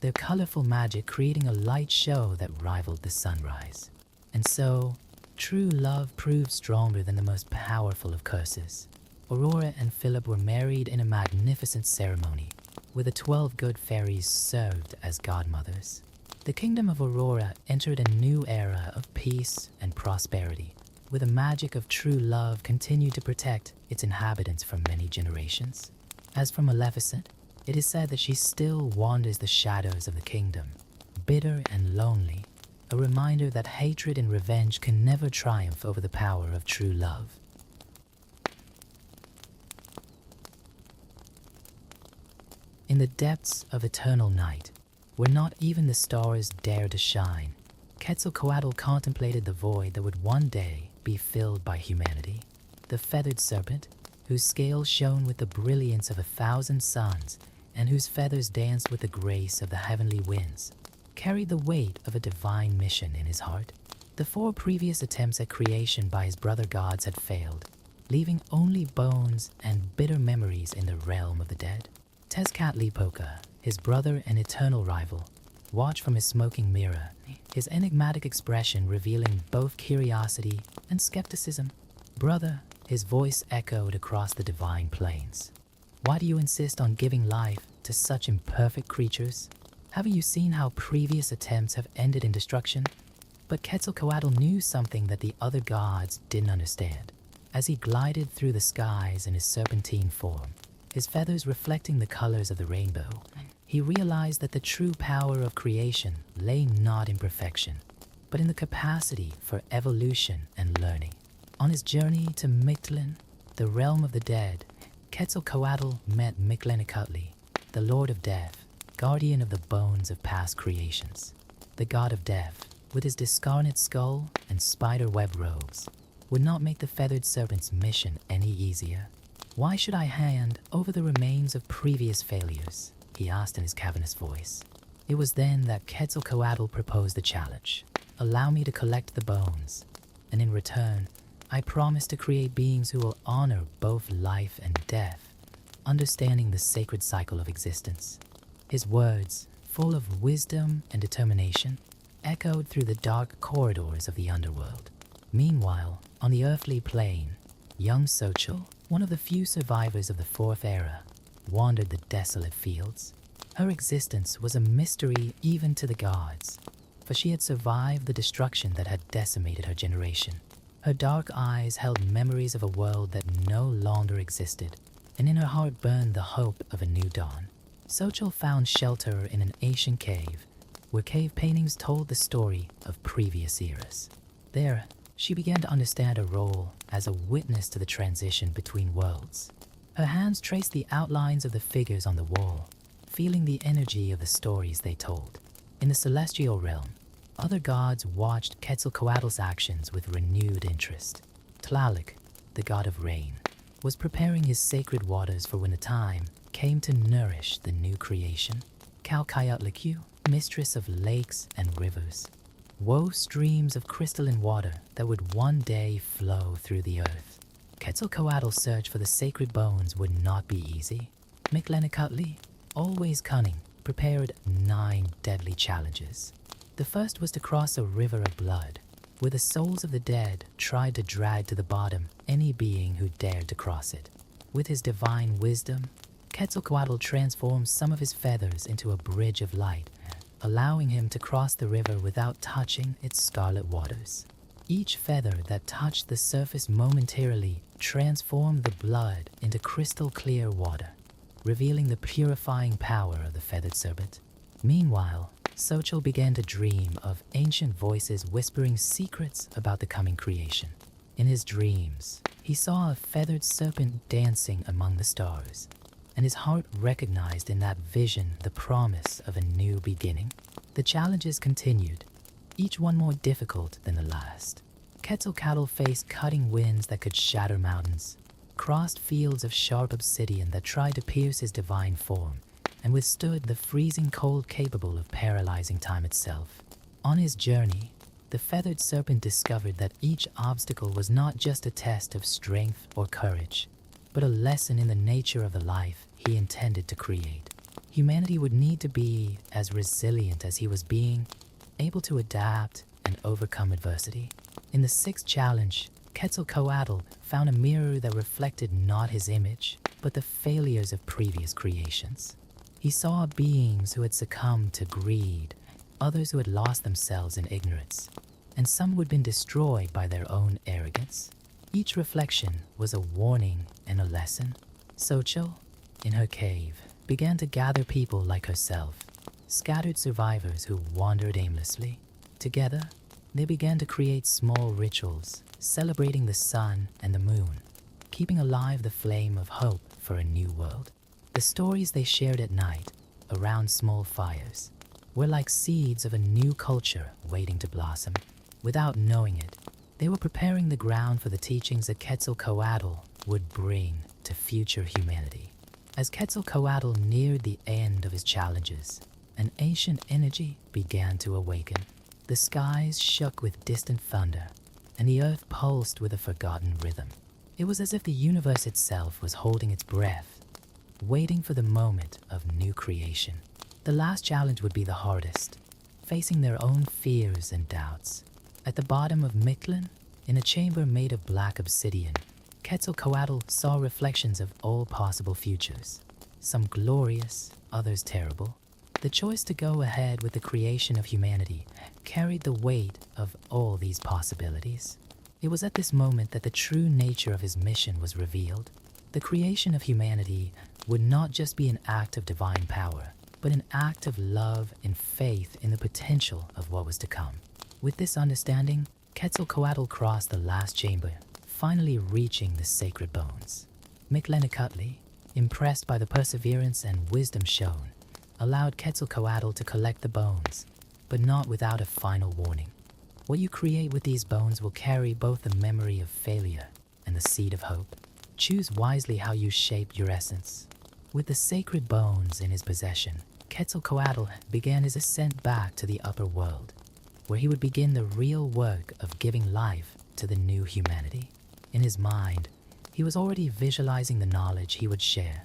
their colorful magic creating a light show that rivaled the sunrise. And so, true love proved stronger than the most powerful of curses. Aurora and Philip were married in a magnificent ceremony, where the 12 good fairies served as godmothers. The kingdom of Aurora entered a new era of peace and prosperity, where the magic of true love continued to protect its inhabitants for many generations. As for Maleficent, it is said that she still wanders the shadows of the kingdom, bitter and lonely, a reminder that hatred and revenge can never triumph over the power of true love. In the depths of eternal night, where not even the stars dare to shine, Quetzalcoatl contemplated the void that would one day be filled by humanity. The feathered serpent, whose scales shone with the brilliance of 1,000 suns and whose feathers danced with the grace of the heavenly winds, carried the weight of a divine mission in his heart. The 4 previous attempts at creation by his brother gods had failed, leaving only bones and bitter memories in the realm of the dead. Tezcatlipoca, his brother and eternal rival, watched from his smoking mirror, his enigmatic expression revealing both curiosity and skepticism. "Brother," his voice echoed across the divine plains. "Why do you insist on giving life to such imperfect creatures? Haven't you seen how previous attempts have ended in destruction?" But Quetzalcoatl knew something that the other gods didn't understand. As he glided through the skies in his serpentine form, his feathers reflecting the colors of the rainbow, he realized that the true power of creation lay not in perfection, but in the capacity for evolution and learning. On his journey to Mictlan, the realm of the dead, Quetzalcoatl met Mictlantecuhtli, the Lord of Death, guardian of the bones of past creations. The god of death, with his discarnate skull and spider-web robes, would not make the feathered serpent's mission any easier. "Why should I hand over the remains of previous failures?" he asked in his cavernous voice. It was then that Quetzalcoatl proposed the challenge. "Allow me to collect the bones, and in return, I promise to create beings who will honor both life and death, understanding the sacred cycle of existence." His words, full of wisdom and determination, echoed through the dark corridors of the underworld. Meanwhile, on the earthly plane, young Xochitl, one of the few survivors of the 4th era, wandered the desolate fields. Her existence was a mystery even to the gods, for she had survived the destruction that had decimated her generation. Her dark eyes held memories of a world that no longer existed, and in her heart burned the hope of a new dawn. Xochitl found shelter in an ancient cave, where cave paintings told the story of previous eras. There, she began to understand her role as a witness to the transition between worlds. Her hands traced the outlines of the figures on the wall, feeling the energy of the stories they told. In the celestial realm, other gods watched Quetzalcoatl's actions with renewed interest. Tlaloc, the god of rain, was preparing his sacred waters for when the time came to nourish the new creation. Calcayotlicu, mistress of lakes and rivers, wove streams of crystalline water that would one day flow through the earth. Quetzalcoatl's search for the sacred bones would not be easy. Mictlantecuhtli, always cunning, prepared 9 deadly challenges. The first was to cross a river of blood, where the souls of the dead tried to drag to the bottom any being who dared to cross it. With his divine wisdom, Quetzalcoatl transformed some of his feathers into a bridge of light, allowing him to cross the river without touching its scarlet waters. Each feather that touched the surface momentarily transformed the blood into crystal clear water, revealing the purifying power of the feathered serpent. Meanwhile, Xochitl began to dream of ancient voices whispering secrets about the coming creation. In his dreams, he saw a feathered serpent dancing among the stars, and his heart recognized in that vision the promise of a new beginning. The challenges continued, each one more difficult than the last. Quetzalcoatl faced cutting winds that could shatter mountains, crossed fields of sharp obsidian that tried to pierce his divine form, and withstood the freezing cold capable of paralyzing time itself. On his journey, the feathered serpent discovered that each obstacle was not just a test of strength or courage, but a lesson in the nature of the life he intended to create. Humanity would need to be as resilient as he was being, able to adapt and overcome adversity. In the 6th challenge, Quetzalcoatl found a mirror that reflected not his image, but the failures of previous creations. He saw beings who had succumbed to greed, others who had lost themselves in ignorance, and some who had been destroyed by their own arrogance. Each reflection was a warning and a lesson. Xochitl, in her cave, began to gather people like herself, scattered survivors who wandered aimlessly. Together, they began to create small rituals, celebrating the sun and the moon, keeping alive the flame of hope for a new world. The stories they shared at night, around small fires, were like seeds of a new culture waiting to blossom. Without knowing it, they were preparing the ground for the teachings that Quetzalcoatl would bring to future humanity. As Quetzalcoatl neared the end of his challenges, an ancient energy began to awaken. The skies shook with distant thunder, and the earth pulsed with a forgotten rhythm. It was as if the universe itself was holding its breath, waiting for the moment of new creation. The last challenge would be the hardest, facing their own fears and doubts. At the bottom of Mictlan, in a chamber made of black obsidian, Quetzalcoatl saw reflections of all possible futures, some glorious, others terrible. The choice to go ahead with the creation of humanity carried the weight of all these possibilities. It was at this moment that the true nature of his mission was revealed. The creation of humanity would not just be an act of divine power, but an act of love and faith in the potential of what was to come. With this understanding, Quetzalcoatl crossed the last chamber, finally reaching the sacred bones. Mictlantecuhtli, impressed by the perseverance and wisdom shown, allowed Quetzalcoatl to collect the bones, but not without a final warning. What you create with these bones will carry both the memory of failure and the seed of hope. Choose wisely how you shape your essence. With the sacred bones in his possession, Quetzalcoatl began his ascent back to the upper world, where he would begin the real work of giving life to the new humanity. In his mind, he was already visualizing the knowledge he would share,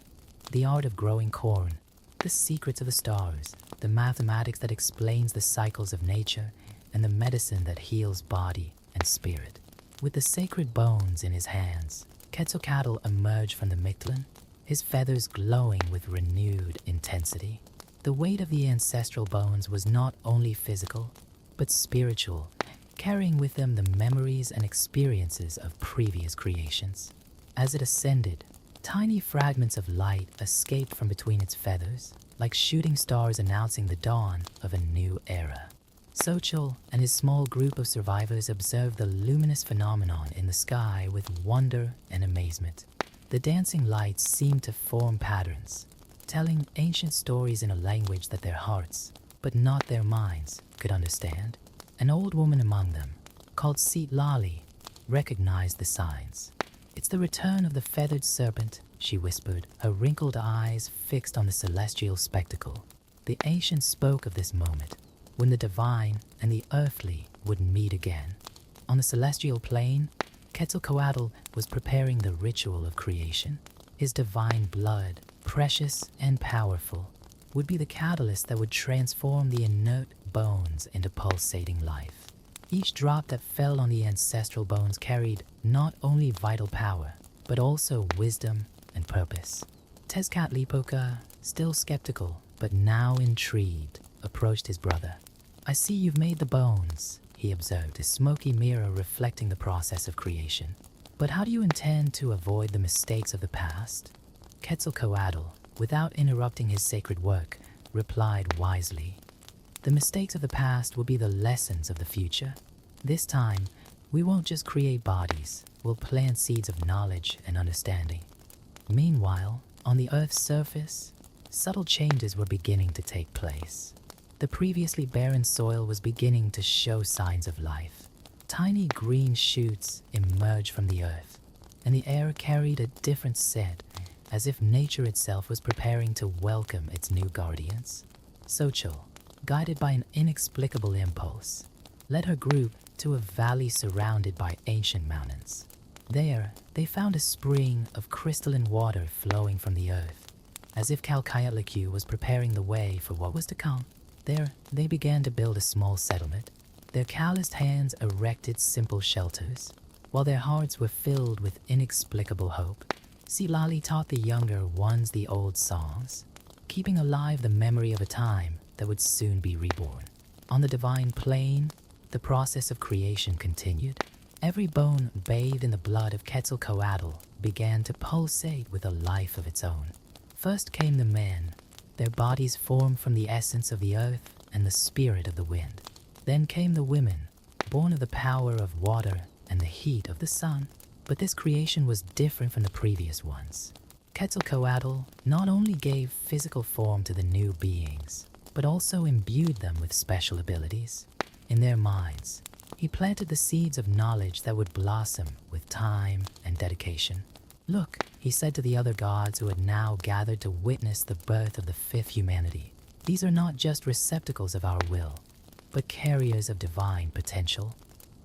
the art of growing corn, the secrets of the stars, the mathematics that explains the cycles of nature, and the medicine that heals body and spirit. With the sacred bones in his hands, Quetzalcoatl emerged from the Mictlan, his feathers glowing with renewed intensity. The weight of the ancestral bones was not only physical, but spiritual, carrying with them the memories and experiences of previous creations. As it ascended, tiny fragments of light escaped from between its feathers, like shooting stars announcing the dawn of a new era. Xochitl and his small group of survivors observed the luminous phenomenon in the sky with wonder and amazement. The dancing lights seemed to form patterns, telling ancient stories in a language that their hearts, but not their minds, could understand. An old woman among them, called Lali, recognized the signs. "It's the return of the feathered serpent," she whispered, her wrinkled eyes fixed on the celestial spectacle. The ancients spoke of this moment, when the divine and the earthly would meet again. On the celestial plane, Quetzalcoatl was preparing the ritual of creation. His divine blood, precious and powerful, would be the catalyst that would transform the inert bones into pulsating life. Each drop that fell on the ancestral bones carried not only vital power, but also wisdom and purpose. Tezcatlipoca, still skeptical, but now intrigued, approached his brother. "I see you've made the bones," he observed, a smoky mirror reflecting the process of creation. "But how do you intend to avoid the mistakes of the past?" Quetzalcoatl, without interrupting his sacred work, replied wisely. "The mistakes of the past will be the lessons of the future. This time, we won't just create bodies, we'll plant seeds of knowledge and understanding." Meanwhile, on the Earth's surface, subtle changes were beginning to take place. The previously barren soil was beginning to show signs of life. Tiny green shoots emerged from the earth, and the air carried a different scent, as if nature itself was preparing to welcome its new guardians. Xochitl, guided by an inexplicable impulse, led her group to a valley surrounded by ancient mountains. There, they found a spring of crystalline water flowing from the earth, as if Calcayatlicu was preparing the way for what was to come. There, they began to build a small settlement. Their calloused hands erected simple shelters, while their hearts were filled with inexplicable hope. Lali taught the younger ones the old songs, keeping alive the memory of a time that would soon be reborn. On the divine plane, the process of creation continued. Every bone bathed in the blood of Quetzalcoatl began to pulsate with a life of its own. First came the men, their bodies formed from the essence of the earth and the spirit of the wind. Then came the women, born of the power of water and the heat of the sun. But this creation was different from the previous ones. Quetzalcoatl not only gave physical form to the new beings, but also imbued them with special abilities. In their minds, he planted the seeds of knowledge that would blossom with time and dedication. "Look," he said to the other gods who had now gathered to witness the birth of the fifth humanity. "These are not just receptacles of our will, but carriers of divine potential."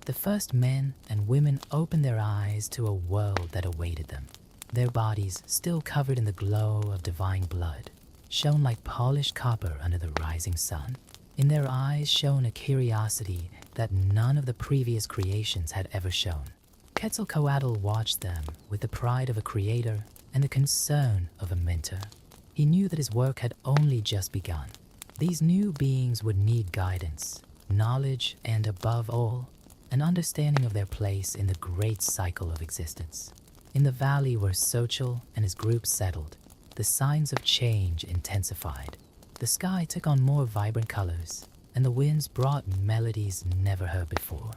The first men and women opened their eyes to a world that awaited them. Their bodies, still covered in the glow of divine blood, shone like polished copper under the rising sun. In their eyes shone a curiosity that none of the previous creations had ever shown. Quetzalcoatl watched them with the pride of a creator and the concern of a mentor. He knew that his work had only just begun. These new beings would need guidance, knowledge, and above all, an understanding of their place in the great cycle of existence. In the valley where Xochitl and his group settled, the signs of change intensified. The sky took on more vibrant colors, and the winds brought melodies never heard before.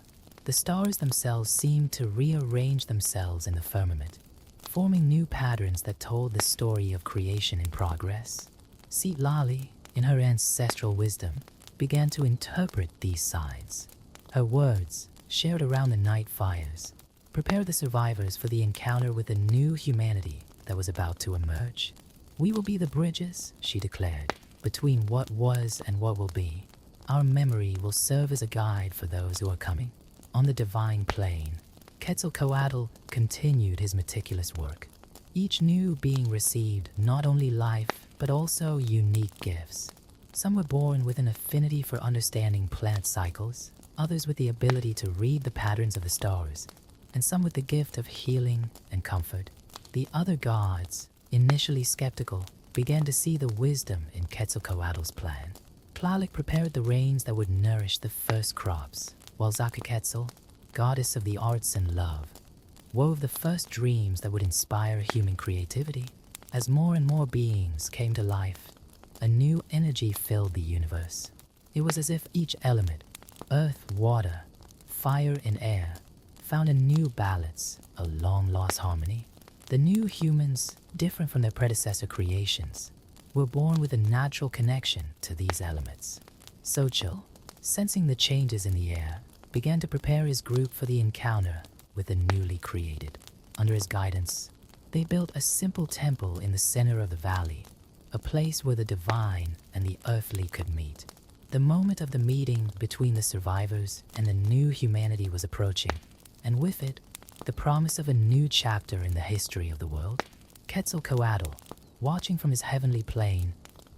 The stars themselves seemed to rearrange themselves in the firmament, forming new patterns that told the story of creation in progress. Lali, in her ancestral wisdom, began to interpret these signs. Her words, shared around the night fires, prepared the survivors for the encounter with the new humanity that was about to emerge. "We will be the bridges," she declared, "between what was and what will be. Our memory will serve as a guide for those who are coming." On the divine plane, Quetzalcoatl continued his meticulous work. Each new being received not only life, but also unique gifts. Some were born with an affinity for understanding plant cycles, others with the ability to read the patterns of the stars, and some with the gift of healing and comfort. The other gods, initially skeptical, began to see the wisdom in Quetzalcoatl's plan. Tlaloc prepared the rains that would nourish the first crops, while Zacaquetzal, goddess of the arts and love, wove the first dreams that would inspire human creativity. As more and more beings came to life, a new energy filled the universe. It was as if each element, earth, water, fire, and air, found a new balance, a long-lost harmony. The new humans, different from their predecessor creations, were born with a natural connection to these elements. Xochitl, sensing the changes in the air, began to prepare his group for the encounter with the newly created. Under his guidance, they built a simple temple in the center of the valley, a place where the divine and the earthly could meet. The moment of the meeting between the survivors and the new humanity was approaching, and with it, the promise of a new chapter in the history of the world. Quetzalcoatl, watching from his heavenly plane,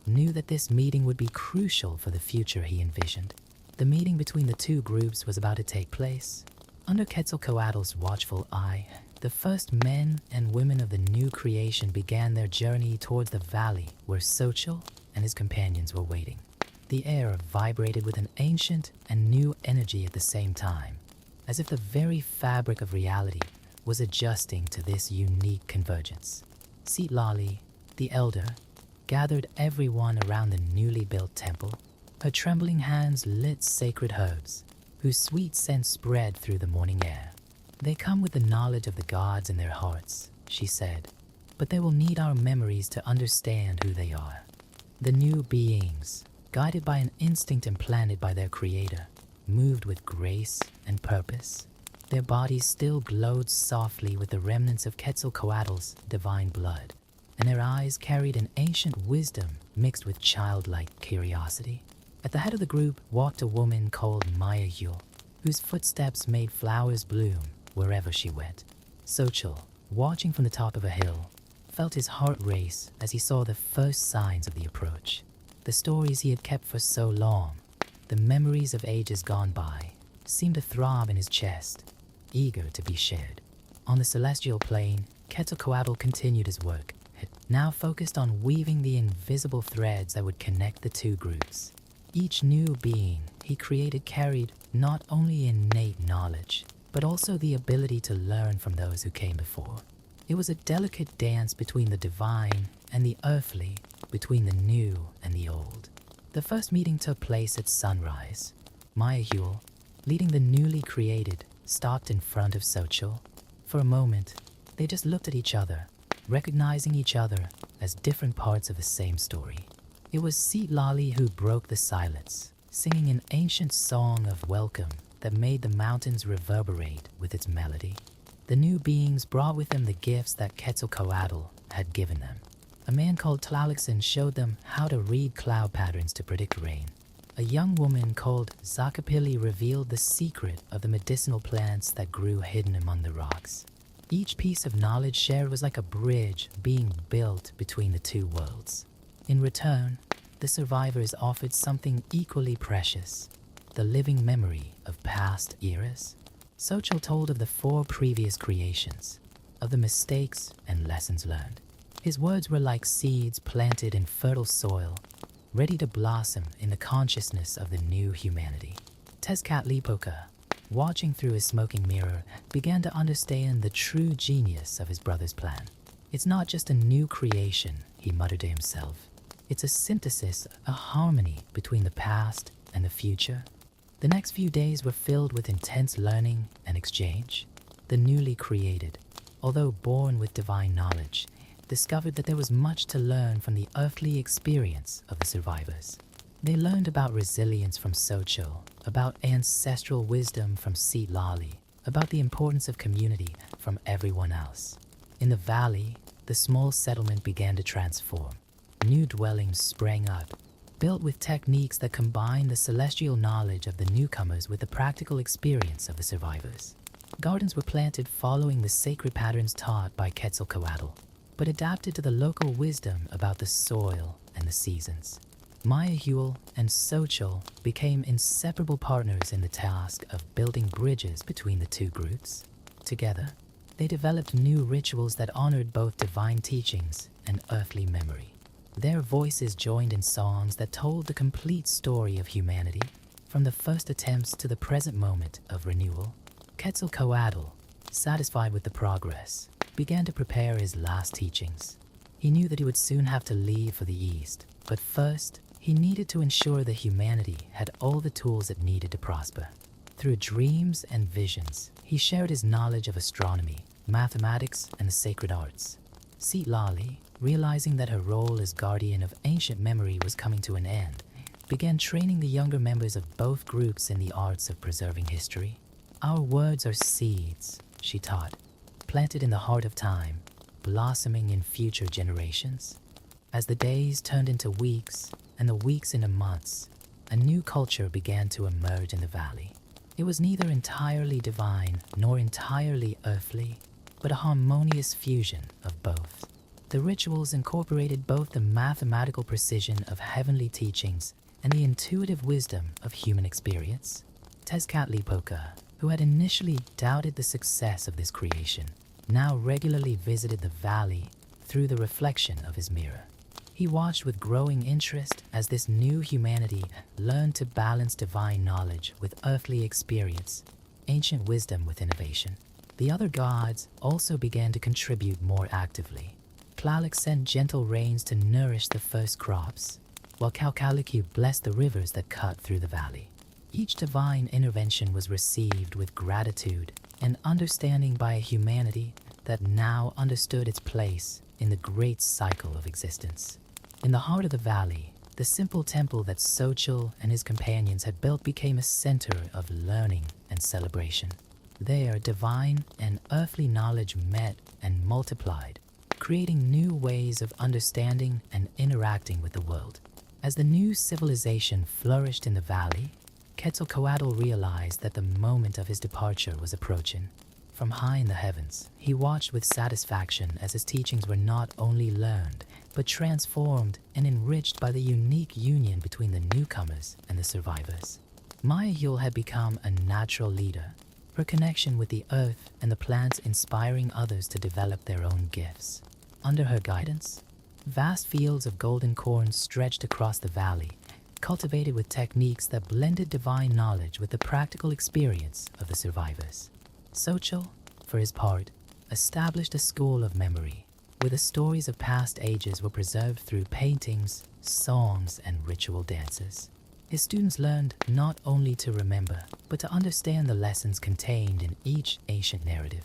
knew that this meeting would be crucial for the future he envisioned. The meeting between the two groups was about to take place. Under Quetzalcoatl's watchful eye, the first men and women of the new creation began their journey towards the valley where Xochitl and his companions were waiting. The air vibrated with an ancient and new energy at the same time, as if the very fabric of reality was adjusting to this unique convergence. Citlali, the elder, gathered everyone around the newly built temple. Her trembling hands lit sacred herbs, whose sweet scent spread through the morning air. "They come with the knowledge of the gods in their hearts," she said, "but they will need our memories to understand who they are." The new beings, guided by an instinct implanted by their creator, moved with grace and purpose. Their bodies still glowed softly with the remnants of Quetzalcoatl's divine blood, and their eyes carried an ancient wisdom mixed with childlike curiosity. At the head of the group walked a woman called Mayahul, whose footsteps made flowers bloom wherever she went. Xochitl, watching from the top of a hill, felt his heart race as he saw the first signs of the approach. The stories he had kept for so long, the memories of ages gone by, seemed to throb in his chest, eager to be shared. On the celestial plane, Quetzalcoatl continued his work, now focused on weaving the invisible threads that would connect the two groups. Each new being he created carried not only innate knowledge, but also the ability to learn from those who came before. It was a delicate dance between the divine and the earthly, between the new and the old. The first meeting took place at sunrise. Mayahul, leading the newly created, stopped in front of Xochitl. For a moment, they just looked at each other, recognizing each other as different parts of the same story. It was Citlali who broke the silence, singing an ancient song of welcome that made the mountains reverberate with its melody. The new beings brought with them the gifts that Quetzalcoatl had given them. A man called Tlalixin showed them how to read cloud patterns to predict rain. A young woman called Zacapili revealed the secret of the medicinal plants that grew hidden among the rocks. Each piece of knowledge shared was like a bridge being built between the two worlds. In return, the survivors offered something equally precious, the living memory of past eras. Xochitl told of the 4 previous creations, of the mistakes and lessons learned. His words were like seeds planted in fertile soil, ready to blossom in the consciousness of the new humanity. Tezcatlipoca, watching through his smoking mirror, began to understand the true genius of his brother's plan. "It's not just a new creation," he muttered to himself. "It's a synthesis, a harmony between the past and the future." The next few days were filled with intense learning and exchange. The newly created, although born with divine knowledge, discovered that there was much to learn from the earthly experience of the survivors. They learned about resilience from Xochitl, about ancestral wisdom from Citlali, about the importance of community from everyone else. In the valley, the small settlement began to transform. New dwellings sprang up, built with techniques that combined the celestial knowledge of the newcomers with the practical experience of the survivors. Gardens were planted following the sacred patterns taught by Quetzalcoatl, but adapted to the local wisdom about the soil and the seasons. Mayahul and Xochitl became inseparable partners in the task of building bridges between the two groups. Together, they developed new rituals that honored both divine teachings and earthly memory. Their voices joined in songs that told the complete story of humanity, from the first attempts to the present moment of renewal. Quetzalcoatl, satisfied with the progress, began to prepare his last teachings. He knew that he would soon have to leave for the East, but first, he needed to ensure that humanity had all the tools it needed to prosper. Through dreams and visions, he shared his knowledge of astronomy, mathematics, and the sacred arts. Lali, realizing that her role as guardian of ancient memory was coming to an end, began training the younger members of both groups in the arts of preserving history. Our words are seeds, she taught, planted in the heart of time, blossoming in future generations. As the days turned into weeks and the weeks into months, a new culture began to emerge in the valley. It was neither entirely divine nor entirely earthly, but a harmonious fusion of both. The rituals incorporated both the mathematical precision of heavenly teachings and the intuitive wisdom of human experience. Tezcatlipoca, who had initially doubted the success of this creation, now regularly visited the valley through the reflection of his mirror. He watched with growing interest as this new humanity learned to balance divine knowledge with earthly experience, ancient wisdom with innovation. The other gods also began to contribute more actively. Tlaloc sent gentle rains to nourish the first crops, while Calcalicu blessed the rivers that cut through the valley. Each divine intervention was received with gratitude and understanding by a humanity that now understood its place in the great cycle of existence. In the heart of the valley, the simple temple that Xochitl and his companions had built became a center of learning and celebration. There, divine and earthly knowledge met and multiplied, creating new ways of understanding and interacting with the world. As the new civilization flourished in the valley, Quetzalcoatl realized that the moment of his departure was approaching. From high in the heavens, he watched with satisfaction as his teachings were not only learned, but transformed and enriched by the unique union between the newcomers and the survivors. Mayahul had become a natural leader, her connection with the earth and the plants inspiring others to develop their own gifts. Under her guidance, vast fields of golden corn stretched across the valley, cultivated with techniques that blended divine knowledge with the practical experience of the survivors. Xochitl, for his part, established a school of memory, where the stories of past ages were preserved through paintings, songs, and ritual dances. His students learned not only to remember, but to understand the lessons contained in each ancient narrative.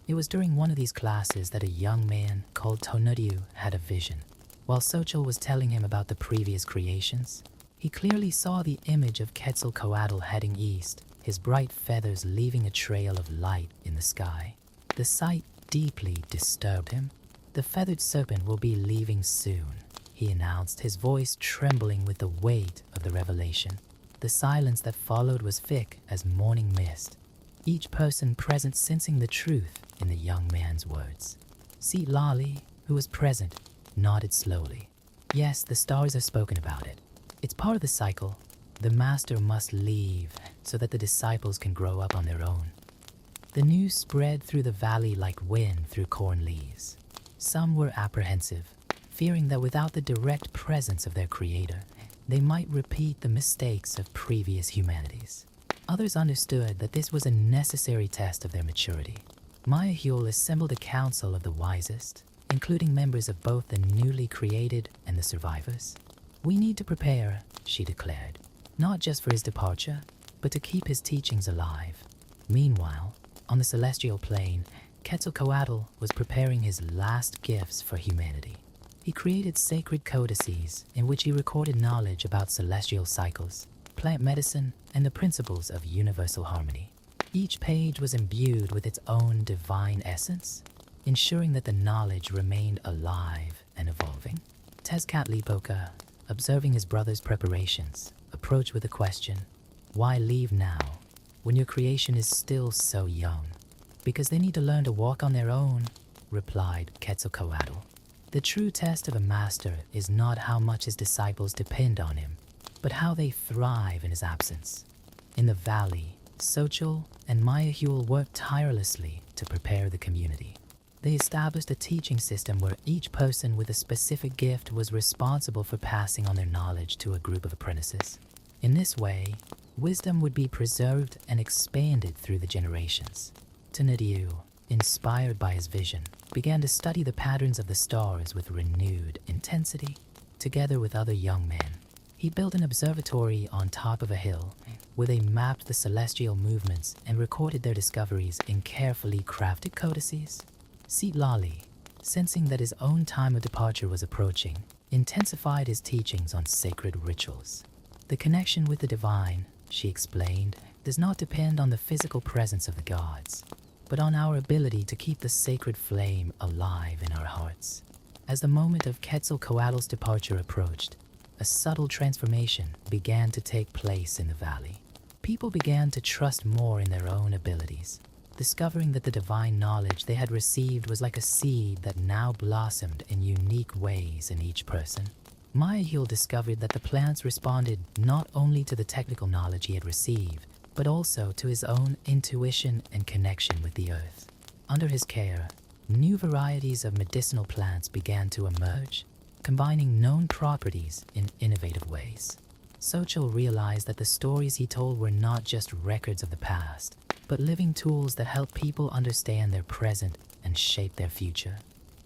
It was during one of these classes that a young man called Tonutiuh had a vision. While Xochitl was telling him about the previous creations, he clearly saw the image of Quetzalcoatl heading east, his bright feathers leaving a trail of light in the sky. The sight deeply disturbed him. "The feathered serpent will be leaving soon," he announced, his voice trembling with the weight of the revelation. The silence that followed was thick as morning mist, each person present sensing the truth in the young man's words. Lali, who was present, nodded slowly. "Yes, the stars have spoken about it. It's part of the cycle. The master must leave so that the disciples can grow up on their own." The news spread through the valley like wind through corn leaves. Some were apprehensive, fearing that without the direct presence of their creator, they might repeat the mistakes of previous humanities. Others understood that this was a necessary test of their maturity. Mayahul assembled a council of the wisest, including members of both the newly created and the survivors. "We need to prepare," she declared, "not just for his departure, but to keep his teachings alive." Meanwhile, on the celestial plane, Quetzalcoatl was preparing his last gifts for humanity. He created sacred codices in which he recorded knowledge about celestial cycles, plant medicine, and the principles of universal harmony. Each page was imbued with its own divine essence, ensuring that the knowledge remained alive and evolving. Tezcatlipoca, observing his brother's preparations, approached with a question: "Why leave now, when your creation is still so young?" "Because they need to learn to walk on their own," replied Quetzalcoatl. "The true test of a master is not how much his disciples depend on him, but how they thrive in his absence." In the valley, Xochitl and Mayahul worked tirelessly to prepare the community. They established a teaching system where each person with a specific gift was responsible for passing on their knowledge to a group of apprentices. In this way, wisdom would be preserved and expanded through the generations. Tonutiuh, inspired by his vision, began to study the patterns of the stars with renewed intensity. Together with other young men, he built an observatory on top of a hill, where they mapped the celestial movements and recorded their discoveries in carefully crafted codices. Lali, sensing that his own time of departure was approaching, intensified his teachings on sacred rituals. The connection with the divine, she explained, does not depend on the physical presence of the gods, but on our ability to keep the sacred flame alive in our hearts. As the moment of Quetzalcoatl's departure approached, a subtle transformation began to take place in the valley. People began to trust more in their own abilities, discovering that the divine knowledge they had received was like a seed that now blossomed in unique ways in each person. Mayahil discovered that the plants responded not only to the technical knowledge he had received, but also to his own intuition and connection with the earth. Under his care, new varieties of medicinal plants began to emerge, combining known properties in innovative ways. Xochitl realized that the stories he told were not just records of the past, but living tools that help people understand their present and shape their future.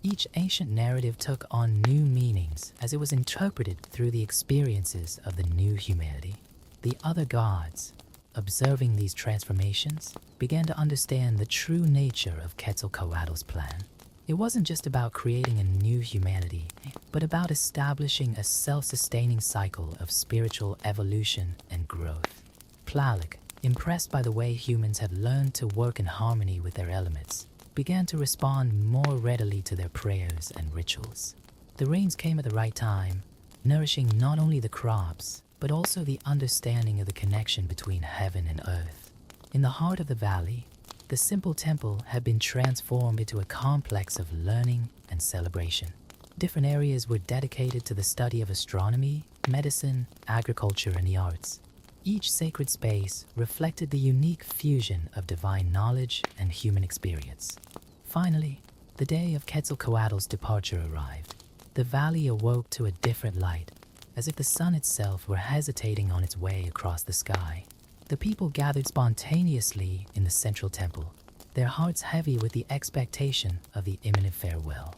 Each ancient narrative took on new meanings as it was interpreted through the experiences of the new humanity. The other gods, observing these transformations, began to understand the true nature of Quetzalcoatl's plan. It wasn't just about creating a new humanity, but about establishing a self-sustaining cycle of spiritual evolution and growth. Tlaloc, impressed by the way humans had learned to work in harmony with their elements, began to respond more readily to their prayers and rituals. The rains came at the right time, nourishing not only the crops, but also the understanding of the connection between heaven and earth. In the heart of the valley, the simple temple had been transformed into a complex of learning and celebration. Different areas were dedicated to the study of astronomy, medicine, agriculture, and the arts. Each sacred space reflected the unique fusion of divine knowledge and human experience. Finally, the day of Quetzalcoatl's departure arrived. The valley awoke to a different light, as if the sun itself were hesitating on its way across the sky. The people gathered spontaneously in the central temple, their hearts heavy with the expectation of the imminent farewell.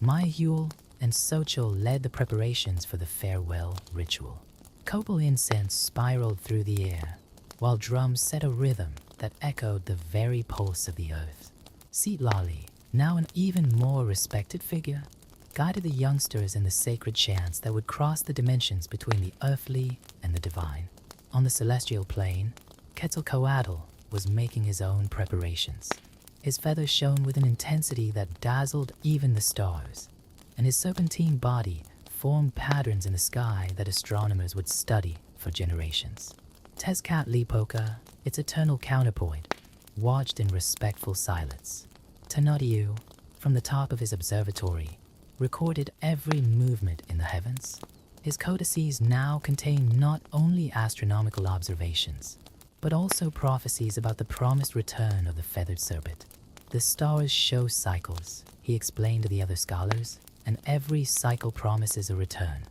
Mayahil and Xochitl led the preparations for the farewell ritual. Copal incense spiraled through the air, while drums set a rhythm that echoed the very pulse of the earth. Lali, now an even more respected figure, guided the youngsters in the sacred chants that would cross the dimensions between the earthly and the divine. On the celestial plane, Quetzalcoatl was making his own preparations. His feathers shone with an intensity that dazzled even the stars, and his serpentine body formed patterns in the sky that astronomers would study for generations. Tezcatlipoca, its eternal counterpoint, watched in respectful silence. Tonatiuh, from the top of his observatory, recorded every movement in the heavens. His codices now contain not only astronomical observations, but also prophecies about the promised return of the feathered serpent. The stars show cycles, he explained to the other scholars, and every cycle promises a return.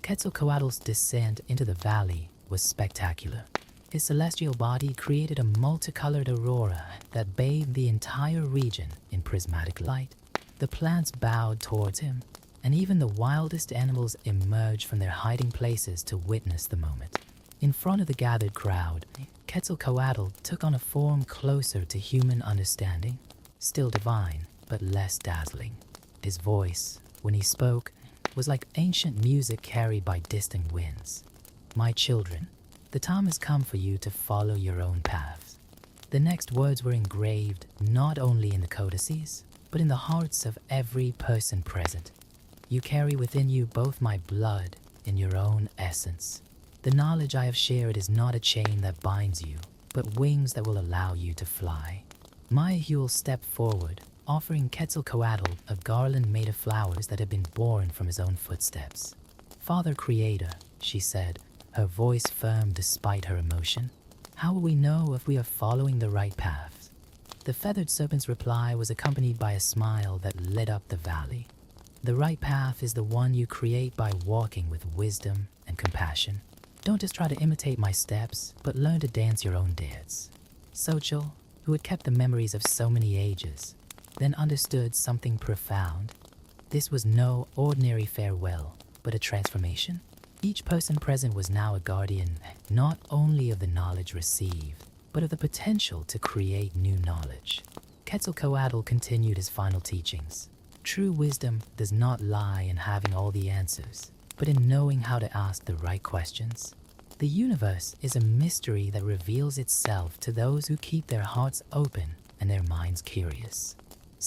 Quetzalcoatl's descent into the valley was spectacular. His celestial body created a multicolored aurora that bathed the entire region in prismatic light. The plants bowed towards him, and even the wildest animals emerged from their hiding places to witness the moment. In front of the gathered crowd, Quetzalcoatl took on a form closer to human understanding, still divine, but less dazzling. His voice, when he spoke, was like ancient music carried by distant winds. "My children, the time has come for you to follow your own paths." The next words were engraved not only in the codices, but in the hearts of every person present. "You carry within you both my blood and your own essence. The knowledge I have shared is not a chain that binds you, but wings that will allow you to fly." Mayahil stepped forward, offering Quetzalcoatl a garland made of flowers that had been born from his own footsteps. "Father Creator," she said, her voice firm despite her emotion, "how will we know if we are following the right path?" The feathered serpent's reply was accompanied by a smile that lit up the valley. "The right path is the one you create by walking with wisdom and compassion. Don't just try to imitate my steps, but learn to dance your own dance." Xochitl, who had kept the memories of so many ages, then understood something profound. This was no ordinary farewell, but a transformation. Each person present was now a guardian not only of the knowledge received, but of the potential to create new knowledge. Quetzalcoatl continued his final teachings. True wisdom does not lie in having all the answers, but in knowing how to ask the right questions. The universe is a mystery that reveals itself to those who keep their hearts open and their minds curious.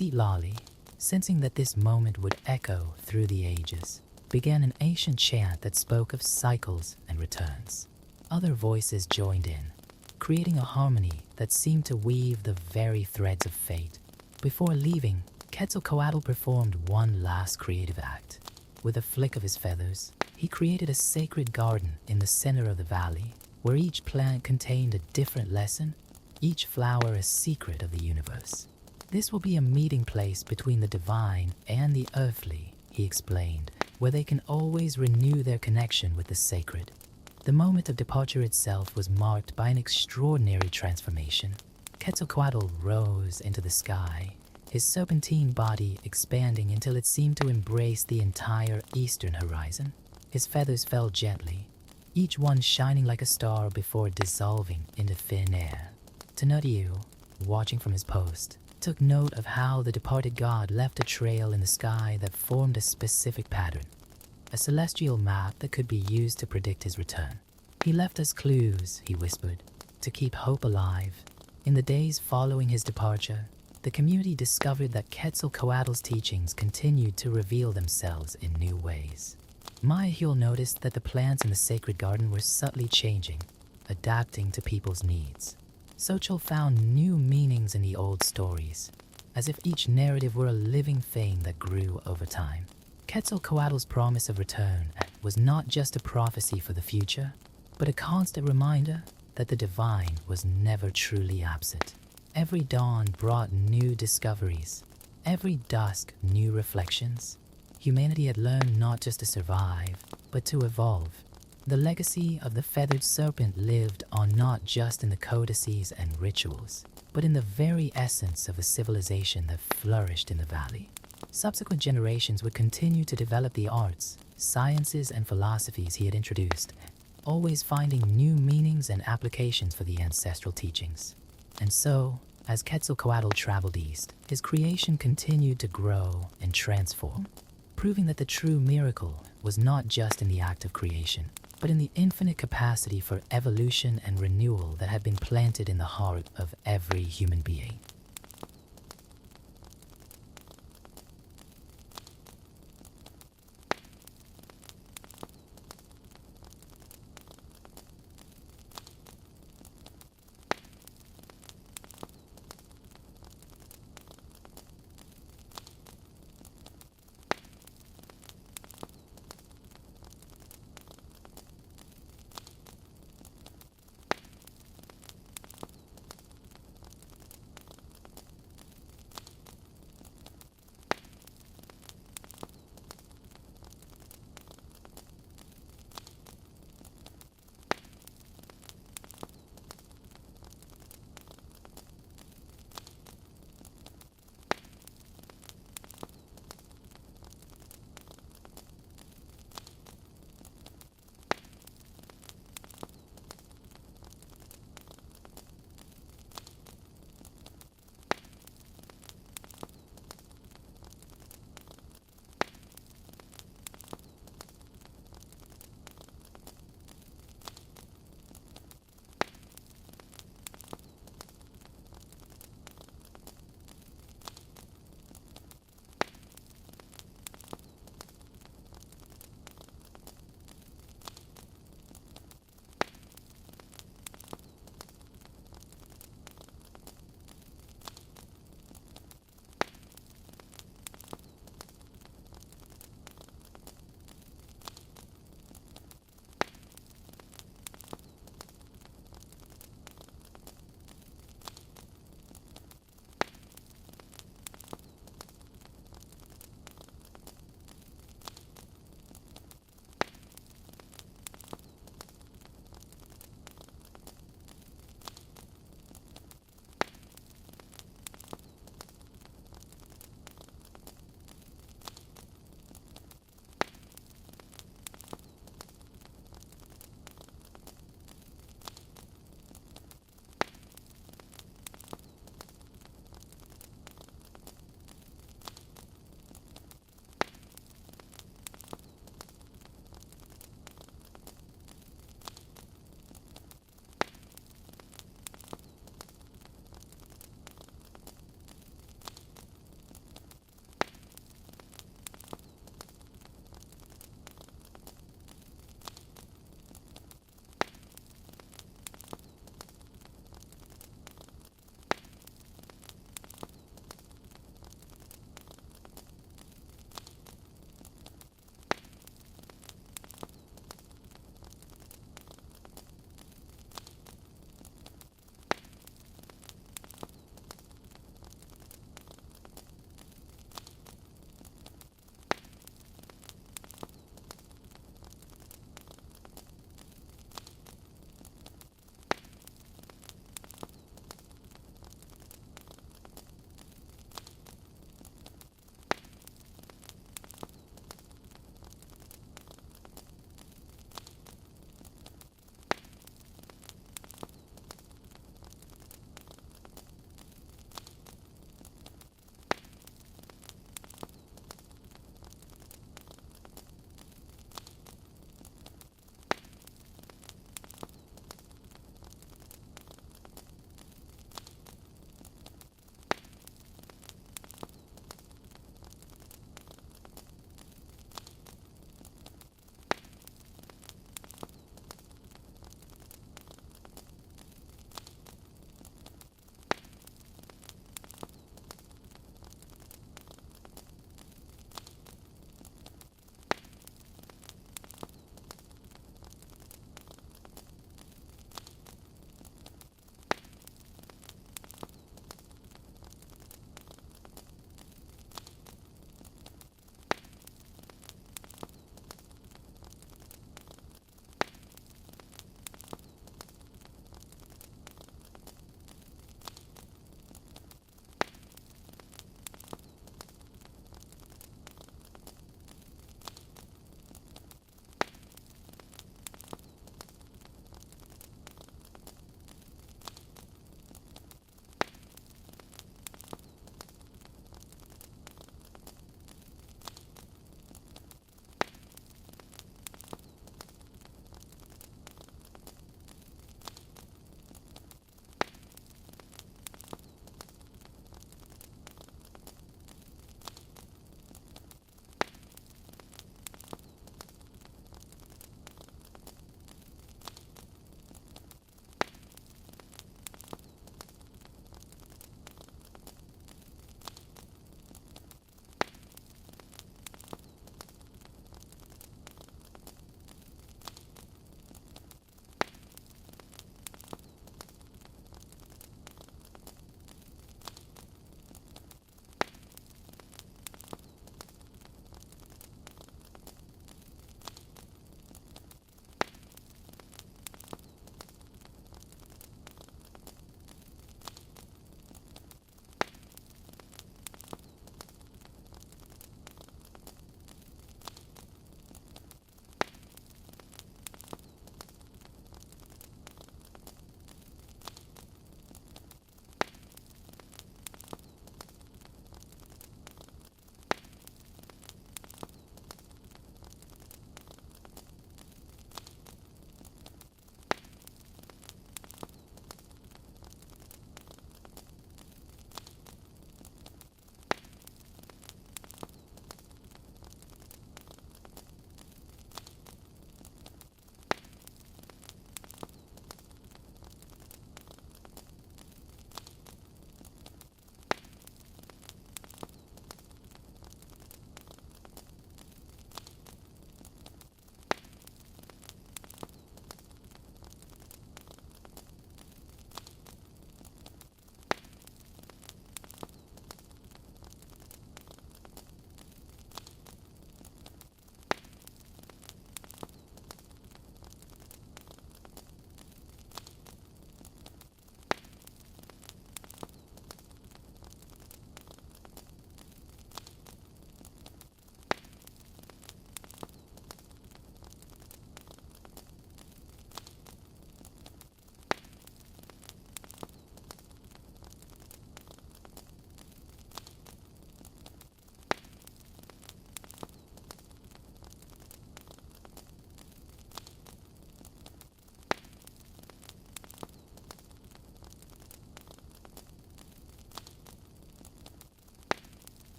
Lali, sensing that this moment would echo through the ages, began an ancient chant that spoke of cycles and returns. Other voices joined in, creating a harmony that seemed to weave the very threads of fate. Before leaving, Quetzalcoatl performed one last creative act. With a flick of his feathers, he created a sacred garden in the center of the valley, where each plant contained a different lesson, each flower a secret of the universe. This will be a meeting place between the divine and the earthly, he explained, where they can always renew their connection with the sacred. The moment of departure itself was marked by an extraordinary transformation. Quetzalcoatl rose into the sky, his serpentine body expanding until it seemed to embrace the entire eastern horizon. His feathers fell gently, each one shining like a star before dissolving into thin air. Tenorio, watching from his post, took note of how the departed god left a trail in the sky that formed a specific pattern, a celestial map that could be used to predict his return. He left us clues, he whispered, to keep hope alive. In the days following his departure, the community discovered that Quetzalcoatl's teachings continued to reveal themselves in new ways. Mayahuel noticed that the plants in the sacred garden were subtly changing, adapting to people's needs. Xochitl found new meanings in the old stories, as if each narrative were a living thing that grew over time. Quetzalcoatl's promise of return was not just a prophecy for the future, but a constant reminder that the divine was never truly absent. Every dawn brought new discoveries, every dusk new reflections. Humanity had learned not just to survive, but to evolve. The legacy of the feathered serpent lived on not just in the codices and rituals, but in the very essence of a civilization that flourished in the valley. Subsequent generations would continue to develop the arts, sciences, and philosophies he had introduced, always finding new meanings and applications for the ancestral teachings. And so, as Quetzalcoatl traveled east, his creation continued to grow and transform, proving that the true miracle was not just in the act of creation, but in the infinite capacity for evolution and renewal that had been planted in the heart of every human being.